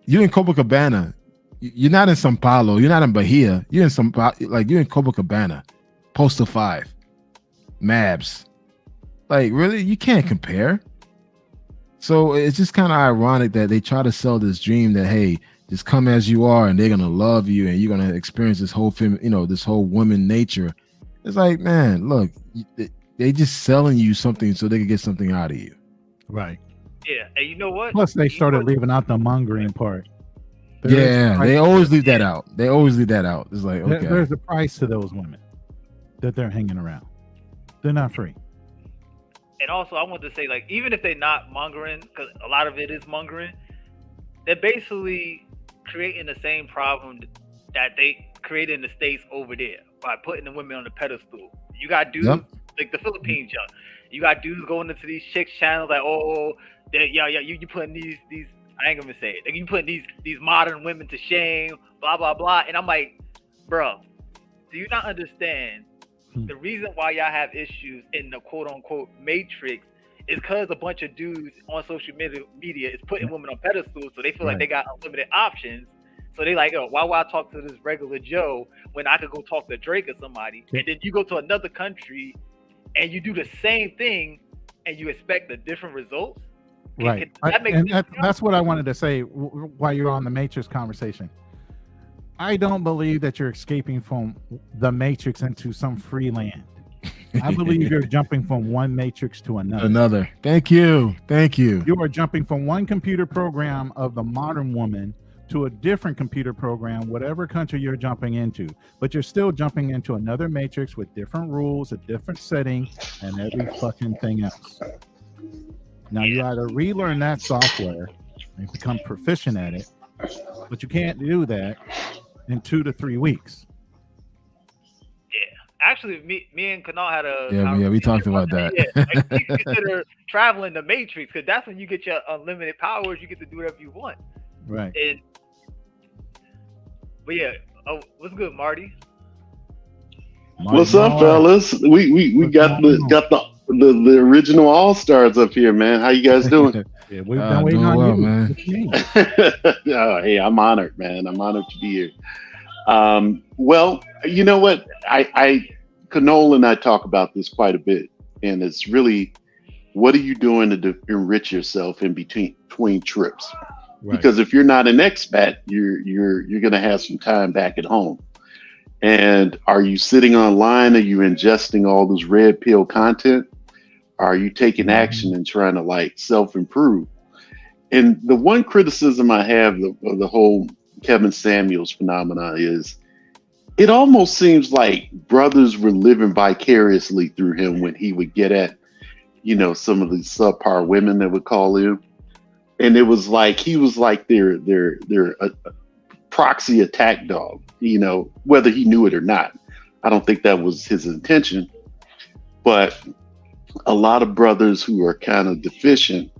You're in Copacabana. You're not in São Paulo. You're not in Bahia. You're in you're in Copacabana, Postal 5, Mabs. Like, really? You can't compare. So it's just kind of ironic that they try to sell this dream that, hey, just come as you are and they're going to love you and you're going to experience this whole this whole woman nature. It's like, man, look, they just selling you something so they can get something out of you. Right. Yeah. And you know what? Plus, they started leaving out the mongering part. They always leave that out. They always leave that out. It's like, okay. There's a price to those women that they're hanging around. They're not free. And also, I want to say, like, even if they're not mongering, because a lot of it is mongering, they're basically creating the same problem that they created in the States over there by putting the women on the pedestal. You got dudes like the Philippines, you got dudes going into these chicks channels like, you putting these I ain't gonna say it. Like, you putting these modern women to shame, blah blah blah. And I'm like, bro, do you not understand? The reason why y'all have issues in the quote unquote matrix is because a bunch of dudes on social media is putting women on pedestals, so they feel like they got unlimited options. So they like, why would I talk to this regular Joe when I could go talk to Drake or somebody? And then you go to another country and you do the same thing and you expect a different results. Right. That's what I wanted to say while you're on the matrix conversation. I don't believe that you're escaping from the matrix into some free land. I believe you're jumping from one matrix to another. Thank you. You are jumping from one computer program of the modern woman to a different computer program, whatever country you're jumping into. But you're still jumping into another matrix with different rules, a different setting, and every fucking thing else. Now, you either relearn that software and become proficient at it, but you can't do that in 2 to 3 weeks. Yeah, actually, me and Kanal had we talked about that. Like, we consider traveling the matrix because that's when you get your unlimited powers. You get to do whatever you want. Right. But yeah, what's good, Marty? What's up, fellas? We got the original All Stars up here, man. How you guys doing? Yeah, we've been waiting on you, man. Hey, I'm honored, man. I'm honored to be here. Well, you know what? Canol and I talk about this quite a bit, and it's really, what are you doing to enrich yourself in between trips? Right. Because if you're not an expat, you're going to have some time back at home. And are you sitting online? Are you ingesting all this red pill content? Are you taking action and trying to like self-improve? And the one criticism I have of the whole Kevin Samuels phenomena is it almost seems like brothers were living vicariously through him when he would get at, some of these subpar women that would call in. And it was like, he was like their proxy attack dog, whether he knew it or not. I don't think that was his intention, but a lot of brothers who are kind of deficient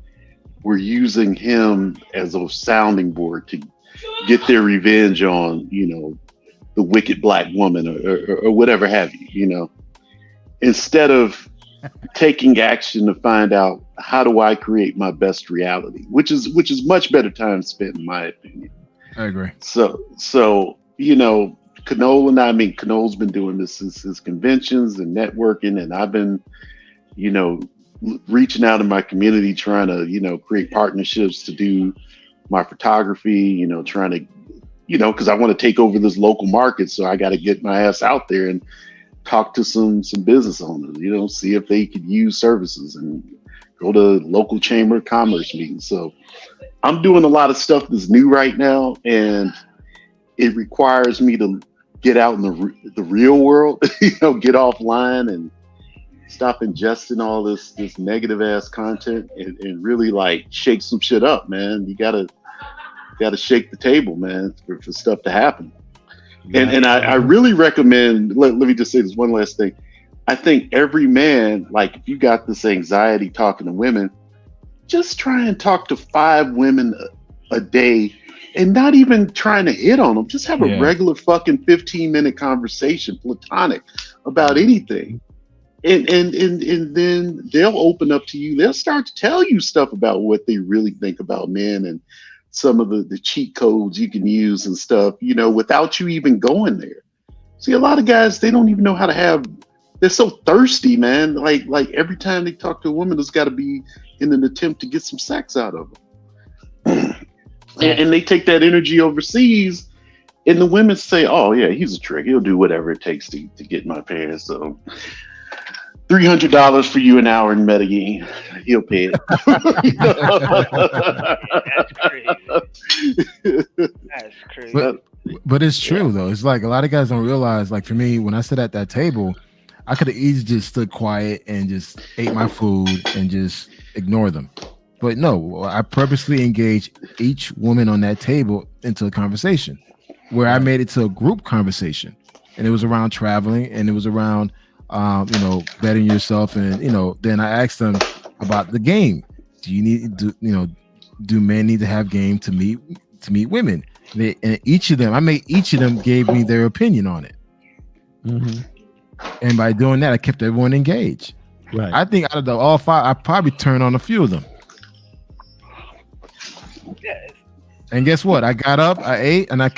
were using him as a sounding board to get their revenge on, the wicked black woman or whatever have you, instead of taking action to find out how do I create my best reality, which is much better time spent in my opinion. I agree. So Canol's been doing this since his conventions and networking, and I've been, reaching out in my community, trying to, create partnerships to do my photography, trying to, because I want to take over this local market. So I got to get my ass out there and talk to some business owners, see if they could use services and go to local chamber of commerce meetings. So I'm doing a lot of stuff that's new right now, and it requires me to get out in the real world, get offline and stop ingesting all this negative ass content and really like shake some shit up, man. You gotta shake the table, man, for stuff to happen. And I really recommend, let me just say this one last thing. I think every man, like if you got this anxiety talking to women, just try and talk to 5 women a day and not even trying to hit on them. Just have a regular fucking 15-minute conversation, platonic, about anything. And then they'll open up to you. They'll start to tell you stuff about what they really think about men and some of the cheat codes you can use and stuff, without you even going there. See, a lot of guys, they don't even know how to have, they're so thirsty, man. Like every time they talk to a woman, it's got to be in an attempt to get some sex out of them. and they take that energy overseas, and the women say, oh yeah, he's a trick. He'll do whatever it takes to get in my pants. So $300 for you an hour in Medellin. He'll pay it. That's crazy. But it's true though. It's like a lot of guys don't realize. Like for me, when I sit at that table, I could have easily just stood quiet and just ate my food and just ignore them. But no, I purposely engaged each woman on that table into a conversation where I made it to a group conversation, and it was around traveling, and it was around betting yourself, and then I asked them about the game. Do men need to have game to meet women? And each of them gave me their opinion on it. Mm-hmm. And by doing that, I kept everyone engaged. Right. I think out of all 5, I probably turned on a few of them. Yes. And guess what? I got up, I ate, and I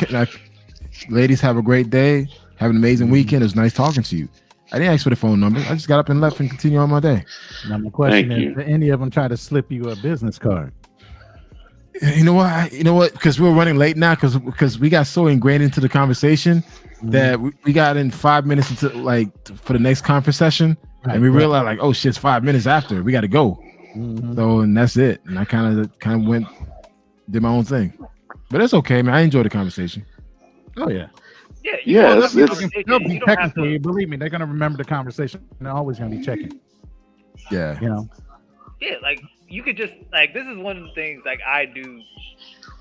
ladies, have a great day. Have an amazing weekend. It was nice talking to you. I didn't ask for the phone number. I just got up and left and continued on my day. Now my question is, did any of them try to slip you a business card? You know what? Because we're running late now because we got so ingrained into the conversation that we got in 5 minutes into for the next conference session, and we realized oh shit, it's 5 minutes after. We got to go. Mm-hmm. So and that's it. And I kind of did my own thing, but it's okay, man. I enjoyed the conversation. Oh yeah. Yeah. They'll be checking for you. Believe me, they're gonna remember the conversation. And they're always gonna be checking. Yeah. Yeah, like you could just this is one of the things I do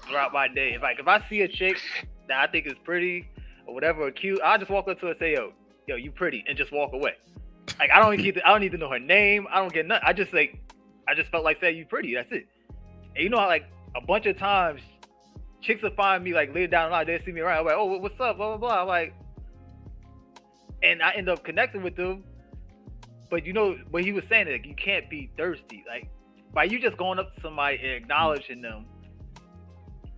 throughout my day. If I see a chick that I think is pretty or whatever, or cute, I'll just walk up to her and say, yo, you pretty, and just walk away. I don't need to know her name. I don't get nothing. I just felt like saying you pretty. That's it. And you know how a bunch of times chicks will find me later down the line, they see me around, I'm like, oh, what's up, blah blah blah. I'm like, and I end up connecting with them. But what he was saying, you can't be thirsty. By you just going up to somebody and acknowledging them,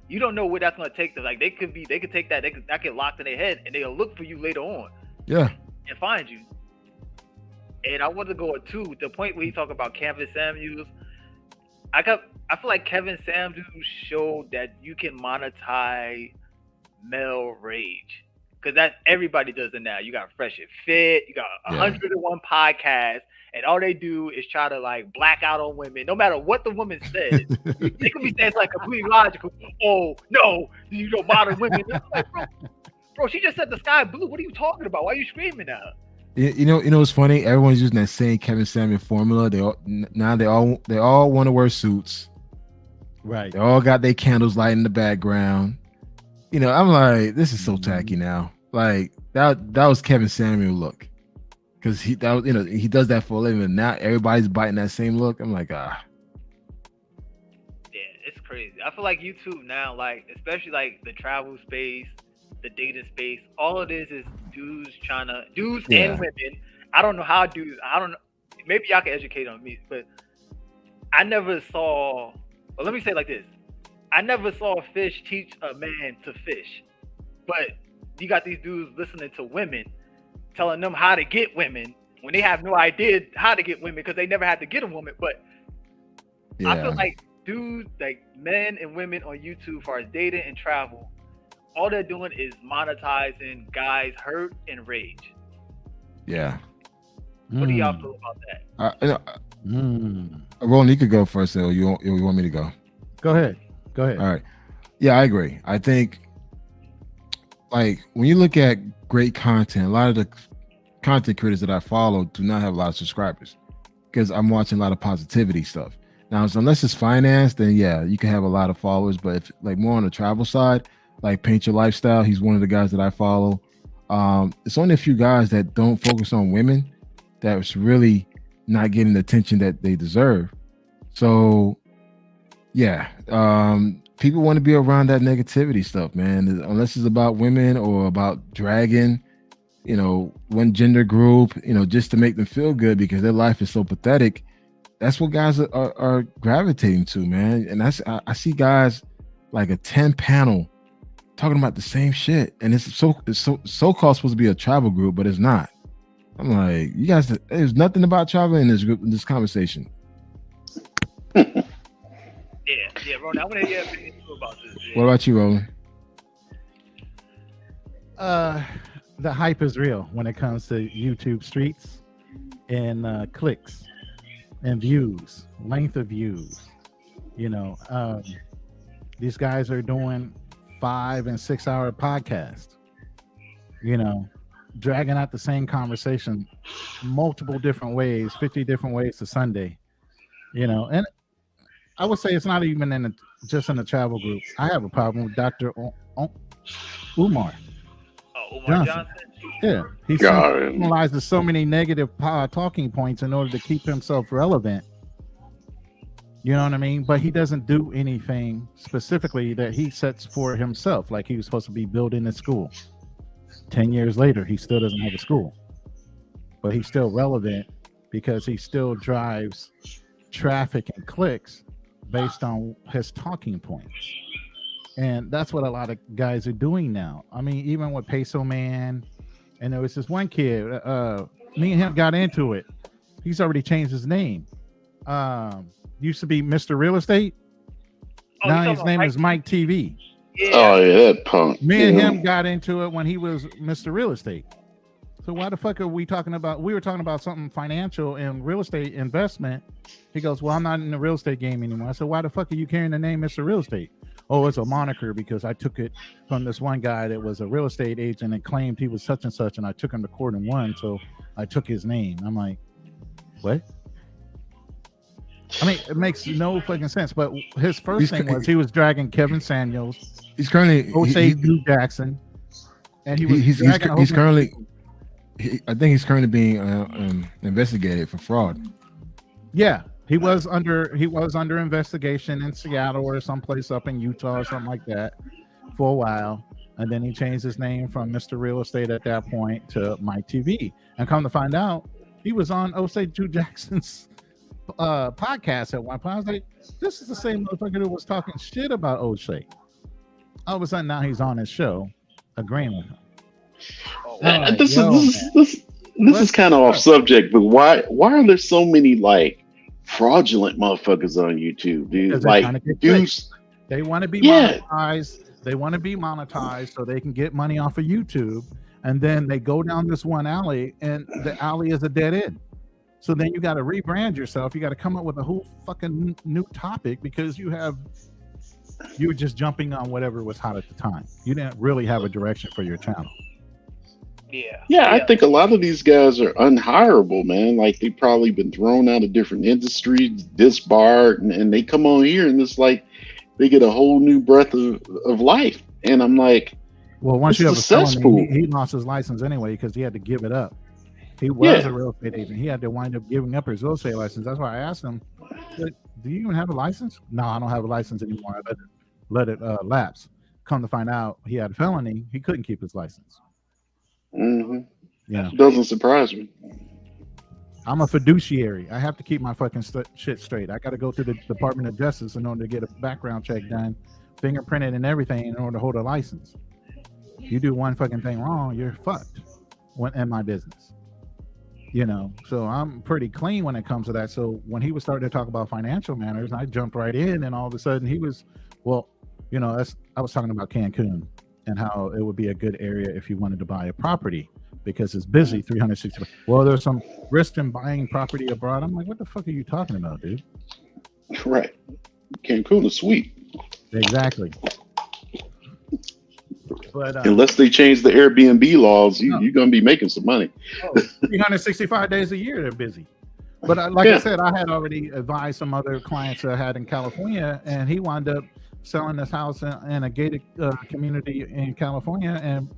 you don't know where that's gonna take them. They could take that, that get locked in their head, and they'll look for you later on. Yeah. And find you. And I wanted to go to the point where he talked about Kevin Samuels. I feel like Kevin Samuels showed that you can monetize male rage. Because that's everybody does it now. You got Fresh and Fit, you got 101 podcasts, and all they do is try to black out on women. No matter what the woman says, they could be saying completely logical. Oh no, modern women. Bro, she just said the sky blue. What are you talking about? Why are you screaming at her? You know what's funny? Everyone's using that same Kevin Samuel formula. They all want to wear suits. Right. They all got their candles light in the background. I'm like, this is so tacky now. That was Kevin Samuel look, because he does that for a living. And now everybody's biting that same look. I'm like, Yeah, it's crazy. I feel like YouTube now, especially the travel space, the dating space, all of this is dudes and women. I don't know how dudes. I don't know. Maybe y'all can educate on me, but I never saw. Well, let me say it like this. I never saw a fish teach a man to fish, but you got these dudes listening to women, telling them how to get women when they have no idea how to get women because they never had to get a woman. But I feel like dudes, men and women on YouTube, as far as dating and travel, all they're doing is monetizing guys' hurt and rage. Yeah. What do y'all feel about that? Roland, you could go first, though. You want me to go? Go ahead. All right. Yeah, I agree. I think like when you look at great content, a lot of the content creators that I follow do not have a lot of subscribers because I'm watching a lot of positivity stuff. Now, so unless it's finance, then yeah, you can have a lot of followers. But if like more on the travel side, like Paint Your Lifestyle, he's one of the guys that I follow. It's only a few guys that don't focus on women that's really not getting the attention that they deserve. So yeah, people want to be around that negativity stuff, man. Unless it's about women or about dragging, you know, one gender group, you know, just to make them feel good because their life is so pathetic. That's what guys are gravitating to, man. And I see guys like a 10 panel talking about the same shit, and it's so-called supposed to be a travel group, but it's not. I'm like, you guys, there's nothing about travel in this group, in this conversation. Yeah, Roland, I want to hear your opinion about this. Yeah. What about you, Roland? The hype is real when it comes to YouTube streets and clicks and views, length of views. You know, these guys are doing 5 and 6 hour podcasts, you know, dragging out the same conversation multiple different ways, 50 different ways to Sunday, you know. And I would say it's not even just in the travel group. I have a problem with Dr. Umar. Oh, Umar Johnson. Yeah, he analyzes so many negative talking points in order to keep himself relevant. You know what I mean? But he doesn't do anything specifically that he sets for himself. Like he was supposed to be building a school. 10 years later, he still doesn't have a school. But he's still relevant because he still drives traffic and clicks based on his talking points. And that's what a lot of guys are doing now. I mean, even with Peso Man, and there was this one kid, me and him got into it. He's already changed his name. Used to be Mr. Real Estate. Now his name is Mike TV. Yeah. Oh yeah, that punk. Me and him got into it when he was Mr. Real Estate. So why the fuck are we talking about? We were talking about something financial and real estate investment. He goes, well, I'm not in the real estate game anymore. I said, why the fuck are you carrying the name Mr. Real Estate? Oh, it's a moniker because I took it from this one guy that was a real estate agent and claimed he was such and such, and I took him to court and won. So I took his name. I'm like, what? I mean, it makes no fucking sense. But his first thing was he was dragging Kevin Samuels. He's currently Jose Jackson, and he's currently. I think he's currently being investigated for fraud. Yeah, he was under investigation in Seattle or someplace up in Utah or something like that for a while, and then he changed his name from Mr. Real Estate at that point to Mike TV. And come to find out, he was on Jose Jackson's podcast at one point. I was like, this is the same motherfucker that was talking shit about O'Shea. All of a sudden now he's on his show agreeing with him. This is kind of off subject, but why are there so many like fraudulent motherfuckers on YouTube, dude? Like dudes, they want to be monetized. They want to be monetized so they can get money off of YouTube, and then they go down this one alley, and the alley is a dead end. So then you got to rebrand yourself. You got to come up with a whole fucking new topic because you were just jumping on whatever was hot at the time. You didn't really have a direction for your channel. Yeah, I think a lot of these guys are unhireable, man. Like they've probably been thrown out of different industries, disbarred, and they come on here and it's like they get a whole new breath of life. And I'm like, well, once you have a felony, he lost his license anyway because he had to give it up. He was a real estate agent. He had to wind up giving up his real estate license. That's why I asked him, do you even have a license? No, I don't have a license anymore. I let it lapse. Come to find out he had a felony. He couldn't keep his license. Mm-hmm. Yeah, doesn't surprise me. I'm a fiduciary. I have to keep my fucking shit straight. I got to go through the Department of Justice in order to get a background check done, fingerprinted and everything in order to hold a license. You do one fucking thing wrong, you're fucked. In my business, you know. So I'm pretty clean when it comes to that. So when he was starting to talk about financial matters, I jumped right in, and all of a sudden he was, well, you know, I was talking about Cancun and how it would be a good area if you wanted to buy a property because it's busy 365. Well, there's some risk in buying property abroad. I'm like, what the fuck are you talking about, dude? Right. Cancun is sweet. Exactly. But unless they change the Airbnb laws, you're gonna be making some money. 365 days a year they're busy. But I said, I had already advised some other clients that I had in California, and he wound up selling this house in a gated community in California and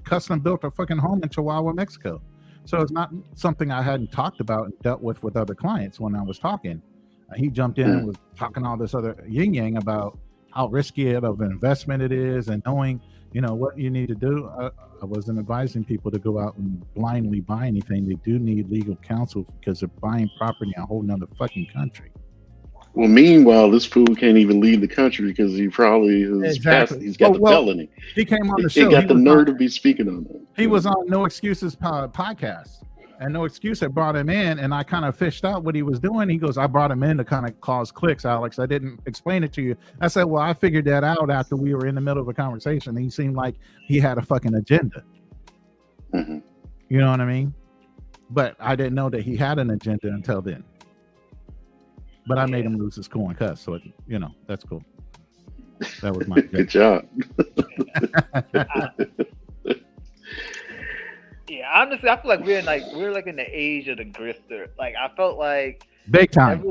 custom built a fucking home in Chihuahua, Mexico. So it's not something I hadn't talked about and dealt with other clients when I was talking. He jumped in and was talking all this other yin yang about how risky of an investment it is and knowing, what you need to do. I wasn't advising people to go out and blindly buy anything. They do need legal counsel because they're buying property in a whole nother fucking country. Well, meanwhile, this fool can't even leave the country because he probably is he's got the felony. He came on the show. He got the nerve to be speaking on that. He was on No Excuses podcast, and No Excuse had brought him in, and I kind of fished out what he was doing. He goes, I brought him in to kind of cause clicks, Alex. I didn't explain it to you. I said, well, I figured that out after we were in the middle of a conversation. He seemed like he had a fucking agenda. Mm-hmm. You know what I mean? But I didn't know that he had an agenda until then. But I made him lose his cool and cuss, so that's cool. That was my good job. Yeah, honestly, I feel like we're in the age of the grifter. Like I felt like big time.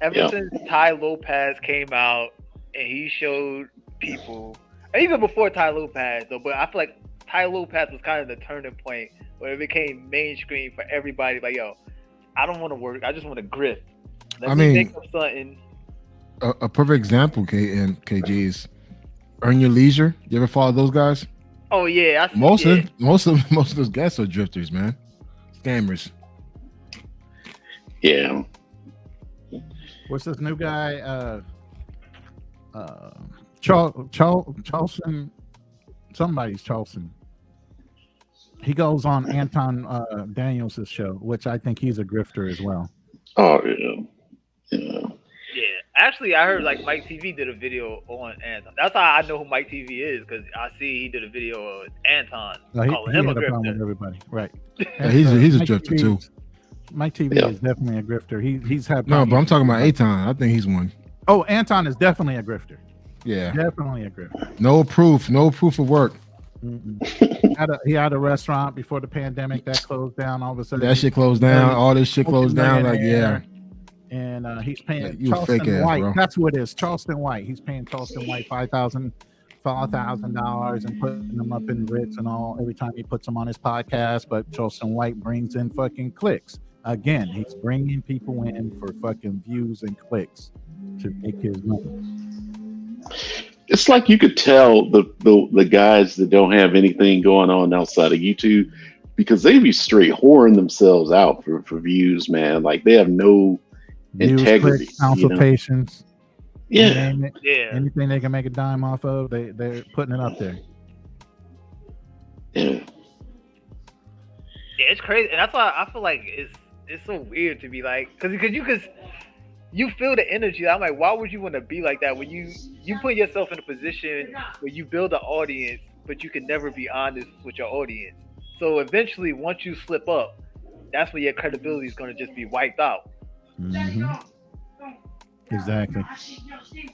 Ever since Ty Lopez came out and he showed people, and even before Ty Lopez though, but I feel like Ty Lopez was kind of the turning point where it became mainstream for everybody. Like, yo, I don't want to work. I just want to grift. Let me make up something. A perfect example, KG, is Earn Your Leisure. You ever follow those guys? Oh yeah, most of those guys are drifters, man, scammers. Yeah. What's this new guy? Charleston. Somebody's Charleston. He goes on Anton Daniels' show, which I think he's a grifter as well. Oh yeah. Yeah. Actually, I heard like Mike TV did a video on Anton. That's how I know who Mike TV is, because I see he did a video of Anton calling him a grifter. With everybody, right? Yeah, he's a drifter too. Mike TV is definitely a grifter. He's had but I'm talking about Anton. I think he's one. Oh, Anton is definitely a grifter. Yeah, definitely a grifter. No proof of work. He had a restaurant before the pandemic that closed down. All of a sudden, that shit closed down. All this shit closed down. Like, yeah. And he's paying Charleston White. Bro. That's what it is. Charleston White. He's paying Charleston White $5,000 and putting them up in Ritz and all every time he puts them on his podcast. But Charleston White brings in fucking clicks. Again, he's bringing people in for fucking views and clicks to make his money. It's like you could tell the guys that don't have anything going on outside of YouTube, because they be straight whoring themselves out for views, man. Like they have no integrity, consultations. Yeah. Anything they can make a dime off of, they're putting it up there. Yeah. Yeah, it's crazy, and that's why I feel like it's so weird to be like, because you feel the energy. I'm like, why would you want to be like that when you put yourself in a position where you build an audience, but you can never be honest with your audience. So eventually, once you slip up, that's when your credibility is going to just be wiped out. Mm-hmm. Exactly. I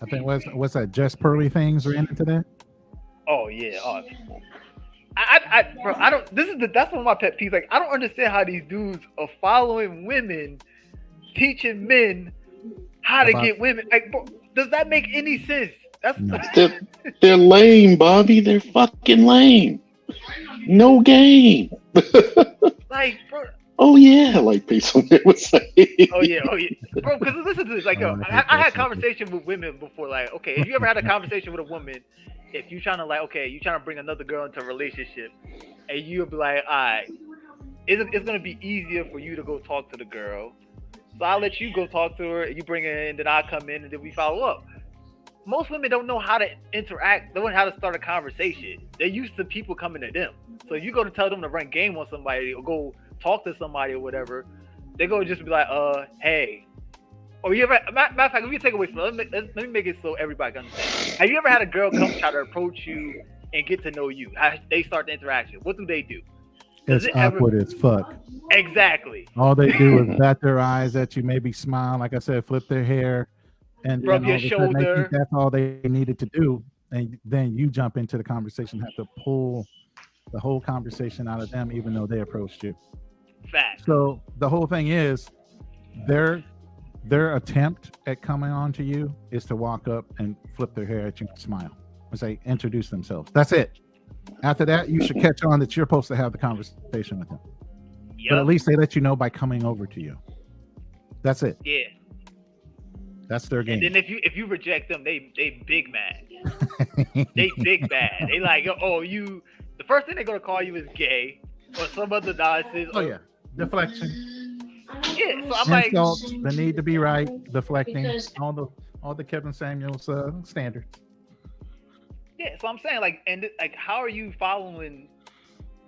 think what's that? Just Pearly Things are into that. Oh yeah. Bro, I don't. That's one of my pet peeves. Like, I don't understand how these dudes are following women, teaching men how to get women. Like, bro, does that make any sense? They're lame, Bobby. They're fucking lame. No game. Like, bro. Oh yeah, like Peso would say. Oh yeah, bro. Because listen to this. Like, yo, I had conversation with women before. Like, okay, if you ever had a conversation with a woman, if you're trying to bring another girl into a relationship, and you'll be like, all right, it's gonna be easier for you to go talk to the girl, so I'll let you go talk to her, and you bring her in, then I'll come in, and then we follow up. Most women don't know how to interact, don't know how to start a conversation. They're used to people coming to them. So you go to tell them to run game on somebody or go talk to somebody or whatever, they go just be like, hey. Or you ever, matter of fact, let me take away from it. Let me make it so everybody can understand. Have you ever had a girl come try to approach you and get to know you? How they start the interaction? What do they do? It's awkward as fuck. Exactly. All they do is bat their eyes at you, maybe smile, like I said, flip their hair, and rub your shoulder. They think that's all they needed to do. and then you jump into the conversation, have to pull the whole conversation out of them, even though they approached you. Fact. So the whole thing is their attempt at coming on to you is to walk up and flip their hair at you and smile and say, introduce themselves. That's it. After that, you should catch on that you're supposed to have the conversation with them. Yep. But at least they let you know by coming over to you. That's it. Yeah. That's their game. And then if you reject them, they big mad. They big bad. They like, oh, you. The first thing they're gonna call you is gay or some other nonsense. Oh yeah, deflection. Yeah. So I'm like, insults, the need to be right, deflecting, all the Kevin Samuels standards. yeah. So I'm saying like, and like, how are you following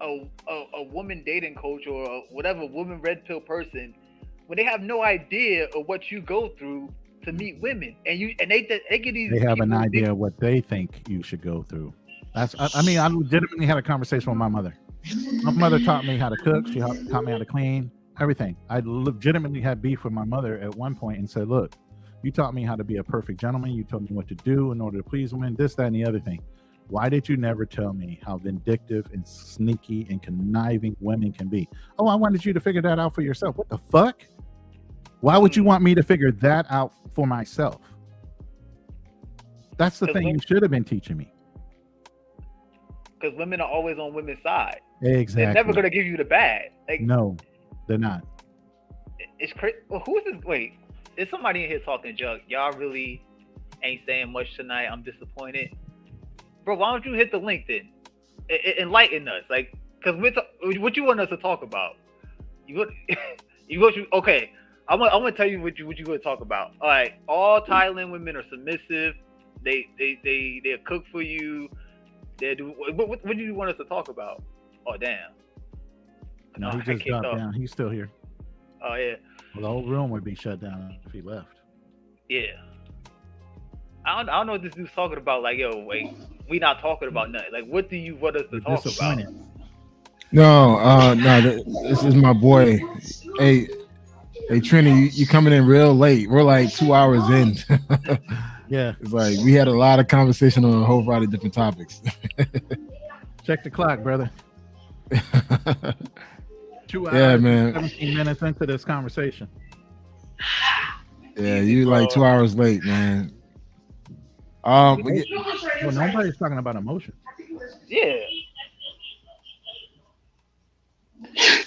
a woman dating coach or whatever woman red pill person when they have no idea of what you go through to meet women, and they get these. They have an idea of what they think you should go through. I mean, I legitimately had a conversation with my mother. My mother taught me how to cook. She taught me how to clean, everything. I legitimately had beef with my mother at one point and said, look, you taught me how to be a perfect gentleman. You told me what to do in order to please women, this, that, and the other thing. Why did you never tell me how vindictive and sneaky and conniving women can be? Oh, I wanted you to figure that out for yourself. What the fuck? Why would you want me to figure that out for myself? That's the thing you should have been teaching me. Because women are always on women's side. Exactly. They're never gonna give you the bad. Like, no, they're not. It's crazy. Well, who is this? Wait, there's somebody in here talking junk. Y'all really ain't saying much tonight. I'm disappointed, bro. Why don't you hit the link then? Enlighten us, like, because what you want us to talk about? Okay. I'm gonna tell you what you want to talk about. All right, all Thailand women are submissive. They'll cook for you. They do. What do you want us to talk about? Oh damn! No, he just dropped down. He's still here. Oh yeah. Well, the whole room would be shut down if he left. Yeah. I don't know what this dude's talking about. Like, yo, wait, we not talking about nothing. Like, what do you want us to talk about? No, this is my boy. Hey, Trini, you coming in real late. We're like 2 hours in. Yeah. It's like we had a lot of conversation on a whole variety of different topics. Check the clock, brother. 2 hours, yeah, man. 17 minutes into this conversation. Yeah, you like 2 hours late, man. Well, nobody's talking about emotion. Yeah.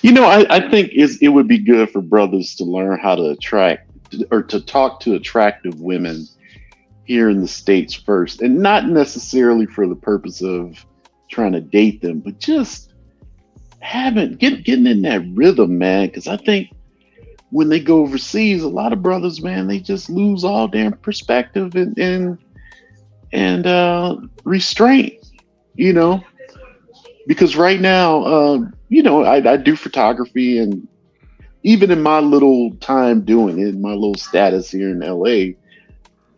You know, I think it would be good for brothers to learn how to attract or to talk to attractive women here in the States first, and not necessarily for the purpose of trying to date them, but just getting in that rhythm, man. Because I think when they go overseas, a lot of brothers, man, they just lose all damn perspective and restraint, you know. Because right now, you know, I do photography, and even in my little time doing it, my little status here in LA,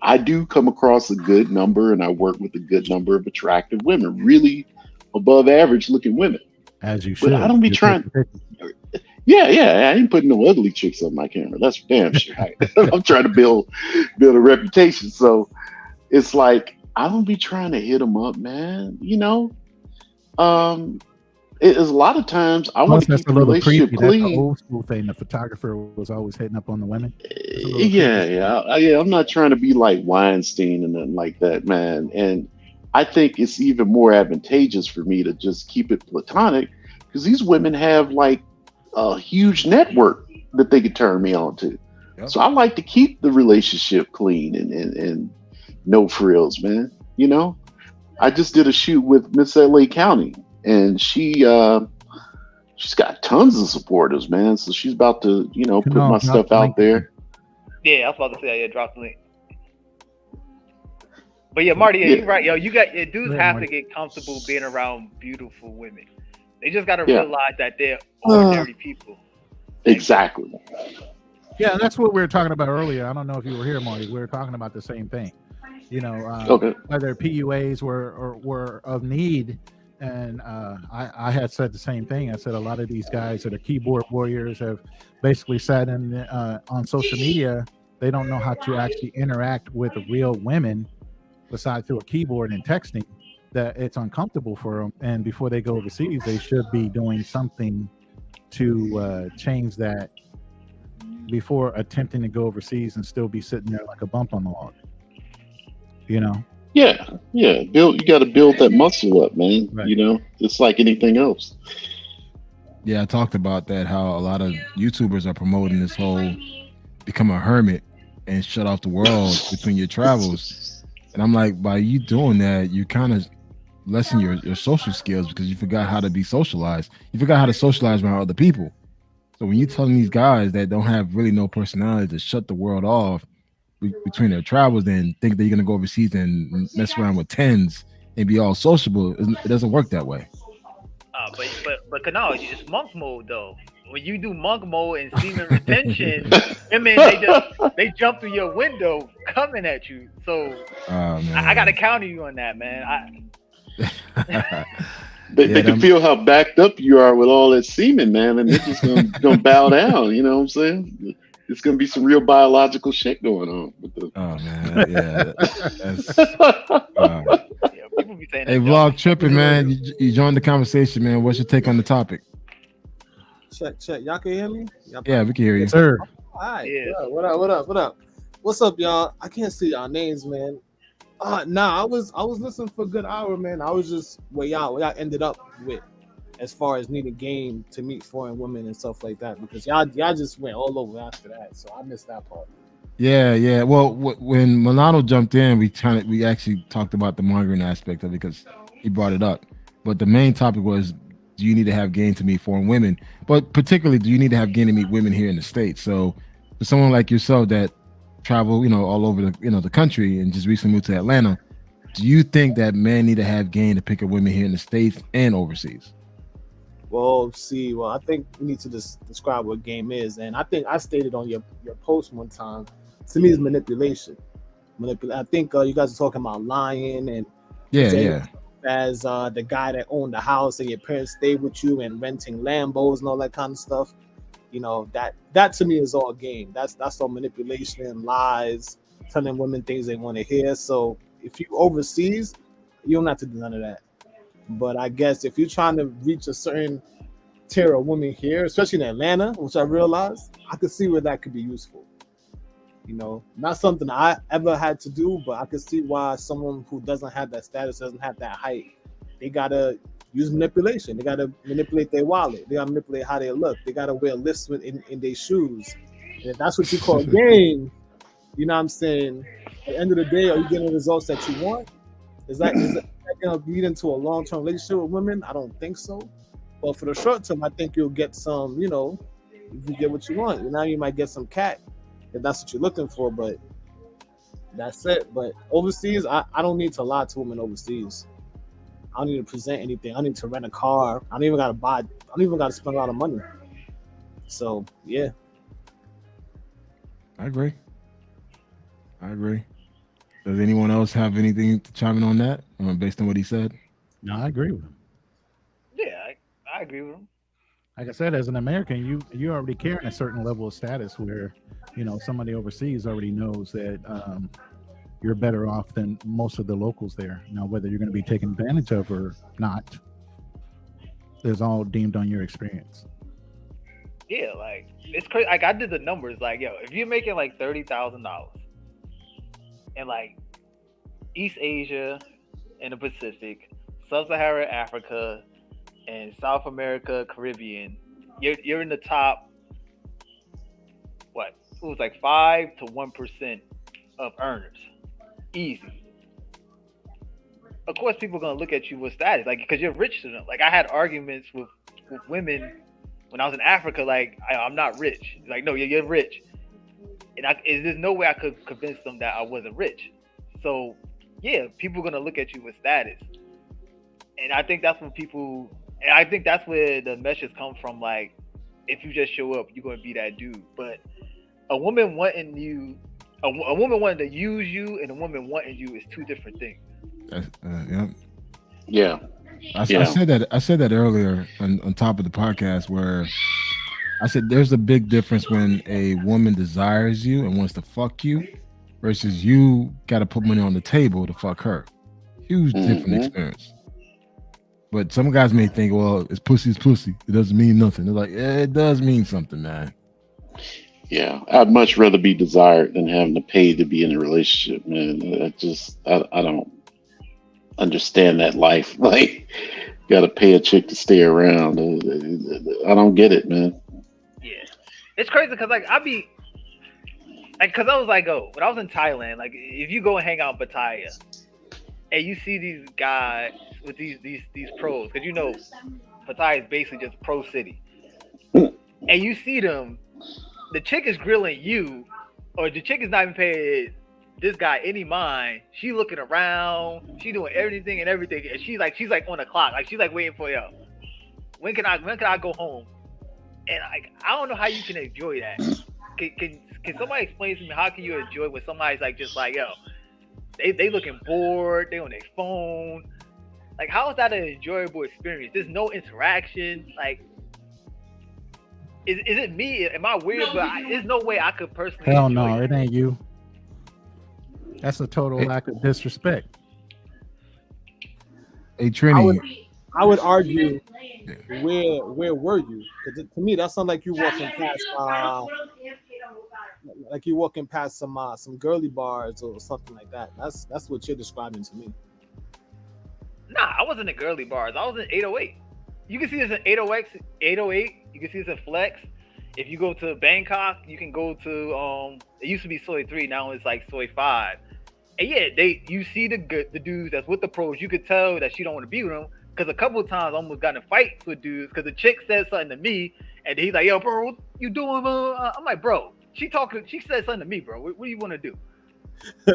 I do come across a good number, and I work with a good number of attractive women, really above average looking women. As you should. But I don't be trying. Yeah, I ain't putting no ugly chicks on my camera. That's for damn sure. I'm trying to build a reputation. So it's like I don't be trying to hit them up, man. You know. It is a lot of times I want to keep the relationship clean. That's the old school thing. The photographer was always hitting up on the women. Yeah. I'm not trying to be like Weinstein and nothing like that, man. And I think it's even more advantageous for me to just keep it platonic because these women have like a huge network that they could turn me on to. Yep. So I like to keep the relationship clean and no frills, man. You know, I just did a shoot with Miss LA County. And she's got tons of supporters, man. So she's about to, you know, put my stuff out there. Yeah, I was about to say, yeah, drop the link. But yeah, Marty, you're right, yo. Dudes have to get comfortable being around beautiful women. They just got to realize that they're ordinary people. Exactly. Yeah, that's what we were talking about earlier. I don't know if you were here, Marty. We were talking about the same thing. You know, whether PUAs were of need. And I had said the same thing. I said a lot of these guys that are keyboard warriors have basically sat in on social media. They don't know how to actually interact with real women besides through a keyboard and texting, that it's uncomfortable for them. And before they go overseas, they should be doing something to change that before attempting to go overseas and still be sitting there like a bump on the log. You know? Yeah. You got to build that muscle up, man. Right. You know, it's like anything else. Yeah, I talked about that, how a lot of YouTubers are promoting this whole become a hermit and shut off the world between your travels. And I'm like, by you doing that, you kind of lessen your social skills because you forgot how to be socialized. You forgot how to socialize around other people. So when you're telling these guys that don't have really no personality to shut the world off between their travels and think that you're going to go overseas and mess around with tens and be all sociable, it doesn't work that way. But Kanal, it's monk mode though. When you do monk mode and semen retention, women they jump through your window coming at you. So I gotta counter you on that, man. They can feel how backed up you are with all that semen, man, and they're just gonna bow down. You know what I'm saying? It's gonna be some real biological shit going on with the. Oh man, yeah. People be saying. Hey, vlog tripping, man. You joined the conversation, man. What's your take on the topic? Check. Y'all can hear me? Yeah, we can hear you, sir. All right. Yeah. What up? What's up, y'all? I can't see y'all names, man. I was listening for a good hour, man. I was just where y'all ended up with, as far as needing game to meet foreign women and stuff like that, because y'all just went all over after that, so I missed that part. Yeah. Well, when Milano jumped in, we actually talked about the mongering aspect of it because he brought it up. But the main topic was, do you need to have game to meet foreign women? But particularly, do you need to have game to meet women here in the States? So for someone like yourself that travel, all over the country and just recently moved to Atlanta, do you think that men need to have game to pick up women here in the States and overseas? Well, I think we need to just describe what game is, and I think I stated on your post one time. To me, it's manipulation. I think you guys are talking about lying and as the guy that owned the house and your parents stayed with you and renting Lambos and all that kind of stuff. That to me is all game. That's all manipulation, lies, telling women things they want to hear. So if you overseas, you don't have to do none of that. But I guess if you're trying to reach a certain tier of women here, especially in Atlanta, which I realized, I could see where that could be useful. Not something I ever had to do, but I could see why someone who doesn't have that status, doesn't have that height, they gotta use manipulation. They gotta manipulate their wallet. They gotta manipulate how they look. They gotta wear lifts in their shoes. And if that's what you call game, you know what I'm saying? At the end of the day, are you getting the results that you want? Is that gonna lead into a long-term relationship with women? I don't think so. But for the short term, I think you'll get some, if you get what you want. You might get some cat if that's what you're looking for, but that's it. But overseas, I don't need to lie to women overseas. I don't need to present anything. I don't need to rent a car. I don't even gotta spend a lot of money. So yeah. I agree. Does anyone else have anything to chime in on that based on what he said? No, I agree with him. Yeah, I agree with him. Like I said, as an American, you already carrying a certain level of status where, somebody overseas already knows that you're better off than most of the locals there. Now, whether you're going to be taken advantage of or not, is all deemed on your experience. Yeah, like it's crazy. Like I did the numbers. Like, if you're making like $30,000 in like East Asia and the Pacific, Sub-Saharan Africa, and South America, Caribbean, you're in the top. What? It was like 5 to 1% of earners. Easy. Of course, people are gonna look at you with status, like because you're rich to them. Like I had arguments with women when I was in Africa. Like I'm not rich. Like no, you're rich, and there's no way I could convince them that I wasn't rich. So yeah, people are gonna look at you with status, and I think that's when people. And I think that's where the message comes from. Like, if you just show up, you're gonna be that dude. But a woman wanting you, a woman wanting to use you, and a woman wanting you is two different things. Yeah. I said that earlier on top of the podcast, where I said there's a big difference when a woman desires you and wants to fuck you, versus you got to put money on the table to fuck her. Huge different experience. But some guys may think, well, it's pussy. It doesn't mean nothing. They're like, yeah, it does mean something, man. Yeah, I'd much rather be desired than having to pay to be in a relationship, man. I don't understand that life. Like, got to pay a chick to stay around. I don't get it, man. Yeah, it's crazy because like I be like, because I was like, oh, when I was in Thailand, like if you go and hang out in Pattaya and you see these guys with these pros, because you know Pattaya is basically just pro city, and you see them. The chick is grilling you, or the chick is not even paying this guy any mind. She looking around, she doing everything, and she's like on the clock, like she's like waiting for yo. When can I go home? And like I don't know how you can enjoy that. Can somebody explain to me how can you enjoy when somebody's like just like yo, they looking bored, they on their phone. Like how is that an enjoyable experience? There's no interaction, like. Is it me? Am I weird? But there's no way I could personally. Hell no, it ain't you. That's a total lack of disrespect. Hey, Trini. I would argue, where were you? Because to me, that sounds like you walking past, some girly bars or something like that. That's what you're describing to me. Nah, I wasn't in girly bars. I was in 808. You can see this in 808. You can see this in Flex. If you go to Bangkok, you can go to it used to be Soy 3, now it's like Soy 5. And yeah, you see the dudes that's with the pros. You could tell that she don't want to be with them because a couple of times I almost got in fights with dudes because the chick said something to me and he's like, "Yo, bro, what you doing?" I'm like, "Bro, she said something to me, bro. What do you want to do?"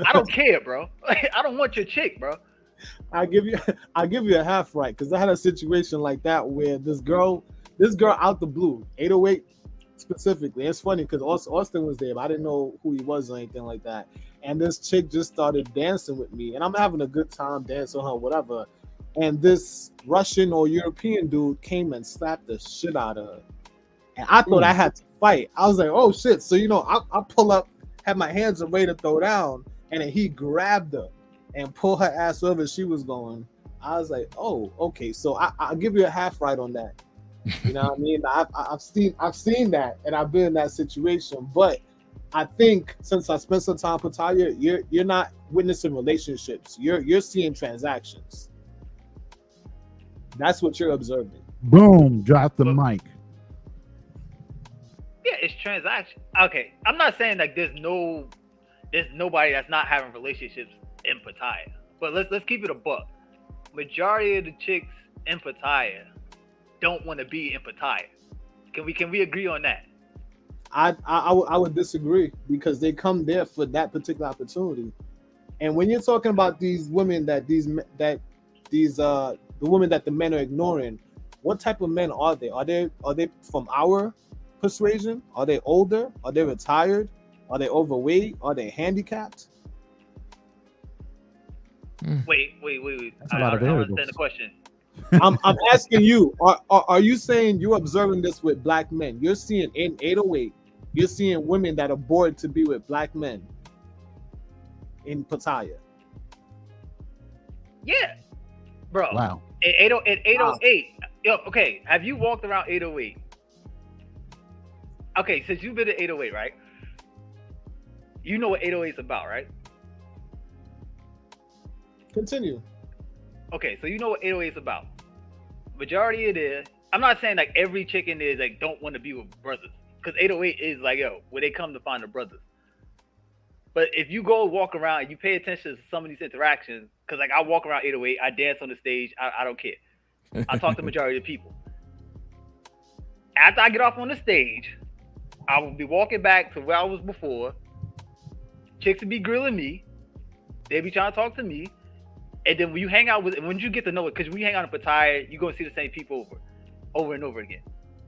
I don't care, bro. I don't want your chick, bro. I'll give you a half right because I had a situation like that where this girl out the blue, 808 specifically. It's funny because Austin was there, but I didn't know who he was or anything like that. And this chick just started dancing with me, and I'm having a good time dancing with her, whatever. And this Russian or European dude came and slapped the shit out of her, and I thought I had to fight. I was like, oh shit! So I pull up, have my hands ready to throw down, and then he grabbed her and pull her ass wherever she was going. I was like, oh, okay. So I'll give you a half right on that. You know what I mean? I've seen that, and I've been in that situation. But I think since I spent some time in Pattaya, you're not witnessing relationships. You're seeing transactions. That's what you're observing. Boom! Drop the mic. Yeah, it's transaction. Okay, I'm not saying like there's nobody that's not having relationships in Pattaya, but let's keep it a buck. Majority of the chicks in Pattaya don't want to be in Pattaya. Can we agree on that? I would disagree because they come there for that particular opportunity. And when you're talking about these women the women that the men are ignoring, what type of men are they? Are they from our persuasion? Are they older? Are they retired? Are they overweight? Are they handicapped? Wait. That's a lot of variables. I don't understand the question. I'm asking you, are you saying you're observing this with black men? You're seeing in 808, you're seeing women that are bored to be with black men in Pattaya. Yeah, bro. Wow. At 808. Yo, okay. Have you walked around 808? Okay, since you've been at 808, right? You know what 808 is about, right? Continue. Okay, so you know what 808 is about. Majority of it is, I'm not saying like every chick in there is like don't want to be with brothers, because 808 is like where they come to find the brothers. But if you go walk around and you pay attention to some of these interactions, because like I walk around 808, I dance on the stage, I don't care. I talk to the majority of the people. After I get off on the stage, I will be walking back to where I was before. Chicks will be grilling me. They be trying to talk to me. And then when you hang out when you get to know it, because when you hang out in Pattaya, you go see the same people over and over again.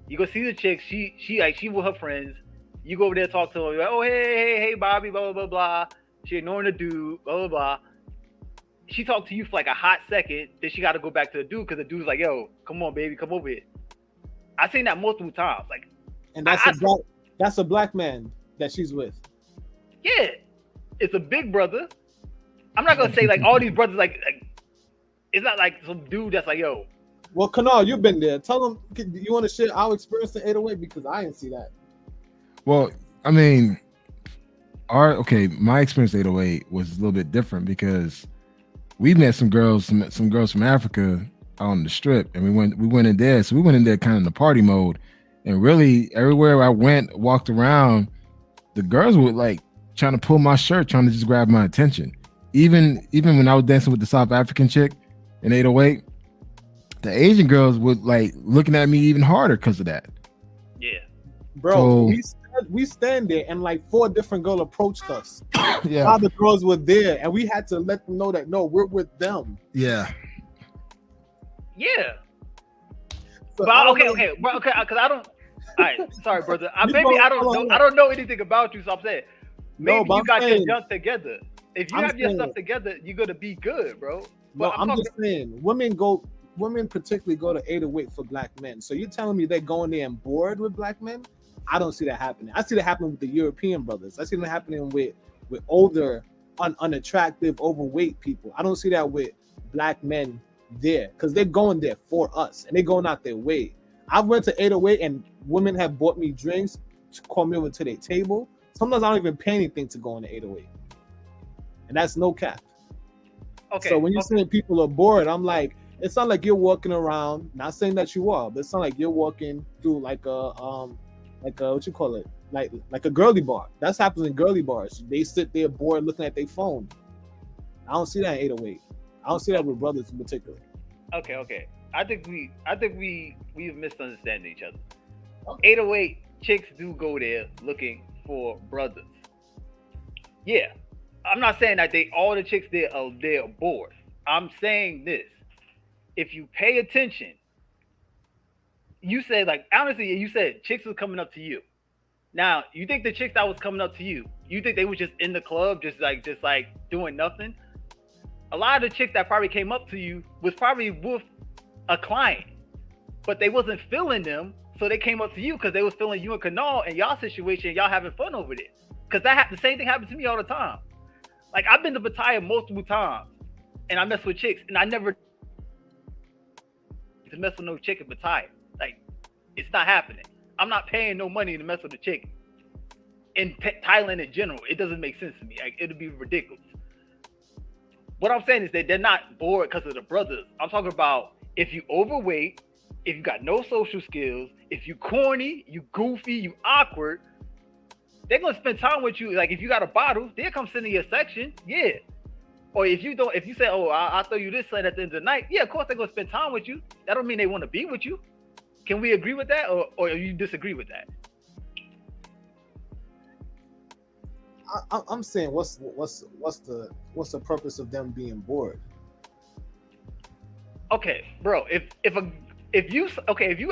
You go see the chick, she with her friends. You go over there, talk to her, like, oh hey Bobby, blah blah blah blah. She ignoring the dude, blah blah blah. She talked to you for like a hot second, then she got to go back to the dude because the dude's like, yo, come on baby, come over here. I've seen that multiple times, like. And that's a black man that she's with. Yeah. it's a big brother. I'm not gonna say like all these brothers like it's not like some dude that's like, yo. Well, Kanal, you've been there. Tell them, you want to share our experience in 808 because I didn't see that. Well, I mean, my experience at 808 was a little bit different because we met some girls from Africa on the strip, and we went in there. So we went in there kind of in the party mode, and really everywhere I walked around, the girls were like trying to pull my shirt, trying to just grab my attention. Even when I was dancing with the South African chick in 808, the Asian girls were like looking at me even harder because of that. Yeah, bro. We stand there and like 4 different girls approached us. Yeah, all the girls were there, and we had to let them know that no, we're with them. Yeah. So but okay, because I don't. All right, sorry, brother. I don't know anything about you, so I'm saying maybe you got your junk together. If you have your stuff together, you're gonna be good, bro. But I'm just saying, women particularly go to 808 for black men. So you're telling me they're going there and bored with black men? I don't see that happening. I see that happening with the European brothers. I see that happening with older, unattractive, overweight people. I don't see that with black men there because they're going there for us and they're going out their way. I went to 808 and women have bought me drinks to call me over to their table. Sometimes I don't even pay anything to go into 808. And that's no cap. Okay. So when you're saying people are bored, I'm like, it's not like you're walking around, not saying that you are, but it's not like you're walking through like a what you call it? Like a girly bar. That's happens in girly bars. They sit there bored looking at their phone. I don't see that in 808. I don't see that with brothers in particular. Okay. I think we've misunderstood each other. Okay. 808 chicks do go there looking for brothers. Yeah. I'm not saying that all the chicks there are bored. I'm saying this. If you pay attention, you said like honestly, you said chicks was coming up to you. Now, you think the chicks that was coming up to you think they were just in the club, just like doing nothing? A lot of the chicks that probably came up to you was probably with a client, but they wasn't feeling them, so they came up to you because they was feeling you and Kanal and y'all situation, y'all having fun over there. Because the same thing happens to me all the time. Like I've been to Pattaya multiple times, and I mess with chicks, and I never to mess with no chick in Pattaya. Like it's not happening. I'm not paying no money to mess with a chick in Thailand in general. It doesn't make sense to me. Like it'll be ridiculous. What I'm saying is that they're not bored because of the brothers. I'm talking about if you overweight, if you got no social skills, if you corny, you goofy, you awkward, they're gonna spend time with you. Like if you got a bottle, they'll come sit in your section, yeah. Or if you say, oh, I'll throw you this sled at the end of the night, yeah, of course they're gonna spend time with you. That don't mean they want to be with you. Can we agree with that, or you disagree with that? I'm saying, what's the purpose of them being bored? Okay, bro. If you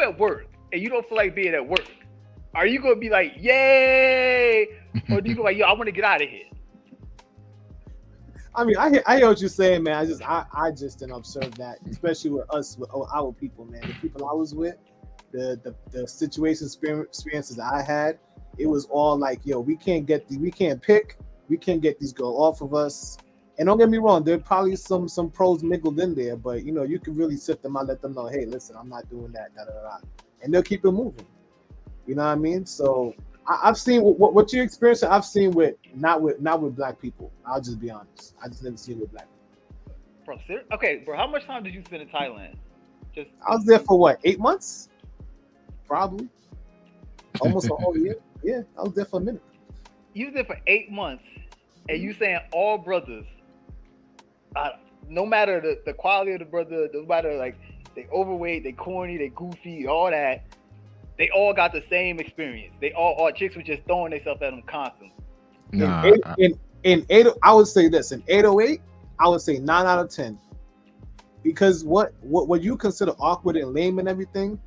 at work and you don't feel like being at work, are you gonna be like, yay, or do you go like, yo, I want to get out of here? I mean, I hear what you're saying, man. I just didn't observe that, especially with us, with our people, man. The people I was with, the situation experiences I had, it was all like, yo, we can't get these girls off of us. And don't get me wrong, there are probably some pros mingled in there, but you can really sit them out, let them know, hey, listen, I'm not doing that, and they'll keep it moving. You know what I mean? So I've seen what you experienced. I've seen with not with black people. I'll just be honest. I just never seen it with black people. Bro, okay, bro. How much time did you spend in Thailand? I was there for what, 8 months? Probably. Almost a whole year. Yeah, I was there for a minute. You was there for 8 months, and you saying all brothers, no matter the quality of the brother, no matter like they overweight, they corny, they goofy, all that. They all got the same experience. They all chicks were just throwing themselves at them constantly. Nah, in 8, I would say this. In 808, I would say 9 out of 10. Because what you consider awkward and lame and everything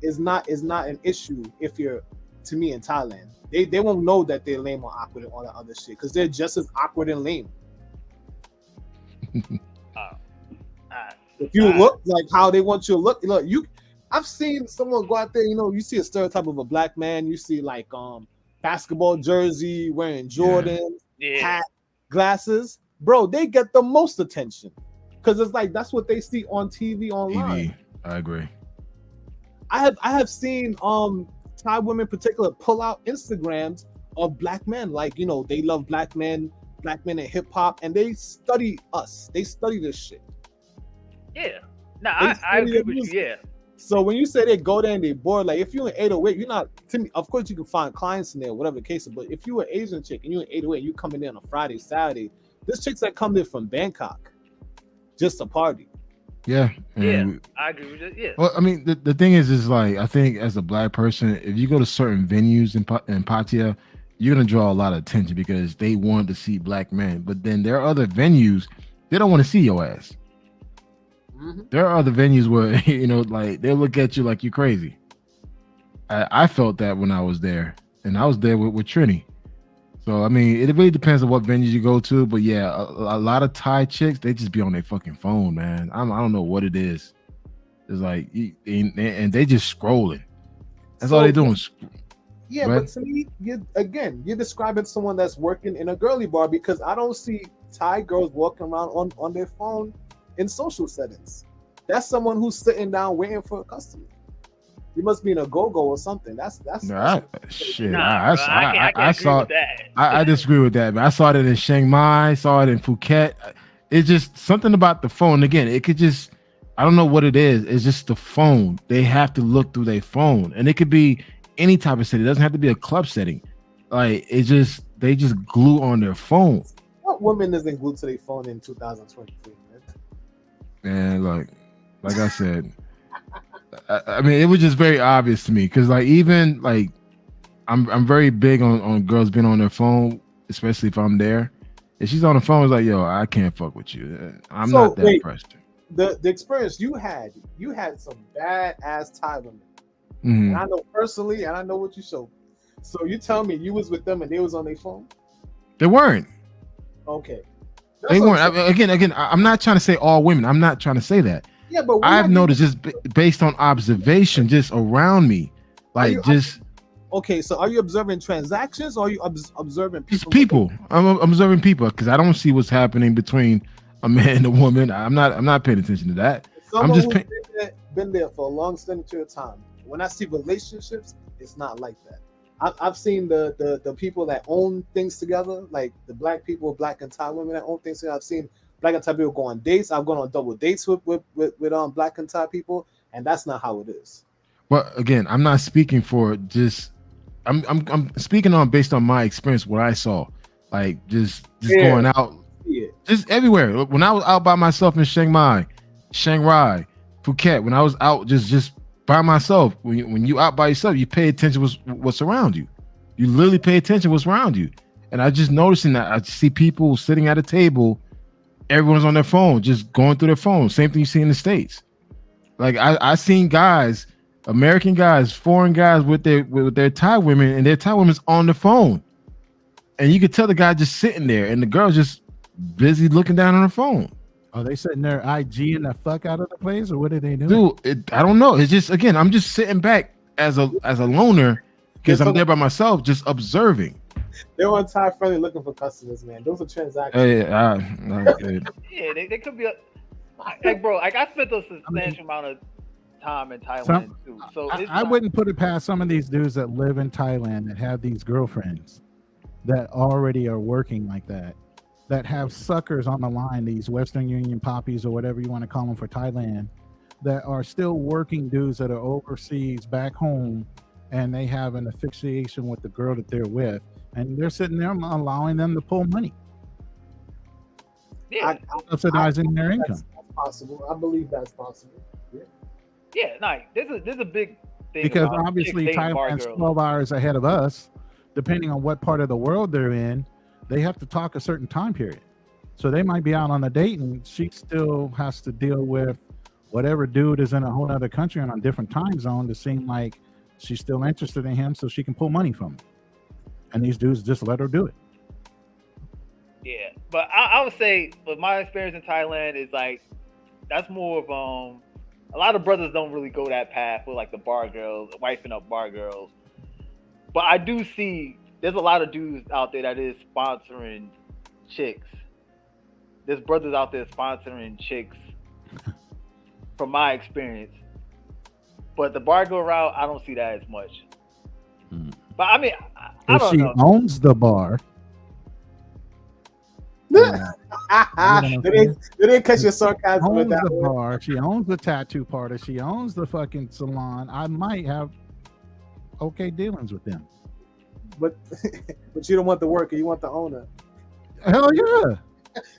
is not an issue if you're, to me, in Thailand. They won't know that they're lame or awkward and all that other shit because they're just as awkward and lame. If you look like how they want you to look, I've seen someone go out there, you see a stereotype of a black man, you see like basketball jersey, wearing Jordan, hat, glasses, bro, they get the most attention because it's like that's what they see on TV online. I agree. I have seen Thai women in particular pull out Instagrams of black men, like, you know, they love black men in hip hop, and they study us. They study this shit. Yeah. No, I agree with you. Yeah. So when you say they go there and they bored, like if you're in 808, you're not, to me, of course you can find clients in there, whatever the case is, but if you're an Asian chick and you're in 808, you coming in on a Friday, Saturday, there's chicks that come there from Bangkok just to party. Yeah. Yeah, I agree with you. Yeah. Well, I mean, the thing is like, I think as a black person, if you go to certain venues in Pattaya, you're going to draw a lot of attention because they want to see black men. But then there are other venues, they don't want to see your ass. Mm-hmm. There are other venues where, you know, like they look at you like you're crazy. I felt that when I was there, and I was there with Trini. So, I mean, it really depends on what venues you go to. But yeah, a lot of Thai chicks, they just be on their fucking phone, man. I don't know what it is. It's like, and they just scrolling. That's all they doing. Yeah, right? But to me, you're describing someone that's working in a girly bar, because I don't see Thai girls walking around on their phone in social settings. That's someone who's sitting down waiting for a customer. You must be in a go-go or something. Shit. Nah, I saw it. I disagree with that, man. I saw it in Chiang Mai, saw it in Phuket. It's just something about the phone. Again, it could just, I don't know what it is. It's just the phone. They have to look through their phone, and it could be any type of setting. It doesn't have to be a club setting. Like, they just glue on their phone. What woman isn't glued to their phone in 2023, man? Man, like I said, I mean, it was just very obvious to me, because like, even like, I'm very big on girls being on their phone, especially if I'm there. If she's on the phone, it's like, yo, I can't fuck with you. I'm not that impressed. The experience you had some bad ass Thai women. Mm-hmm. And I know personally, and I know what you showed. So you tell me you was with them and they was on their phone? They weren't. Okay. They weren't. Again, I'm not trying to say all women. I'm not trying to say that. Yeah, but I've noticed just based on observation, just around me, like Okay, so are you observing transactions, or are you observing people? Just people. I'm observing people, because I don't see what's happening between a man and a woman. I'm not paying attention to that. I'm just been there for a long period of time. When I see relationships, it's not like that. I've seen the people that own things together, like the black people, black and Thai women that own things together. I've seen black and Thai people go on dates. I've gone on double dates with black and Thai people, and that's not how it is. Well, again, I'm not speaking for just. I'm speaking on based on my experience, what I saw, like just going out, just everywhere. When I was out by myself in Chiang Mai, Chiang Phuket, when I was out just by myself, when you out by yourself, you pay attention to what's around you. You literally pay attention to what's around you. And I just noticing that I see people sitting at a table, everyone's on their phone, just going through their phone. Same thing you see in the States. Like I seen guys, American guys, foreign guys with their Thai women, and their Thai women's on the phone. And you could tell the guy just sitting there and the girl just busy looking down on her phone. Are they sitting there IGing the fuck out of the place, or what are they doing? Dude, I don't know. It's just, again, I'm just sitting back as a loner, because I'm there by myself, just observing. They're on Thai friendly looking for customers, man. Those are transactions. Yeah, they could be like, bro, like I spent a substantial amount of time in Thailand too. So I wouldn't put it past some of these dudes that live in Thailand that have these girlfriends that already are working like that have suckers on the line, these Western Union poppies or whatever you want to call them for Thailand, that are still working dudes that are overseas back home, and they have an asphyxiation with the girl that they're with, and they're sitting there allowing them to pull money. Yeah, subsidizing their income. That's possible. I believe that's possible. Yeah, no, there's a big thing, because obviously Thailand's 12 hours ahead of us. Depending on what part of the world they're in, they have to talk a certain time period. So they might be out on a date and she still has to deal with whatever dude is in a whole other country and on a different time zone to seem like she's still interested in him, so she can pull money from him. And these dudes just let her do it. Yeah, but I would say, with my experience in Thailand, is like that's more of a lot of brothers don't really go that path with like the bar girls, wifing up bar girls. But I do see there's a lot of dudes out there that is sponsoring chicks. There's brothers out there sponsoring chicks, from my experience. But the bar girl route, I don't see that as much. But I mean, I If don't she know. owns the bar, They didn't catch your sarcasm with owns that the one. bar, she owns the tattoo parlor, she owns the fucking salon, I might have okay dealings with them. But you don't want the worker, you want the owner. Hell yeah.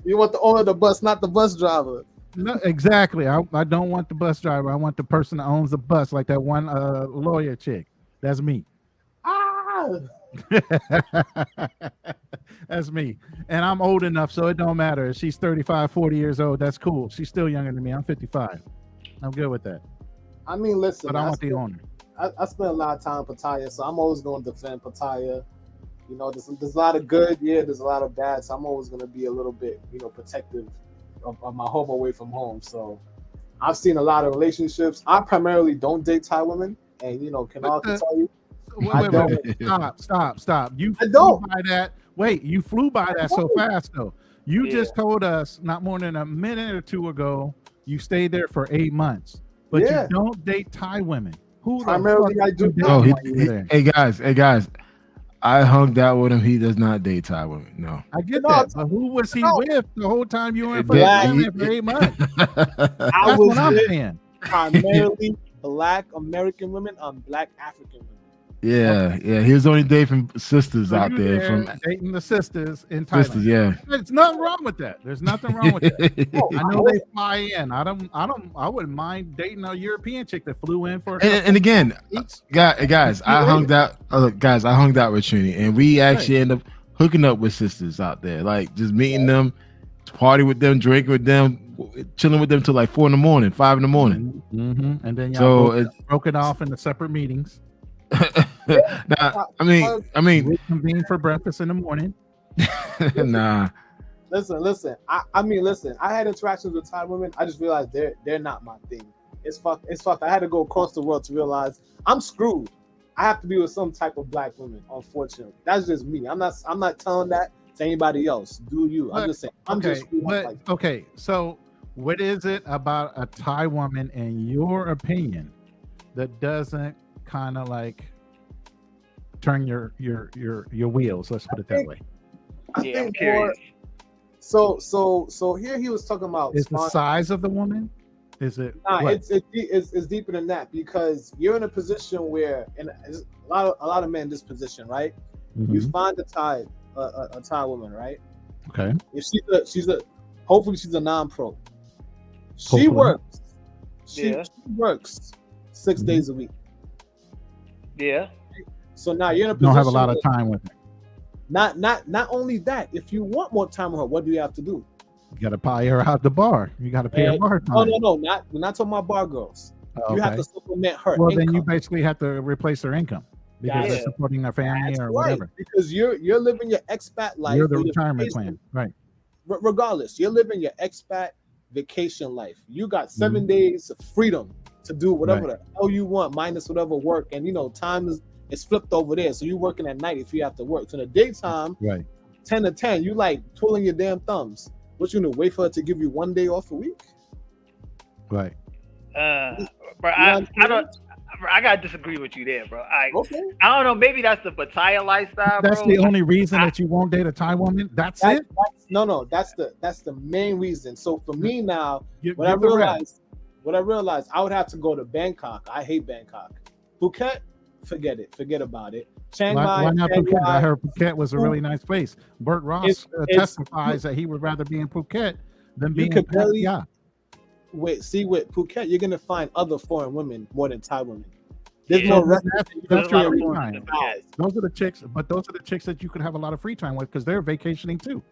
You want the owner of the bus, not the bus driver. No, exactly. I don't want the bus driver. I want the person that owns the bus, like that one lawyer chick. That's me. Ah, That's me. And I'm old enough, so it don't matter. If she's 35, 40 years old, that's cool. She's still younger than me. I'm 55. I'm good with that. I mean, listen, But I want the owner. I spent a lot of time in Pattaya, so I'm always going to defend Pattaya. You know, there's a lot of good, there's a lot of bad, so I'm always going to be a little bit, protective of my home away from home. So I've seen a lot of relationships. I primarily don't date Thai women, and Kanal can tell you. Wait. Stop. You I flew don't. by that. Wait, you flew by that so fast though. You just told us not more than a minute or two ago you stayed there for 8 months, but you don't date Thai women. Who Primarily the fuck I do. Hey guys. I hung out with him. He does not date Thai women. No. I get that. But who was he with the whole time you were in for 8 months? I That's was what I'm with saying. primarily Black American women on Black African women. Yeah. He was only dating sisters So out you there from dating the sisters in Thailand. sisters. Yeah. There's nothing wrong with that. There's nothing wrong with that. I know they fly in. I wouldn't mind dating a European chick that flew in for. And again, guys, I hung out with Trini, and we actually end up hooking up with sisters out there, like just meeting them, party with them, drinking with them, chilling with them till like 4 a.m, 5 a.m. Mm-hmm. And then y'all broken off into separate meetings. Nah, I mean, reconvene for breakfast in the morning. Nah. Listen. I mean, listen. I had interactions with Thai women. I just realized they're not my thing. It's fucked. I had to go across the world to realize I'm screwed. I have to be with some type of Black woman. Unfortunately, that's just me. I'm not telling that to anybody else. Do you? I'm just saying. I'm just screwed. Okay. So, what is it about a Thai woman, in your opinion, that doesn't kind of like turn your wheels? Let's put it that way. I'm curious. So here he was talking about is the size of the woman. Is it? Nah, it's deeper than that, because you're in a position where, and a lot of men in this position, right? Mm-hmm. You find a Thai woman, right? Okay. If she's a hopefully she's a non-pro. She works. She works 6 days a week. Yeah. So now you're in a position. Don't have a lot of time with her. Not only that, if you want more time with her, what do you have to do? You got to pay her out the bar. You got to pay her bar time. No. We're not talking about bar girls. You have to supplement her. Well, income. then you basically have to replace her income because they're supporting their family or whatever. Because you're living your expat life. You're the retirement plan, right? Regardless, you're living your expat vacation life. You got 7 days of freedom to do whatever the hell you want, minus whatever work. And time is flipped over there. So you're working at night if you have to work. So in the daytime, 10 to 10, you like twirling your damn thumbs. What, you gonna wait for her to give you 1 day off a week? Right. Bro, I gotta disagree with you there, bro. I don't know. Maybe that's the Pattaya lifestyle. That's the only reason that you won't date a Thai woman. That's it. That's the main reason. So for me now, what I realized, I would have to go to Bangkok. I hate Bangkok. Phuket, forget it. Forget about it. Chiang Mai. Why not Phuket? I heard Phuket was a really nice place. Bert Ross testifies that he would rather be in Phuket than be in Pattaya. With Phuket, you're gonna find other foreign women more than Thai women. There's more that's your free time. Those are the chicks, but those are the chicks that you could have a lot of free time with because they're vacationing too.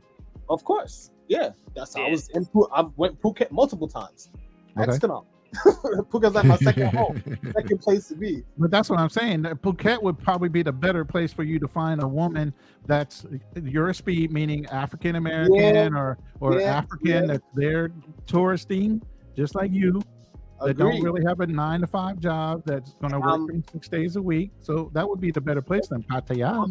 Of course, yeah. That's how I was in. I went Phuket multiple times. Phuket's like my second home, second place to be. But that's what I'm saying. Phuket would probably be the better place for you to find a woman that's your speed, meaning African American or African that's there touristing, just like you. That don't really have a 9-to-5 job that's going to work 6 days a week. So that would be the better place than Pattaya.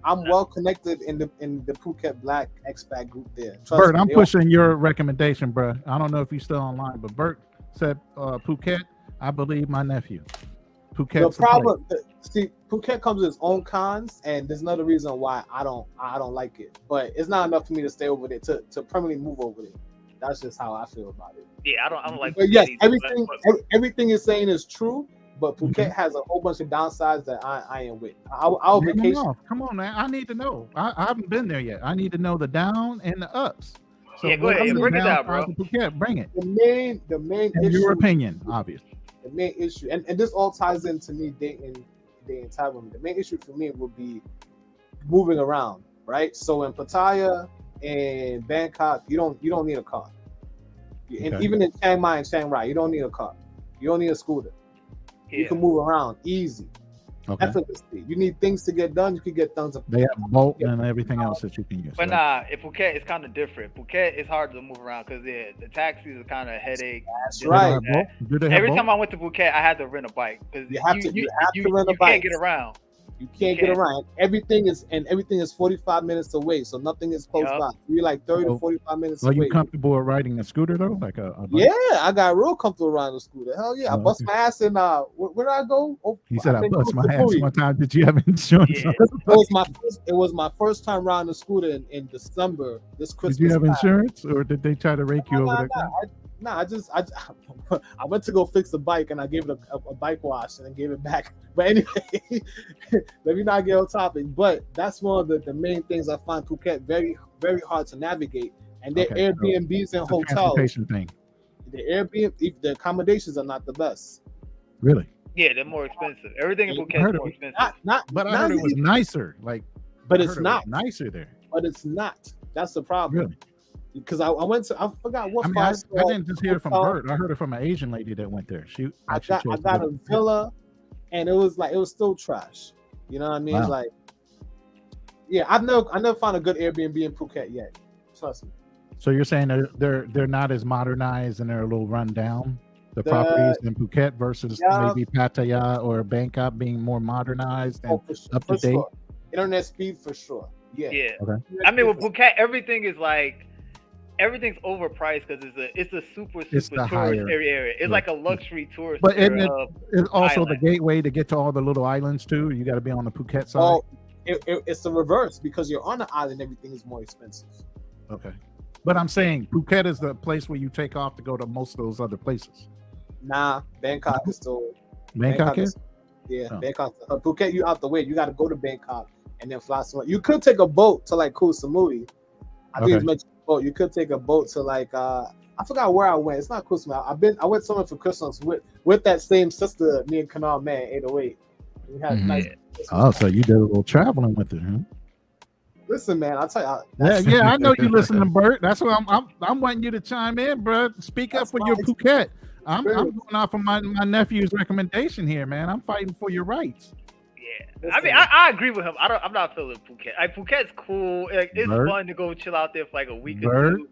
I'm well connected in the Phuket Black expat group there. Trust Bert, me, I'm pushing your recommendation, bro. I don't know if you're still online, but Bert said Phuket. I believe my nephew. Phuket. The problem, see, Phuket comes with its own cons, and there's another reason why I don't like it. But it's not enough for me to stay over there to permanently move over there. That's just how I feel about it. Yeah, I don't like. But yes, everything you're saying is true. But Phuket has a whole bunch of downsides that I ain't with. Our vacation. Come on, man. I need to know. I haven't been there yet. I need to know the down and the ups. So yeah, go ahead. Bring it down, bro. Phuket, bring it. The main in issue. Your opinion, obviously. The main issue, and this all ties into me dating Thailand. The main issue for me would be moving around, right? So in Pattaya and Bangkok, you don't need a car. And even in Chiang Mai and Chiang Rai, you don't need a car. You don't need a scooter. Yeah. You can move around easy, effortlessly. You need things to get done. You can get done. They have boat and everything else that you can use. But nah, in Phuket, it's kind of different. Phuket is hard to move around because the taxis are kind of a headache. That's right. Every time I went to Phuket, I had to rent a bike because you have to rent a bike. You can't get around. You can't get around. Everything is 45 minutes away, so nothing is close by. You're like 30 to 45 minutes away. Are you comfortable riding a scooter though? Like a bike? Yeah, I got real comfortable riding a scooter. Hell yeah, I bust my ass in. Where did I go? He said I bust my ass one time. Did you have insurance? Yeah. It was my first time riding a scooter in December. This Christmas. Did you have insurance, or did they try to rake you over there? I went to go fix the bike and I gave it a bike wash and then gave it back. But anyway, let me not get off topic. But that's one of the main things I find Phuket very, very hard to navigate. And their Airbnbs and hotels. Transportation thing. The Airbnb, the accommodations are not the best. Really? Yeah, they're more expensive. Everything in Phuket is more expensive. But I heard it was nicer. But it's not nicer there. But it's not. That's the problem. Really? Because I went to, I forgot what. I didn't just hear it from Bert. I heard it from an Asian lady that went there. I got a villa, and it was still trash. You know what I mean? Wow. Like, yeah, I never found a good Airbnb in Phuket yet. Trust me. So you're saying they're not as modernized and they're a little run down. The properties in Phuket versus maybe Pattaya or Bangkok being more modernized and up to date. Sure. Internet speed for sure. Yeah. Yeah. Okay. I mean, with Phuket, everything's overpriced because it's a super tourist area. It's like a luxury tourist. But it's also the gateway to get to all the little islands too. You got to be on the Phuket side. Oh, it's the reverse because you're on the island. Everything is more expensive. Okay, but I'm saying Phuket is the place where you take off to go to most of those other places. Nah, Bangkok is still. Bangkok is. Yeah, Bangkok. Phuket, you out the way. You got to go to Bangkok and then fly somewhere. You could take a boat to like Koh Samui. I think it's mentioned. Oh, you could take a boat to like I forgot where I went. It's not Christmas. I went somewhere for Christmas with that same sister, me and Kanal Man 808. We had nice. Oh, so you did a little traveling with it, huh? Listen, man, I'll tell you. Yeah, I know you listen to Bert. That's why I'm wanting you to chime in, bro. Speak up for your Phuket. I'm going off of my nephew's recommendation here, man. I'm fighting for your rights. Yeah, I mean, I agree with him. I'm not feeling Phuket. Phuket's cool. It's fun to go chill out there for like a week or two.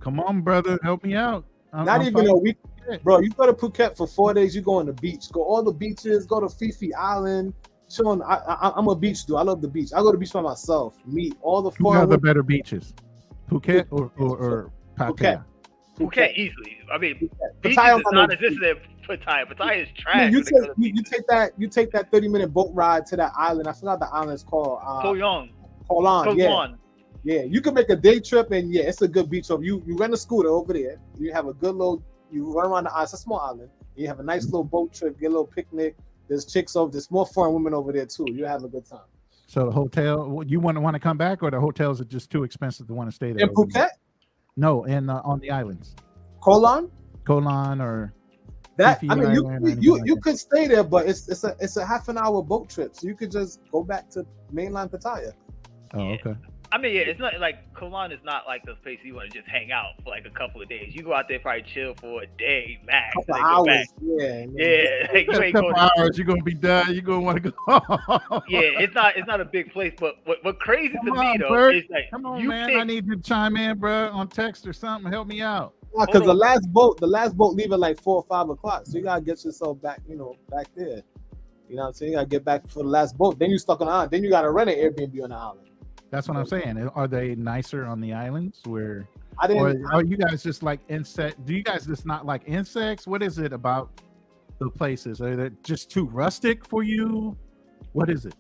Come on, brother, help me out. Not even a week, bro. You go to Phuket for 4 days. You go on the beach. Go all the beaches. Go to Fifi Island. Chilling. I'm a beach dude. I love the beach. I go to the beach by myself. Meet all the foreign. Who have the better beaches, Phuket or Pattaya? Phuket easily. I mean, beaches is non-existent in Pattaya. Pattaya is trash. I mean, you take that 30-minute boat ride to that island. I forgot the island is called. Koh Long. Yeah. You can make a day trip and it's a good beach. So you rent a scooter over there. You have a good little. You run around the island. It's a small island. You have a nice little boat trip. Get a little picnic. There's chicks over. There's more foreign women over there too. You have a good time. So the hotel. You want to come back, or the hotels are just too expensive to want to stay there? In Phuket? No, on the islands. Koh Long or that. I mean, you could stay there, but it's a half an hour boat trip, so you could just go back to mainland Pattaya. Oh, okay. I mean, it's not like Koh Long is not like the place you want to just hang out for like a couple of days. You go out there probably chill for a day max. Couple hours, yeah. Like, a couple hours, you're gonna be done. You're gonna want to go. Yeah, it's not a big place, but what crazy to me though Bert. is like, come on, man, I need you to chime in, bro, on text or something. Help me out. Because the last boat leave at like 4 or 5 o'clock, so you gotta get yourself back, back there. You know what I'm saying? You gotta get back for the last boat. Then you stuck on the island. Then you gotta rent an Airbnb on the island. That's what I'm saying. Are they nicer on the islands where? I didn't. Or are you guys just like insect? Do you guys just not like insects? What is it about the places? Are they just too rustic for you? What is it?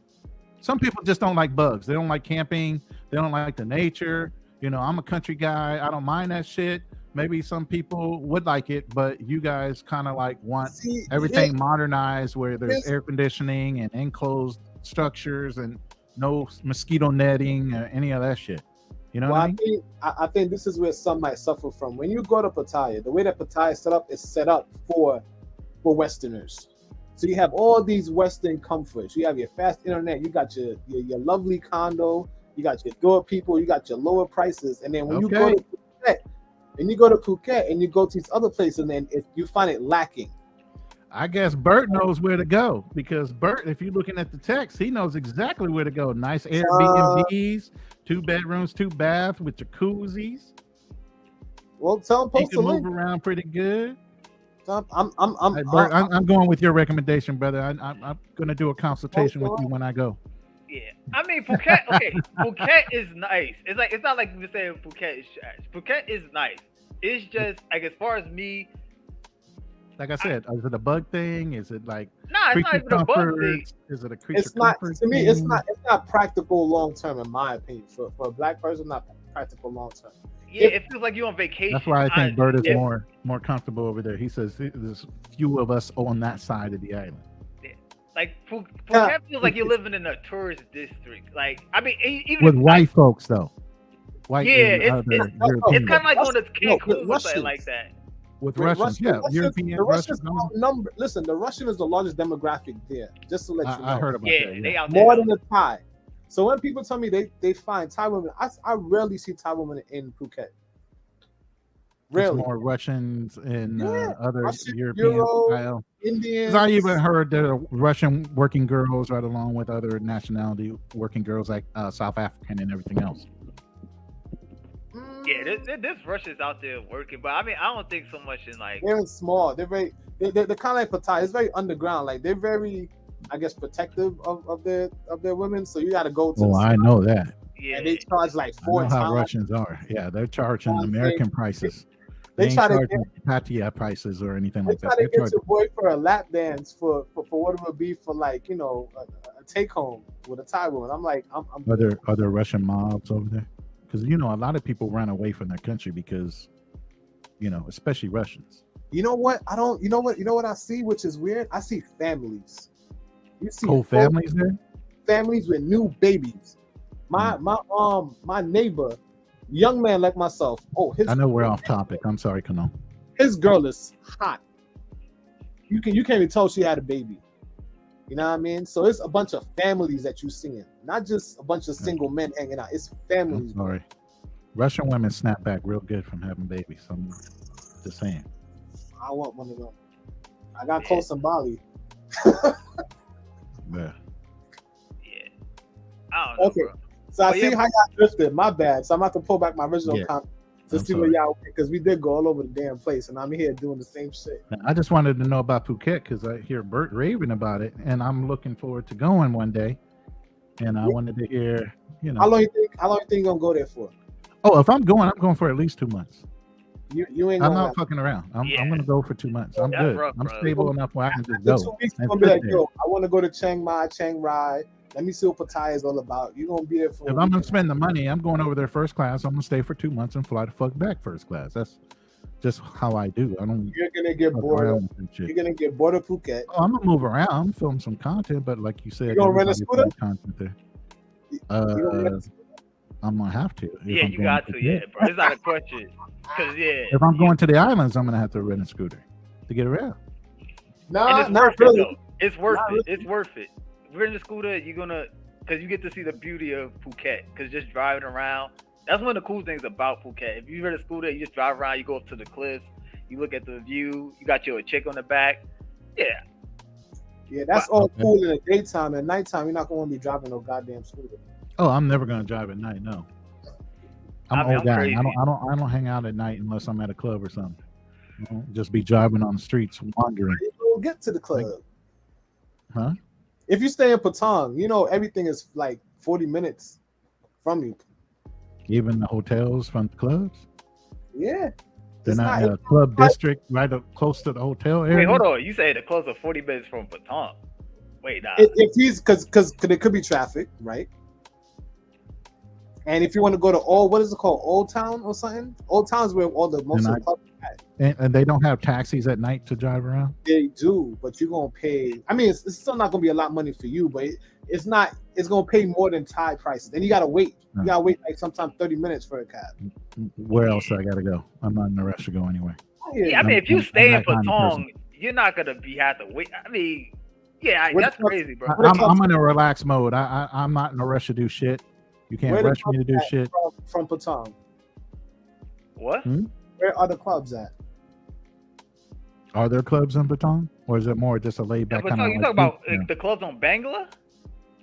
Some people just don't like bugs. They don't like camping. They don't like the nature. You know, I'm a country guy. I don't mind that shit. Maybe some people would like it, but you guys kind of like want everything modernized where there's air conditioning and enclosed structures and no mosquito netting or any of that shit. You know what I mean? I think this is where some might suffer from. When you go to Pattaya, the way that Pattaya is set up for Westerners. So you have all these Western comforts. You have your fast internet. You got your lovely condo. You got your door people. You got your lower prices. And then when you go to Phuket, and you go to these other places, and then you find it lacking. I guess Bert knows where to go because Bert, if you're looking at the text, he knows exactly where to go. Nice Airbnbs, 2 bedrooms, 2 baths with jacuzzis. Well, tell him post he can move around pretty good. I'm going with your recommendation, brother. I'm going to do a consultation with you when I go. Yeah, I mean Phuket. Okay, Phuket is nice. It's not like we say Phuket is trash. Phuket is nice. It's just like as far as me. Like I said, is it a bug thing? Is it like it's not even a bug thing. Is it a creature? It's not to me. It's not practical long term, in my opinion. For a black person, not practical long term. Yeah, it feels like you're on vacation. That's why I think Bert is more comfortable over there. He says there's few of us on that side of the island. Yeah. Like Phuket feels like you're living in a tourist district. Like I mean, even with white folks though. White, yeah, it's kind of like going to Cancun or something like that. With Russians, European Russians. Listen, the Russian is the largest demographic there. Just to let you know. I heard about that. They out more than the Thai. So when people tell me they find Thai women, I rarely see Thai women in Phuket. Rarely. More Russians and other Russian, European style. Indians. I even heard there are Russian working girls right along with other nationality working girls like South African and everything else. Yeah, there's Russians out there working, but I mean, I don't think so much in like. They're small. They're very. They're kind of like Pattaya. It's very underground. Like they're very, I guess, protective of their women. So you got to go to. Oh, I know that. Yeah. And they charge like 4 times. How Russians are. Yeah, they're charging American prices. They ain't try to charging Pattaya prices or anything like that. They try to get your boy for a lap dance for what it would be for like a take home with a Thai woman. I'm like, Are there Russian mobs over there? Because a lot of people run away from their country because, especially Russians. You know what? You know what I see, which is weird. I see families. You see whole families there. Families with new babies. My neighbor, young man like myself. I know we're off topic. I'm sorry, Kano. His girl is hot. You can't even tell she had a baby. You know what I mean? So it's a bunch of families that you're seeing, not just a bunch of single men hanging out. It's families. I'm sorry. Russian women snap back real good from having babies. So I'm just saying. I want one of them. I got close in Bali. Yeah. I don't know. Okay. Bro. So I see how y'all drifted. My bad. So I'm about to pull back my original comment to see where y'all went, because we did go all over the damn place, and I'm here doing the same shit. I just wanted to know about Phuket because I hear Bert raving about it, and I'm looking forward to going one day. And I wanted to hear, How long you think you're gonna go there for? Oh, if I'm going for at least 2 months. You ain't. I'm not fucking around. I'm gonna go for 2 months. I'm good. Rough, I'm stable enough where I can just go. go. 2 weeks, you're gonna be like, yo, I want to go to Chiang Rai. Let me see what Pattaya is all about. You're gonna be there for. If I'm gonna spend the money, I'm going over there first class. I'm gonna stay for 2 months and fly the fuck back first class. That's just how I do. I don't. You're gonna get bored. You're gonna get bored of Phuket. Oh, I'm gonna move around, film some content, but like you said, you gonna rent a scooter? Content there. I'm gonna have to. Yeah, you got to. Yeah, bro. It's not a question. Cause if I'm going to the islands, I'm gonna have to rent a scooter to get around. No, not really. It's worth it. It's worth it. We're in the scooter, because you get to see the beauty of Phuket. Because just driving around, that's one of the cool things about Phuket. If you're in a scooter, you just drive around, you go up to the cliffs, you look at the view, you got your chick on the back. Yeah, that's all cool in the daytime. At nighttime, you're not going to be driving no goddamn scooter. Oh, I'm never going to drive at night. No, I'm an old guy. I don't hang out at night unless I'm at a club or something. Just be driving on the streets, wandering. You don't get to the club. Huh? If you stay in Patong, you know everything is like 40 minutes from you. Even the hotels from the clubs. Yeah. They're It's not not- in a club district right up close to the hotel area. Wait, hold on. You say the close of 40 minutes from Patong. Wait, nah. If he's because there could be traffic, right? And if you want to go to what is it called, Old Town or something? Old Town is where all the most of the clubs are at. And they don't have taxis at night to drive around. They do, but you're gonna pay. I mean, it's still not gonna be a lot of money for you, but it's not. It's gonna pay more than Thai prices. Then you gotta wait. You gotta wait like sometimes 30 minutes for a cab. Where else I gotta go? I'm not in a rush to go anywhere. Yeah, I mean, if you stay in that kind of Patong, you're not gonna have to wait. I mean, yeah, that's crazy, bro. I'm in a relaxed mode. I'm not in a rush to do shit. You can't rush me to do shit. From Patong. What? Where are the clubs at? Are there clubs in Patong, or is it more just a laid back kind of? You talking about the clubs on Bangla?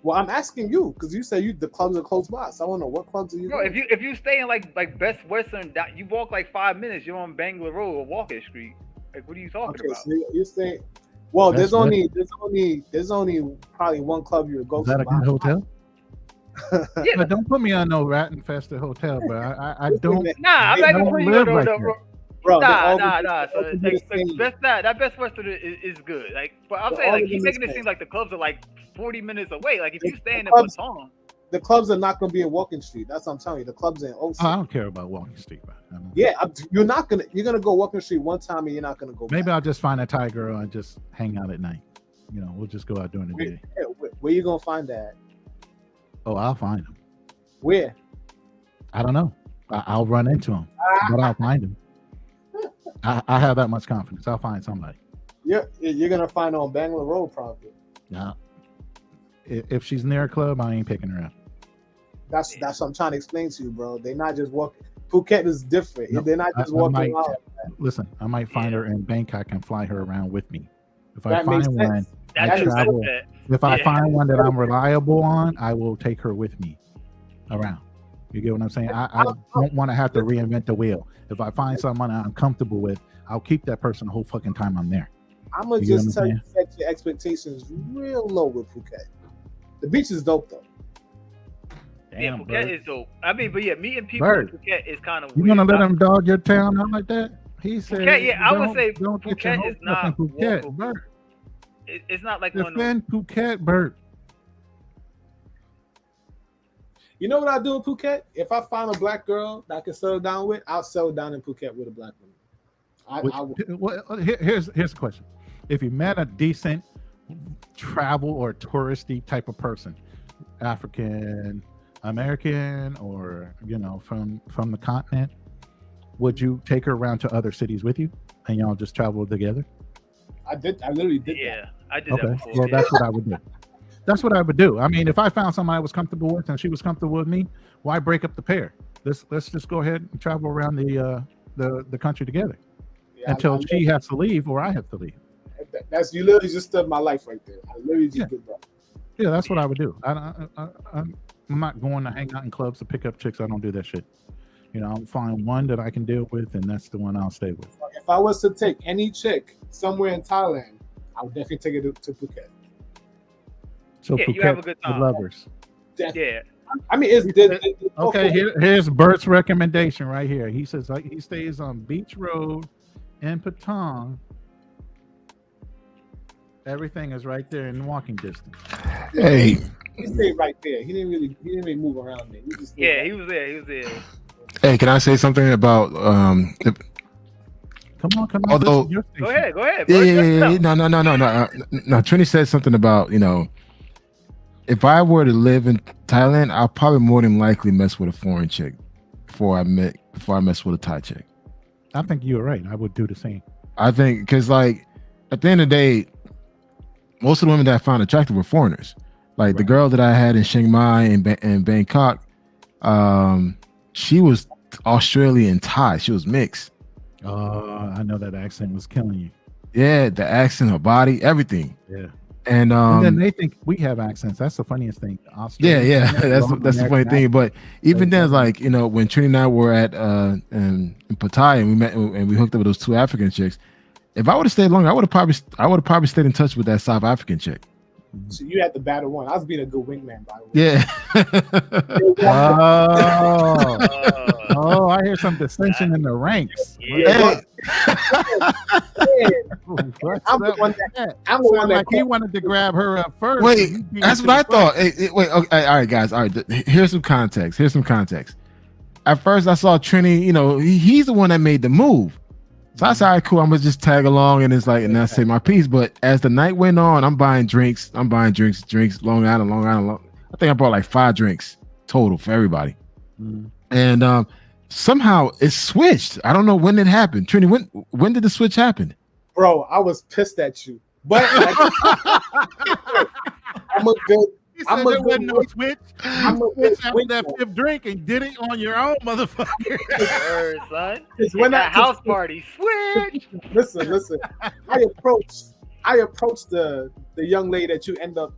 Well, I'm asking you because you say the clubs are close by. So I want to know what clubs are you? Bro, if you stay in like Best Western, you walk like 5 minutes, you're on Bangla Road or Walker Street. Like, what are you talking about? So you're saying, well, there's only probably one club you would go to. Is that a good hotel? Yeah. But don't put me on no rat infested hotel, bro. I don't. Nah, I'm not gonna put you on no, bro. Nah. So that Best Western is good. Like, but I'm saying like he's making it seem like the clubs are like 40 minutes away. Like if you stay in Patong, the clubs are not gonna be in Walking Street. That's what I'm telling you. The clubs are in OC. I don't care about Walking Street, bro. Yeah, you're gonna go Walking Street one time and you're not gonna go. Maybe I'll just find a Thai girl and just hang out at night. You know, we'll just go out during the day. Where you gonna find that? Oh, I'll find them. Where? I don't know. I'll run into them, but I'll find them. I have that much confidence. I'll find somebody. You're gonna find on Bangla Road, probably. Yeah. If she's near a club, I ain't picking her up. That's what I'm trying to explain to you, bro. They're not just walking. Phuket is different. No, they're not just walking around. Listen, I might find her in Bangkok and fly her around with me. If that I find one, I travel. If I find one that I'm reliable on, I will take her with me around. You get what I'm saying? I don't want to have to reinvent the wheel. If I find someone I'm comfortable with, I'll keep that person the whole fucking time I'm there. I'm gonna just tell you, set your expectations real low with Phuket. The beach is dope though. Damn, yeah, Phuket is dope. I mean, but yeah, meeting people in Phuket is kind of weird. You gonna let him dog your town out like that? He said, Phuket, yeah, I would say don't Phuket is not Phuket, Bert. It's not like defend Phuket, Bert. You know what I do in Phuket? If I find a black girl that I can settle down with, I'll settle down in Phuket with a black woman. Here's the question: if you met a decent travel or touristy type of person, African American, or from the continent, would you take her around to other cities with you, and y'all just travel together? I literally did. Yeah, I did. Okay, that before. well, that's what I would do. That's what I would do. I mean, if I found somebody I was comfortable with and she was comfortable with me, why break up the pair? Let's just go ahead and travel around the country together until she has to leave or I have to leave. That's you literally just stood my life right there. I literally just did that. Yeah, that's what I would do. I'm not going to hang out in clubs to pick up chicks. I don't do that shit. I'll find one that I can deal with, and that's the one I'll stay with. If I was to take any chick somewhere in Thailand, I would definitely take it to Phuket. So yeah, Phuket, you have a good time. The lovers. Yeah. I mean, it's okay. Here's Bert's recommendation right here. He says he stays on Beach Road in Patong. Everything is right there in walking distance. Hey, he stayed right there. He didn't really move around there. He was there. Hey, can I say something about Come on. Although, go ahead. Yeah. No. Trini said something about, if I were to live in Thailand, I'll probably more than likely mess with a foreign chick before I mess with a Thai chick. I think you're right. I would do the same. I think because at the end of the day, most of the women that I found attractive were foreigners. Like the girl that I had in Chiang Mai and Bangkok, she was Australian Thai. She was mixed. Oh, I know that accent was killing you. Yeah, the accent, her body, everything. Yeah. And then they think we have accents. That's the funniest thing. Yeah. That's the funny thing. But even then, when Trini and I were at in Pattaya and we met and we hooked up with those two African chicks, if I would have stayed longer, I would have probably stayed in touch with that South African chick. So you had the better one. I was being a good wingman, by the way. Yeah. Oh, I hear some dissension in the ranks. Yeah. I'm the one that he wanted to grab her up first. Wait, that's what I thought. Wait, okay, all right, guys. All right, here's some context. At first, I saw Trini. You know, he's the one that made the move. So I said, all right, cool. I'm gonna just tag along, and it's like, and I say my piece. But as the night went on, I'm buying drinks. Long Island. I think I bought like 5 drinks total for everybody. And somehow it switched. I don't know when it happened. Trini, when did the switch happen? Bro, I was pissed at you. But like, I'm a good. He said there wasn't no switch. I'm a switch after that 5th drink and did it on your own, motherfucker. Word, son. It's when that house party switch. Listen. I approached the young lady that you end up.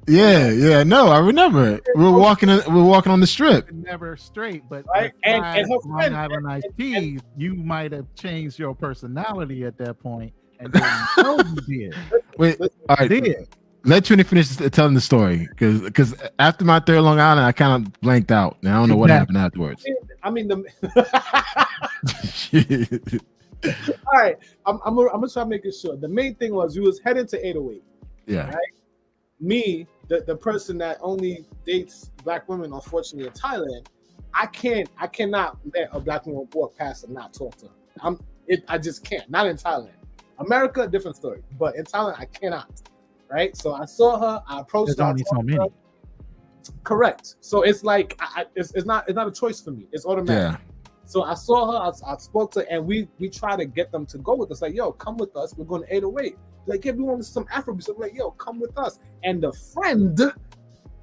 Yeah. No, I remember it. We were walking on the strip. Never straight, but right. And her Long friend, Island iced teas, you might have changed your personality at that point, and didn't know you did. Wait, all right. Let Trini finish telling the story, because after my 3rd Long Island, I kind of blanked out. And I don't know what happened afterwards. I mean, all right. I'm gonna try to make it short. The main thing was you was heading to 808. Yeah. Right? Me, the person that only dates black women, unfortunately, in Thailand, I cannot let a black woman walk past and not talk to her. I just can't. Not in Thailand. America, different story. But in Thailand, I cannot. Right? So I saw her. I approached her. There's only so many. Correct. So it's like it's not a choice for me. It's automatic. Yeah. So I saw her. I spoke to her, and we try to get them to go with us. Like, yo, come with us. We're going to 808. Like, yeah, we want some Afrobeat. So I'm like, yo, come with us. And the friend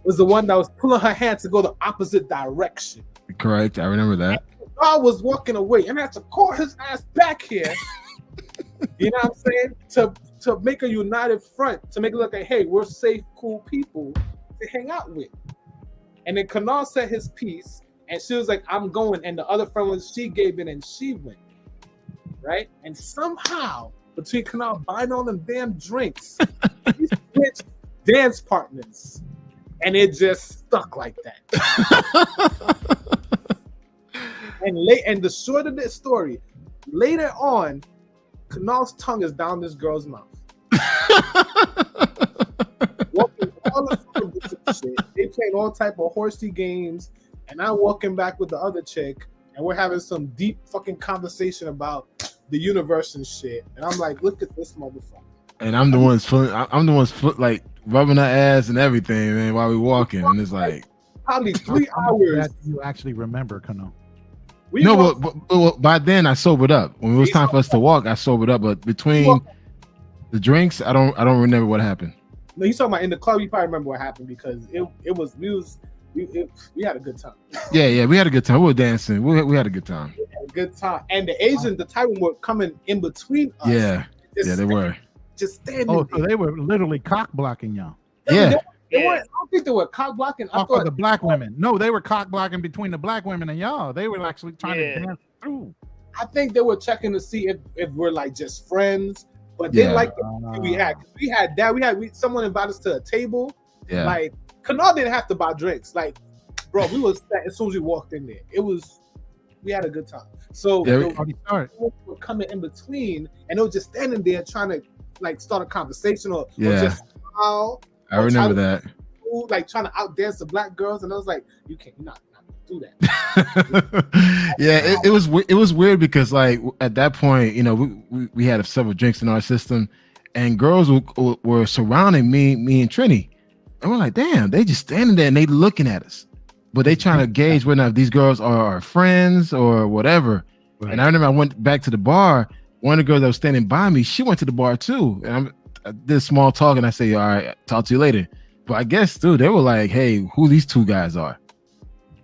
was the one that was pulling her hand to go the opposite direction. Correct. I remember that. I was walking away, and I had to call his ass back here. You know what I'm saying? To make a united front, to make it look like, hey, we're safe, cool people to hang out with. And then Kanal said his piece, and she was like, I'm going. And the other friend she gave it and she went. Right? And somehow, between Kanal buying all them damn drinks, he switched dance partners. And it just stuck like that. And the short of this story, later on, Kanal's tongue is down this girl's mouth. Walking all the shit. They playing all type of horsey games, and I'm walking back with the other chick, and we're having some deep fucking conversation about the universe and shit. And I'm like, look at this motherfucker. And I'm the one's like rubbing her ass and everything, man, while we walking, and it's like probably 3 hours. You actually remember, Kano? But by then I sobered up. When it was time for us to walk, I sobered up. But between the drinks, I don't remember what happened. No, you talking about in the club? You probably remember what happened because we had a good time. Yeah, we had a good time. We were dancing. We had a good time. We had a good time, and the Asians, the Taiwan were coming in between us. Yeah, they were just standing. Oh, so they were literally cock blocking y'all. Yeah. They weren't, I don't think they were cock blocking. I thought the black women. No, they were cock blocking between the black women and y'all. They were actually trying to dance through. I think they were checking to see if we're like just friends, but they liked the we had. We had that. Someone invited us to a table. Yeah. Like Kanal didn't have to buy drinks. Like, bro, we was set as soon as we walked in there. We had a good time. So they were coming in between, and they were just standing there trying to like start a conversation or just smile. I remember that. Like trying to outdance the black girls, and I was like, "You can't, you're not do that." Yeah, it was weird because like at that point, you know, we had several drinks in our system, and girls were surrounding me and Trini, and we're like, "Damn!" They just standing there and they looking at us, but they trying to gauge whether or not these girls are our friends or whatever. Right. And I remember I went back to the bar. One of the girls that was standing by me, she went to the bar too, and I did small talk and I say, all right, talk to you later. But I guess, dude, they were like, hey, who these two guys are?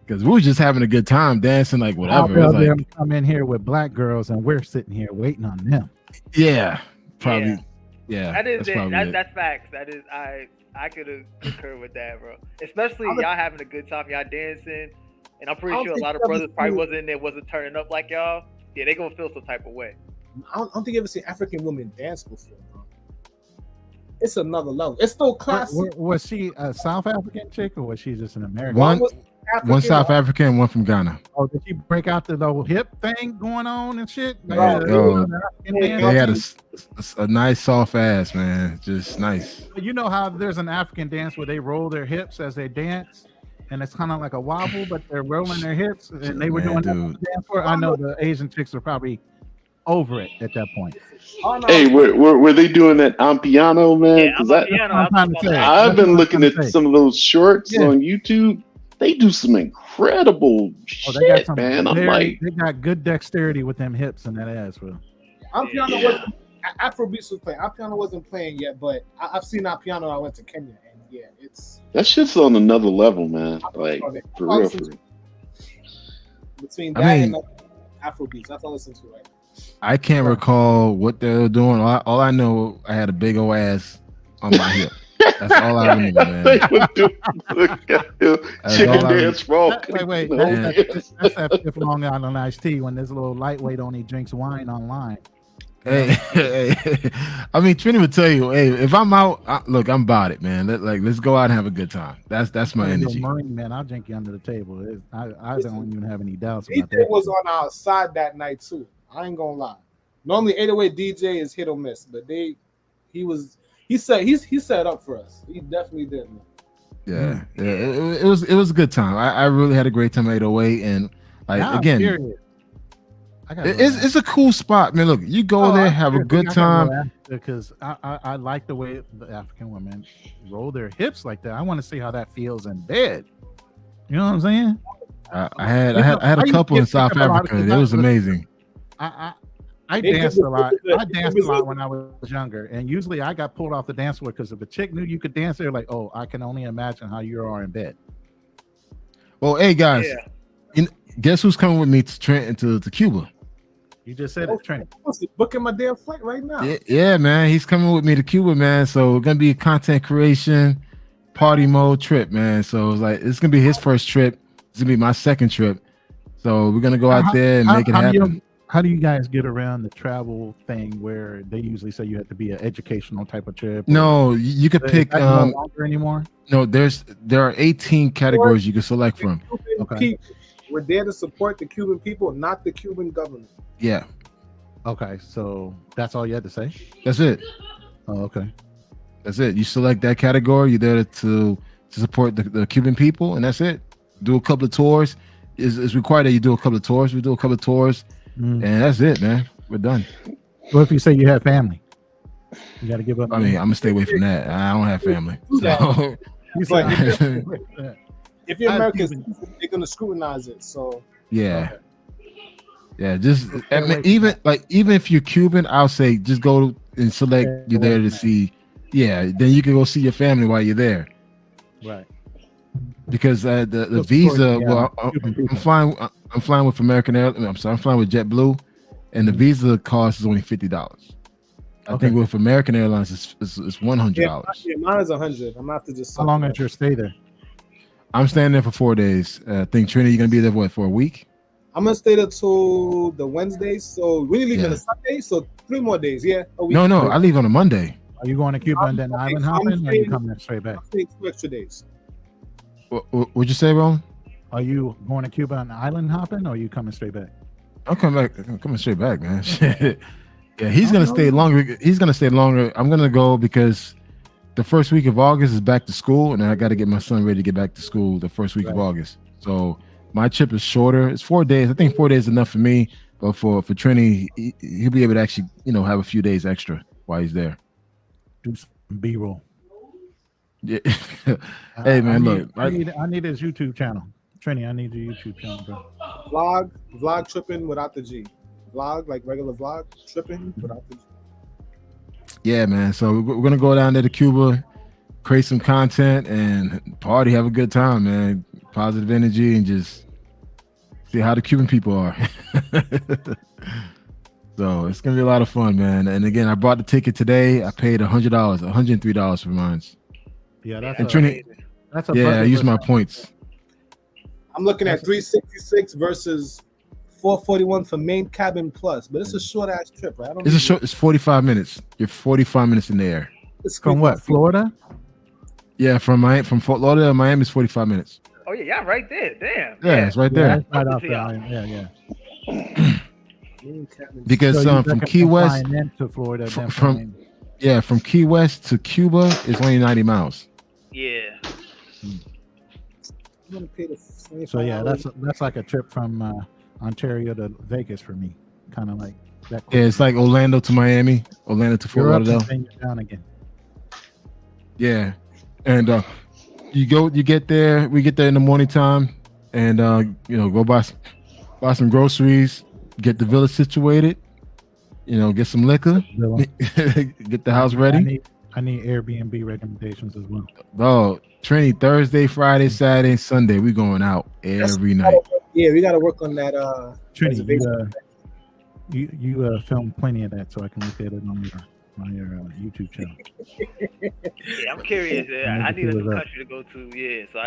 Because we were just having a good time dancing, like whatever. I'll them come in here with black girls and we're sitting here waiting on them. Yeah, probably. Yeah, that's facts. That is, I could concur with that, bro. Especially y'all having a good time, y'all dancing, and I'm pretty sure a lot of brothers probably wasn't turning up like y'all. Yeah, they gonna feel some type of way. I don't think you ever seen African women dance before, bro. it's another level. It's still classic. Was she a South African chick or was she just an American? One South African and one from Ghana. Oh, did she break out the little hip thing going on and shit? They had a nice soft ass, man. Just nice. You know how there's an African dance where they roll their hips as they dance? And it's kind of like a wobble, but they're rolling their hips, and they were doing that dance for. I know the Asian chicks are probably over it at that point. Hey, were they doing that on piano, man? I've been looking at some of those shorts on YouTube. They do some incredible shit, man. I'm like, they got good dexterity with them hips and that ass, bro. Afrobeats was playing. Piano wasn't playing yet, but I've seen Piano. I went to Kenya. Yeah, that shit's on another level, man. Like for real. Between that and Afrobeats, that's all I listen to right now. I can't recall what they were doing. All I know, I had a big old ass on my hip. That's all I remember, man. Chicken dance roll. Wait. That's that fifth Long Island iced tea when this little lightweight only drinks wine online. Hey, I mean, Trini would tell you, hey, if I'm out, look, I'm about it, man. Let's go out and have a good time. That's my energy. Marine, man, I'll drink you under the table. I don't even have any doubts about that. DJ was on our side that night too. I ain't gonna lie. Normally 808 DJ is hit or miss, but he set up for us. He definitely did, man. Yeah. It was a good time. I really had a great time at 808, and again. It's a cool spot, man. Look, you go there, have a good time. Because I like the way the African women roll their hips like that. I want to see how that feels in bed. You know what I'm saying? I had a couple in South Africa. It was amazing. I danced a lot. I danced a lot when I was younger, and usually I got pulled off the dance floor because if a chick knew you could dance, they're like, "Oh, I can only imagine how you are in bed." Well, hey guys, guess who's coming with me to Cuba? You just said it, Trent. Booking my damn flight right now. Yeah, man. He's coming with me to Cuba, man. So we're gonna be a content creation, party mode trip, man. So it's gonna be his first trip. It's gonna be my second trip. So we're gonna go out there and make it happen. How do you guys get around the travel thing where they usually say you have to be an educational type of trip? No, you could pick. No longer anymore. No, there are 18 categories you can select from. Okay. We're there to support the Cuban people, not the Cuban government. Yeah. Okay, so that's all you had to say? That's it. Oh, okay. That's it. You select that category. You're there to support the Cuban people, and that's it. Do a couple of tours. It's required that you do a couple of tours. We do a couple of tours, and that's it, man. We're done. What if you say you have family? You got to give up. I mean, I'm gonna stay away from that. I don't have family. So. If you're American, they're gonna scrutinize it. So yeah. Yeah, just even if you're Cuban, I'll say just go and select you're there to see. Yeah, then you can go see your family while you're there. Right. Because the visa, I'm flying with American Airlines. I'm flying with JetBlue, and the visa cost is only $50. I think with American Airlines it's $100. Yeah, mine is $100. I'm not to just. How long is your stay there? I'm staying there for 4 days. I think Trini, you're gonna be there for a week? I'm gonna stay there till the Wednesday. So we leave on a Sunday. So 3 more days. Yeah. No, I leave on a Monday. Are you going to Cuba and then island hopping, or are you coming straight back? I think 2 extra days. What'd you say, Ron? Are you going to Cuba and island hopping, or are you coming straight back? I'm coming straight back, man. Yeah, he's gonna stay longer. He's gonna stay longer. I'm gonna go because the first week of August is back to school, and I got to get my son ready to get back to school the first week of August. So my trip is shorter. It's 4 days. I think 4 days is enough for me, but for Trini, he'll be able to actually, have a few days extra while he's there. Do some B-roll. Yeah. Hey man, I need his YouTube channel. Trini, I need your YouTube channel, bro. Vlog tripping without the G. Vlog, like regular vlog, tripping without the G. Yeah, man. So we're gonna go down there to Cuba, create some content, and party, have a good time, man. Positive energy, and just see how the Cuban people are. So it's gonna be a lot of fun, man. And again, I bought the ticket today. I paid $100, $103 for mine. Yeah, that's I use my points. I'm looking at 366 versus 441 for main cabin plus, but it's a short ass trip, right? It's 45 minutes. You're 45 minutes in the air. From what? Florida? Yeah, from Fort Lauderdale, Miami is 45 minutes. Oh yeah, yeah, right there. Damn. Yeah, it's right there. Right off the island. Yeah. Because So from Key West into Florida, from Key West to Cuba is only 90 miles. Yeah. So yeah, that's like a trip from Ontario to Vegas for me, kind of like that. Yeah, it's like Orlando to Miami, Orlando to Fort Lauderdale. Then you're down again. Yeah, and we get there in the morning time, and go buy some groceries, get the villa situated, get some liquor, get the house ready. I need Airbnb recommendations as well. Oh, Trini, Thursday, Friday, Saturday, Sunday, we going out every night. Yeah, we got to work on that. Trini, you film plenty of that, so I can look at it on your YouTube channel. Yeah, I'm curious. I need a new country to go to. Yeah, so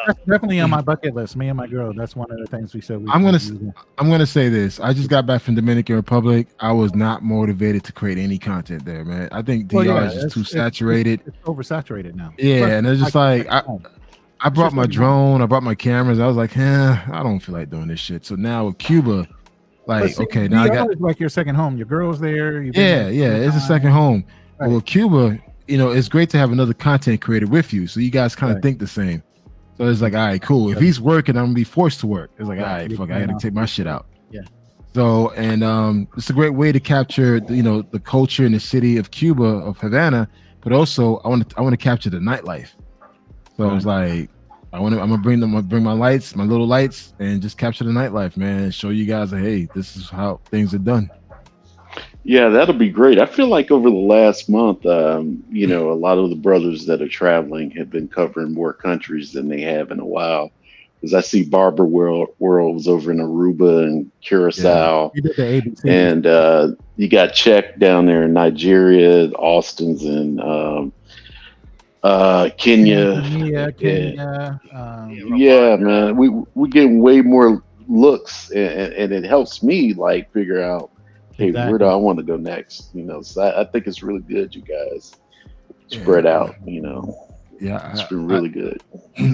that's definitely on my bucket list. Me and my girl. That's one of the things we said. I'm gonna say this. I just got back from Dominican Republic. I was not motivated to create any content there, man. I think DR is just too saturated. It's oversaturated now. Yeah, and it's just like I brought my drone. I brought my cameras. I was like, I don't feel like doing this shit. So now with Cuba. Like, okay, now I got like your second home. Your girl's there. It's a second home. Right. Well, Cuba, it's great to have another content creator with you, so you guys kind of think the same. So it's like, all right, cool. If he's working, I'm gonna be forced to work. It's like, all right, fuck, I gotta take my shit out. Yeah. So, and it's a great way to capture, the culture in the city of Cuba, of Havana, but also I want to capture the nightlife. So it's like, I'm gonna bring my lights, my little lights, and just capture the nightlife, man, and show you guys that, hey, this is how things are done. Yeah, that'll be great. I feel like over the last month, a lot of the brothers that are traveling have been covering more countries than they have in a while. Because I see Barber World was over in Aruba and Curacao, you did the ABC. And you got Czech down there in Nigeria, Austin's in Kenya. Kenya. Man, we getting way more looks, and it helps me like figure out, hey, where do I want to go next? So I think it's really good you guys spread out. Yeah, it's been really good.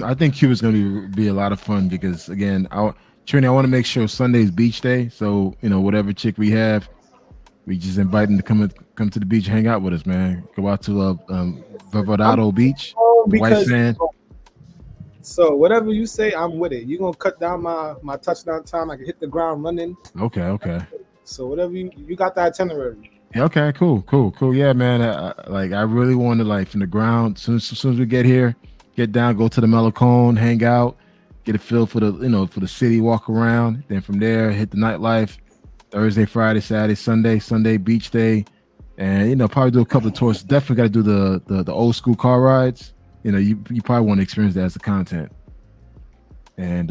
I think Cuba's going to be a lot of fun because, again, Trini, I want to make sure Sunday's beach day. So whatever chick we have, we just invite them to come to the beach, hang out with us, man. Go out to Verdado Beach, white sand. So whatever you say, I'm with it. You're gonna cut down my touchdown time. I can hit the ground running. Okay. So whatever you got the itinerary. Yeah, okay, cool. Yeah, man. I really want to from the ground. As soon as we get here, get down, go to the Malecon, hang out, get a feel for the for the city, walk around. Then from there, hit the nightlife. Thursday, Friday, Saturday, Sunday beach day. And probably do a couple of tours. Definitely got to do the old school car rides. You probably want to experience that as the content. And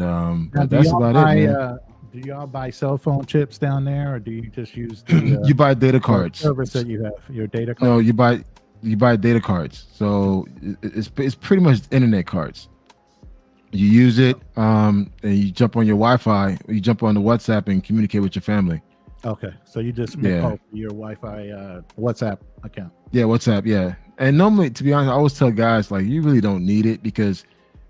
that's about it, man. Do y'all buy cell phone chips down there, or do you just use the you buy data cards? Service that you have, your data cards? No, you buy data cards. So it's pretty much internet cards. You use it, and you jump on your Wi-Fi. You jump on the WhatsApp and communicate with your family. Okay, so you just make your Wi-Fi WhatsApp account. Yeah, WhatsApp. Yeah, and normally, to be honest, I always tell guys you really don't need it because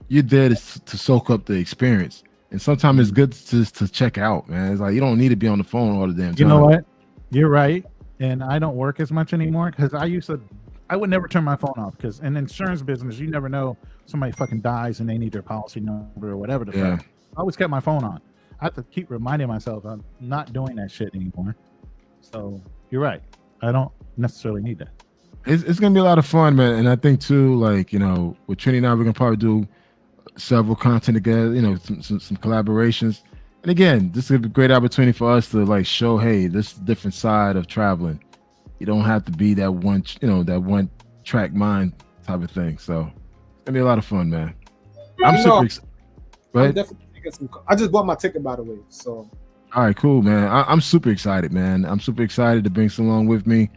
you're there to soak up the experience, and sometimes it's good to check out, man. It's you don't need to be on the phone all the damn time. You know what? You're right, and I don't work as much anymore because I would never turn my phone off because in the insurance business, you never know somebody fucking dies and they need their policy number or whatever the fuck. I always kept my phone on. I have to keep reminding myself I'm not doing that shit anymore. So you're right. I don't necessarily need that. It's gonna be a lot of fun, man. And I think too, with Trini and I, we're gonna probably do several content together. Some collaborations. And again, this is a great opportunity for us to show, hey, this is a different side of traveling. You don't have to be that one track mind type of thing. So it's gonna be a lot of fun, man. I'm super excited. I just bought my ticket, by the way. So all right, cool, man. I'm super excited, man. I'm super excited to bring some along with me,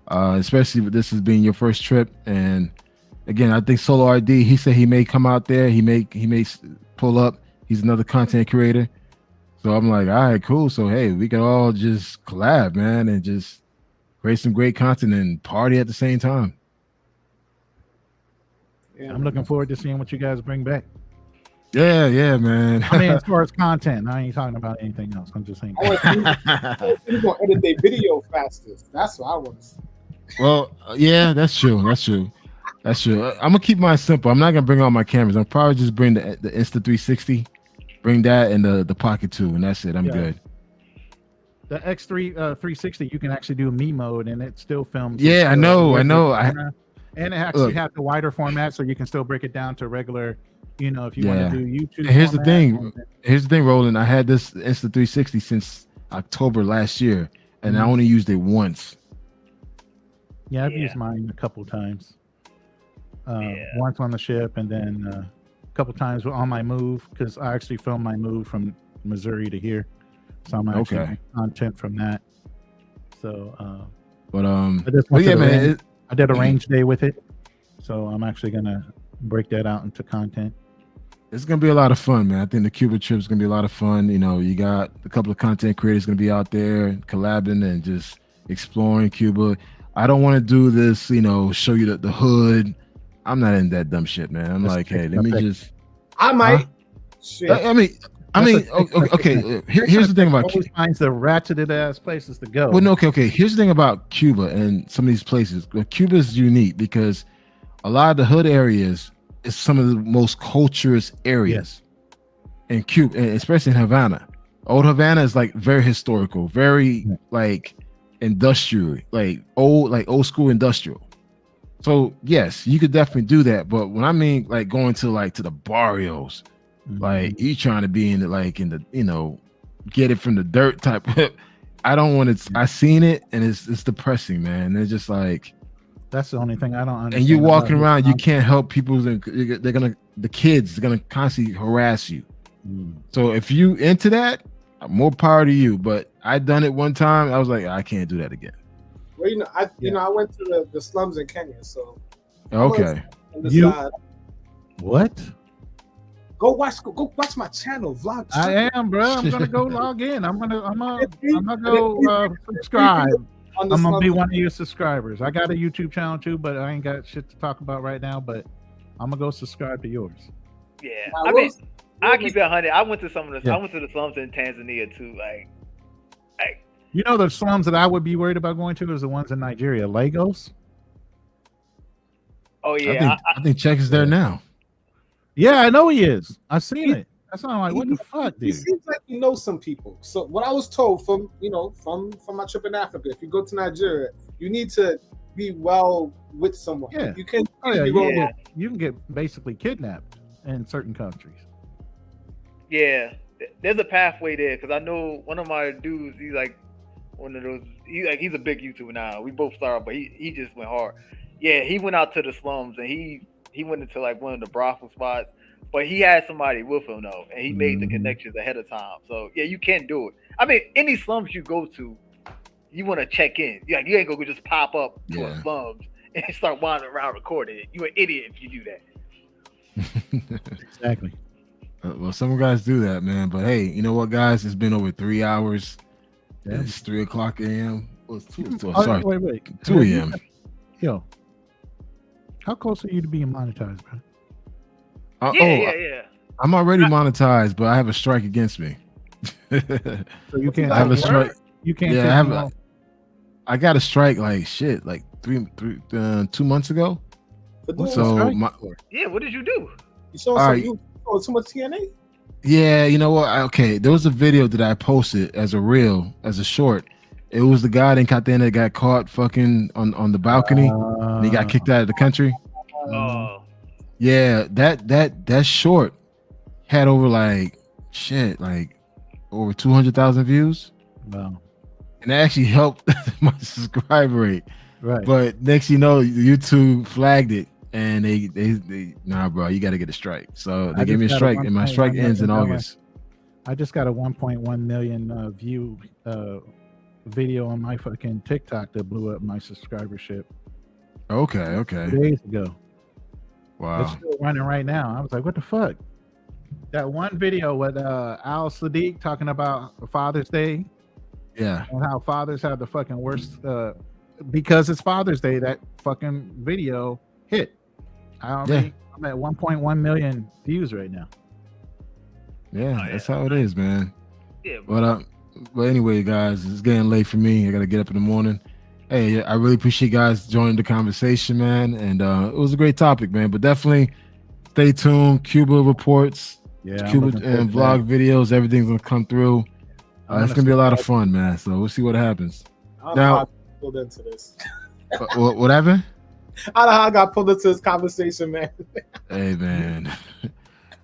especially with this as being your first trip. And again, I think Solo RD, he said he may come out there. He may pull up. He's another content creator. So I'm like, all right, cool. So hey, we can all just collab, man, and just create some great content and party at the same time. Yeah, I'm looking forward to seeing what you guys bring back. Yeah, man. I mean, as far as content, I ain't talking about anything else. I'm just saying. We're gonna edit their video fastest. That's what I want to see. Well, yeah, that's true. I'm gonna keep mine simple. I'm not gonna bring all my cameras. I'll probably just bring the Insta360, bring that and the Pocket 2, and that's it. I'm good. The X3 360, you can actually do me mode, and it still films. Yeah, I know. And it actually has the wider format, so you can still break it down to regular. You know, if you want to do YouTube. And here's the thing, Roland. I had this Insta360 since October last year, and I only used it once. Yeah, I've used mine a couple times. Once on the ship, and then a couple times on my move, because I actually filmed my move from Missouri to here, so I'm actually making content from that. So, I just went to man, I did a range day with it, so I'm actually gonna break that out into content. It's gonna be a lot of fun, man. I think the Cuba trip is gonna be a lot of fun. You know, you got a couple of content creators gonna be out there collabing and just exploring Cuba. I don't want to do this, you know, show you the hood. I'm not in that dumb shit, man. I'm like, hey, let me just. I might. Shit. I mean, okay. Here's the thing about Cuba. Finds the ratcheted ass places to go. Well, no, okay. Here's the thing about Cuba and some of these places. Cuba is unique because a lot of the hood areas is some of the most culturous areas in Cuba, and especially in Havana. Old Havana is like very historical, very like industrial, like old school industrial. So yes, you could definitely do that. But when I mean like going to the barrios, like you trying to be in the you know, get it from the dirt type. I don't want it. I seen it and it's depressing, man. It's just like. That's the only thing I don't understand. And you walking around, you can't help people. The kids are gonna constantly harass you. So if you into that, more power to you. But I done it one time. I was like, I can't do that again. Well, I went to the slums in Kenya, so okay. What? Go watch my channel vlog. I am, bro. I'm gonna go log in. I'm gonna go subscribe. I'm gonna be one of your subscribers. I got a YouTube channel too, but I ain't got shit to talk about right now. But I'm gonna go subscribe to yours. Yeah, I mean, I keep it 100. I went to some of the. I went to the slums in Tanzania too. Like, you know, the slums that I would be worried about going to is the ones in Nigeria, Lagos. Oh yeah, I think Check is there now. Yeah, I know he is. I've seen it. That's not like what the fuck, dude. It seems like you know some people. So what I was told from my trip in Africa, if you go to Nigeria, you need to be well with someone. Yeah. You can you can get basically kidnapped in certain countries. Yeah, there's a pathway there because I know one of my dudes. He's like one of those. He's a big YouTuber now. We both started, but he just went hard. Yeah, he went out to the slums and he went into like one of the brothel spots. But he had somebody with him though, and he made the connections ahead of time. So yeah, you can do it. I mean, any slums you go to, you want to check in. You ain't gonna just pop up to a slums and start wandering around recording it. You're an idiot if you do that. Exactly. Well, some guys do that, man. But hey, you know what, guys? It's been over 3 hours. Yeah. It's 3:00 a.m. Well, it's 2. Sorry, wait. 2 a.m. Yo, how close are you to being monetized, bro? Yeah. I'm already monetized, but I have a strike against me. So you can't. I have a strike. You can't. Yeah, I got a strike like 2 months ago. So what did you do? You saw too much TNA? Yeah, you know what? Okay, there was a video that I posted as a reel, as a short. It was the guy in Pattaya that got caught fucking on the balcony, and he got kicked out of the country. Yeah, that short had over over 200,000 views. Wow. And that actually helped my subscriber rate. Right. But next you know, YouTube flagged it and they nah, bro, you got to get a strike. So they gave me a strike and my strike ends in August. I just got a 1.1 million view video on my fucking TikTok that blew up my subscribership. Okay. 2 days ago. Wow. It's still running right now. I was like, what the fuck? That one video with Al Sadiq talking about Father's Day. Yeah. And how fathers have the fucking worst because it's Father's Day, that fucking video hit. I'm at 1.1 million views right now. Yeah, that's how it is, man. Yeah, But anyway, guys, it's getting late for me. I gotta get up in the morning. Hey, I really appreciate you guys joining the conversation, man. And it was a great topic, man. But definitely stay tuned. Cuba reports, Cuba and vlog videos, everything's gonna come through. It's gonna be a lot of fun, man. So we'll see what happens. Now, I pulled into this. what happened? I don't know how I got pulled into this conversation, man. Hey, man.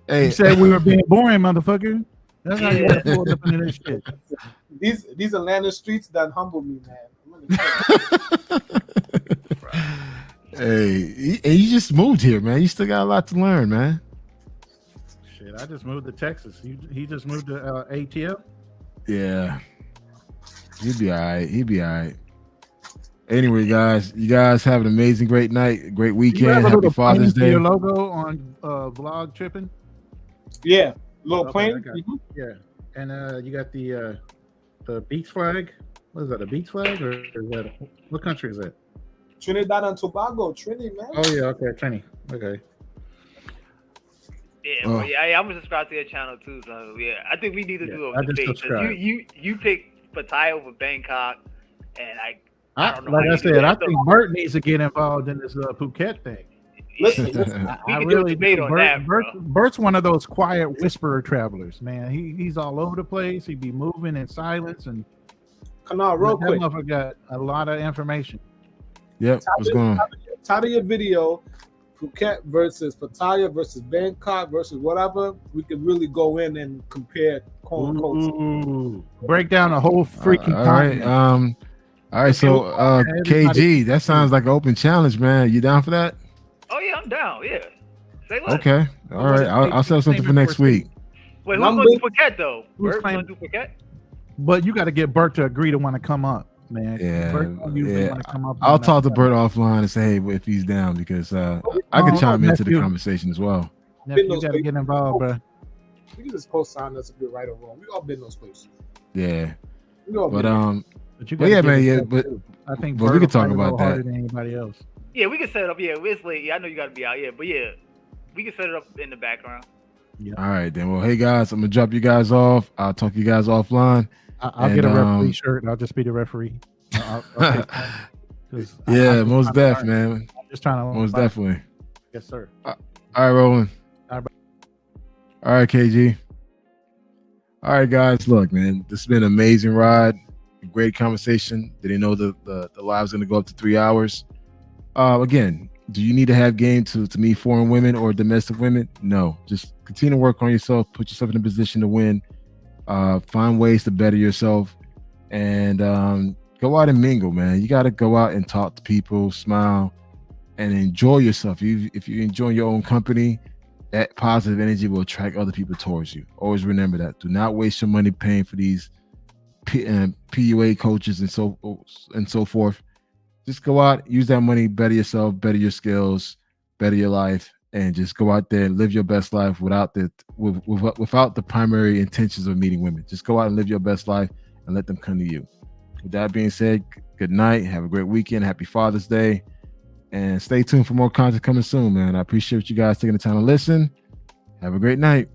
Hey, You said we were being boring, motherfucker. That's how you got pulled up into this shit. These Atlanta streets that humble me, man. Hey, you just moved here, man. You still got a lot to learn, man. Shit, I just moved to Texas. He just moved to ATL. Yeah, he'd be all right. Anyway, guys, you guys have an amazing, great night, great weekend. Happy Father's Day. Your logo on vlog tripping. Yeah, little plane. Yeah, and you got the Beats flag. What is that? A Beats flag, or is that what country is that? Trinidad and Tobago, Trinity, man. Oh yeah, okay, Trinity. Okay. Yeah, well, yeah, I'm gonna subscribe to your channel too. So yeah, I think we need to do a debate. You pick Pattaya over Bangkok, and I don't know. Like I said, I think Bert needs to get involved in this Phuket thing. Listen, I really debate on that. Bert's one of those quiet whisperer travelers, man. He's all over the place. He'd be moving in silence, and Kanal, real quick. That motherfucker got a lot of information. Yep, what's going on? Title your video, Phuket versus Pattaya versus Bangkok versus whatever. We could really go in and compare. Break down a whole freaking continent. All right, so KG, that sounds like an open challenge, man. You down for that? Oh yeah, I'm down. Yeah. Say less. Okay. All right. I'll set something for next week. Wait, who's gonna do Phuket though? Bert's gonna do Phuket? But you got to get Bert to agree to want to come up, man. Yeah. I'll talk to Bert offline and say, hey, if he's down, because I can chime into the conversation as well. You got to get involved, bro. We can just co-sign us if we're right or wrong. We all been in those places. Yeah. But yeah, man. Yeah, but I think we can talk about that. Than anybody else. Yeah, we can set it up. Yeah, it's late. Yeah, I know you got to be out. Yeah, but yeah, we can set it up in the background. Yeah. All right, then. Well, hey guys, I'm gonna drop you guys off. I'll talk to you guys offline. I'll get a referee shirt. I'll just be the referee. Yeah, most def, man. I'm just trying to. Most definitely. Yes, sir. All right, Roland. All right, KG. All right, guys. Look, man, this has been an amazing ride. Great conversation. Didn't know the live's gonna go up to 3 hours. Again, do you need to have game to meet foreign women or domestic women? No. Just continue to work on yourself. Put yourself in a position to win. Find ways to better yourself, and go out and mingle, man. You got to go out and talk to people, smile, and enjoy yourself. If you enjoy your own company, that positive energy will attract other people towards you. Always remember that. Do not waste your money paying for these PUA coaches and so forth. Just go out, use that money, better yourself, better your skills, better your life, and just go out there and live your best life without the primary intentions of meeting women. Just go out and live your best life and let them come to you. With that being said, good night. Have a great weekend. Happy Father's Day. And stay tuned for more content coming soon, man. I appreciate you guys taking the time to listen. Have a great night.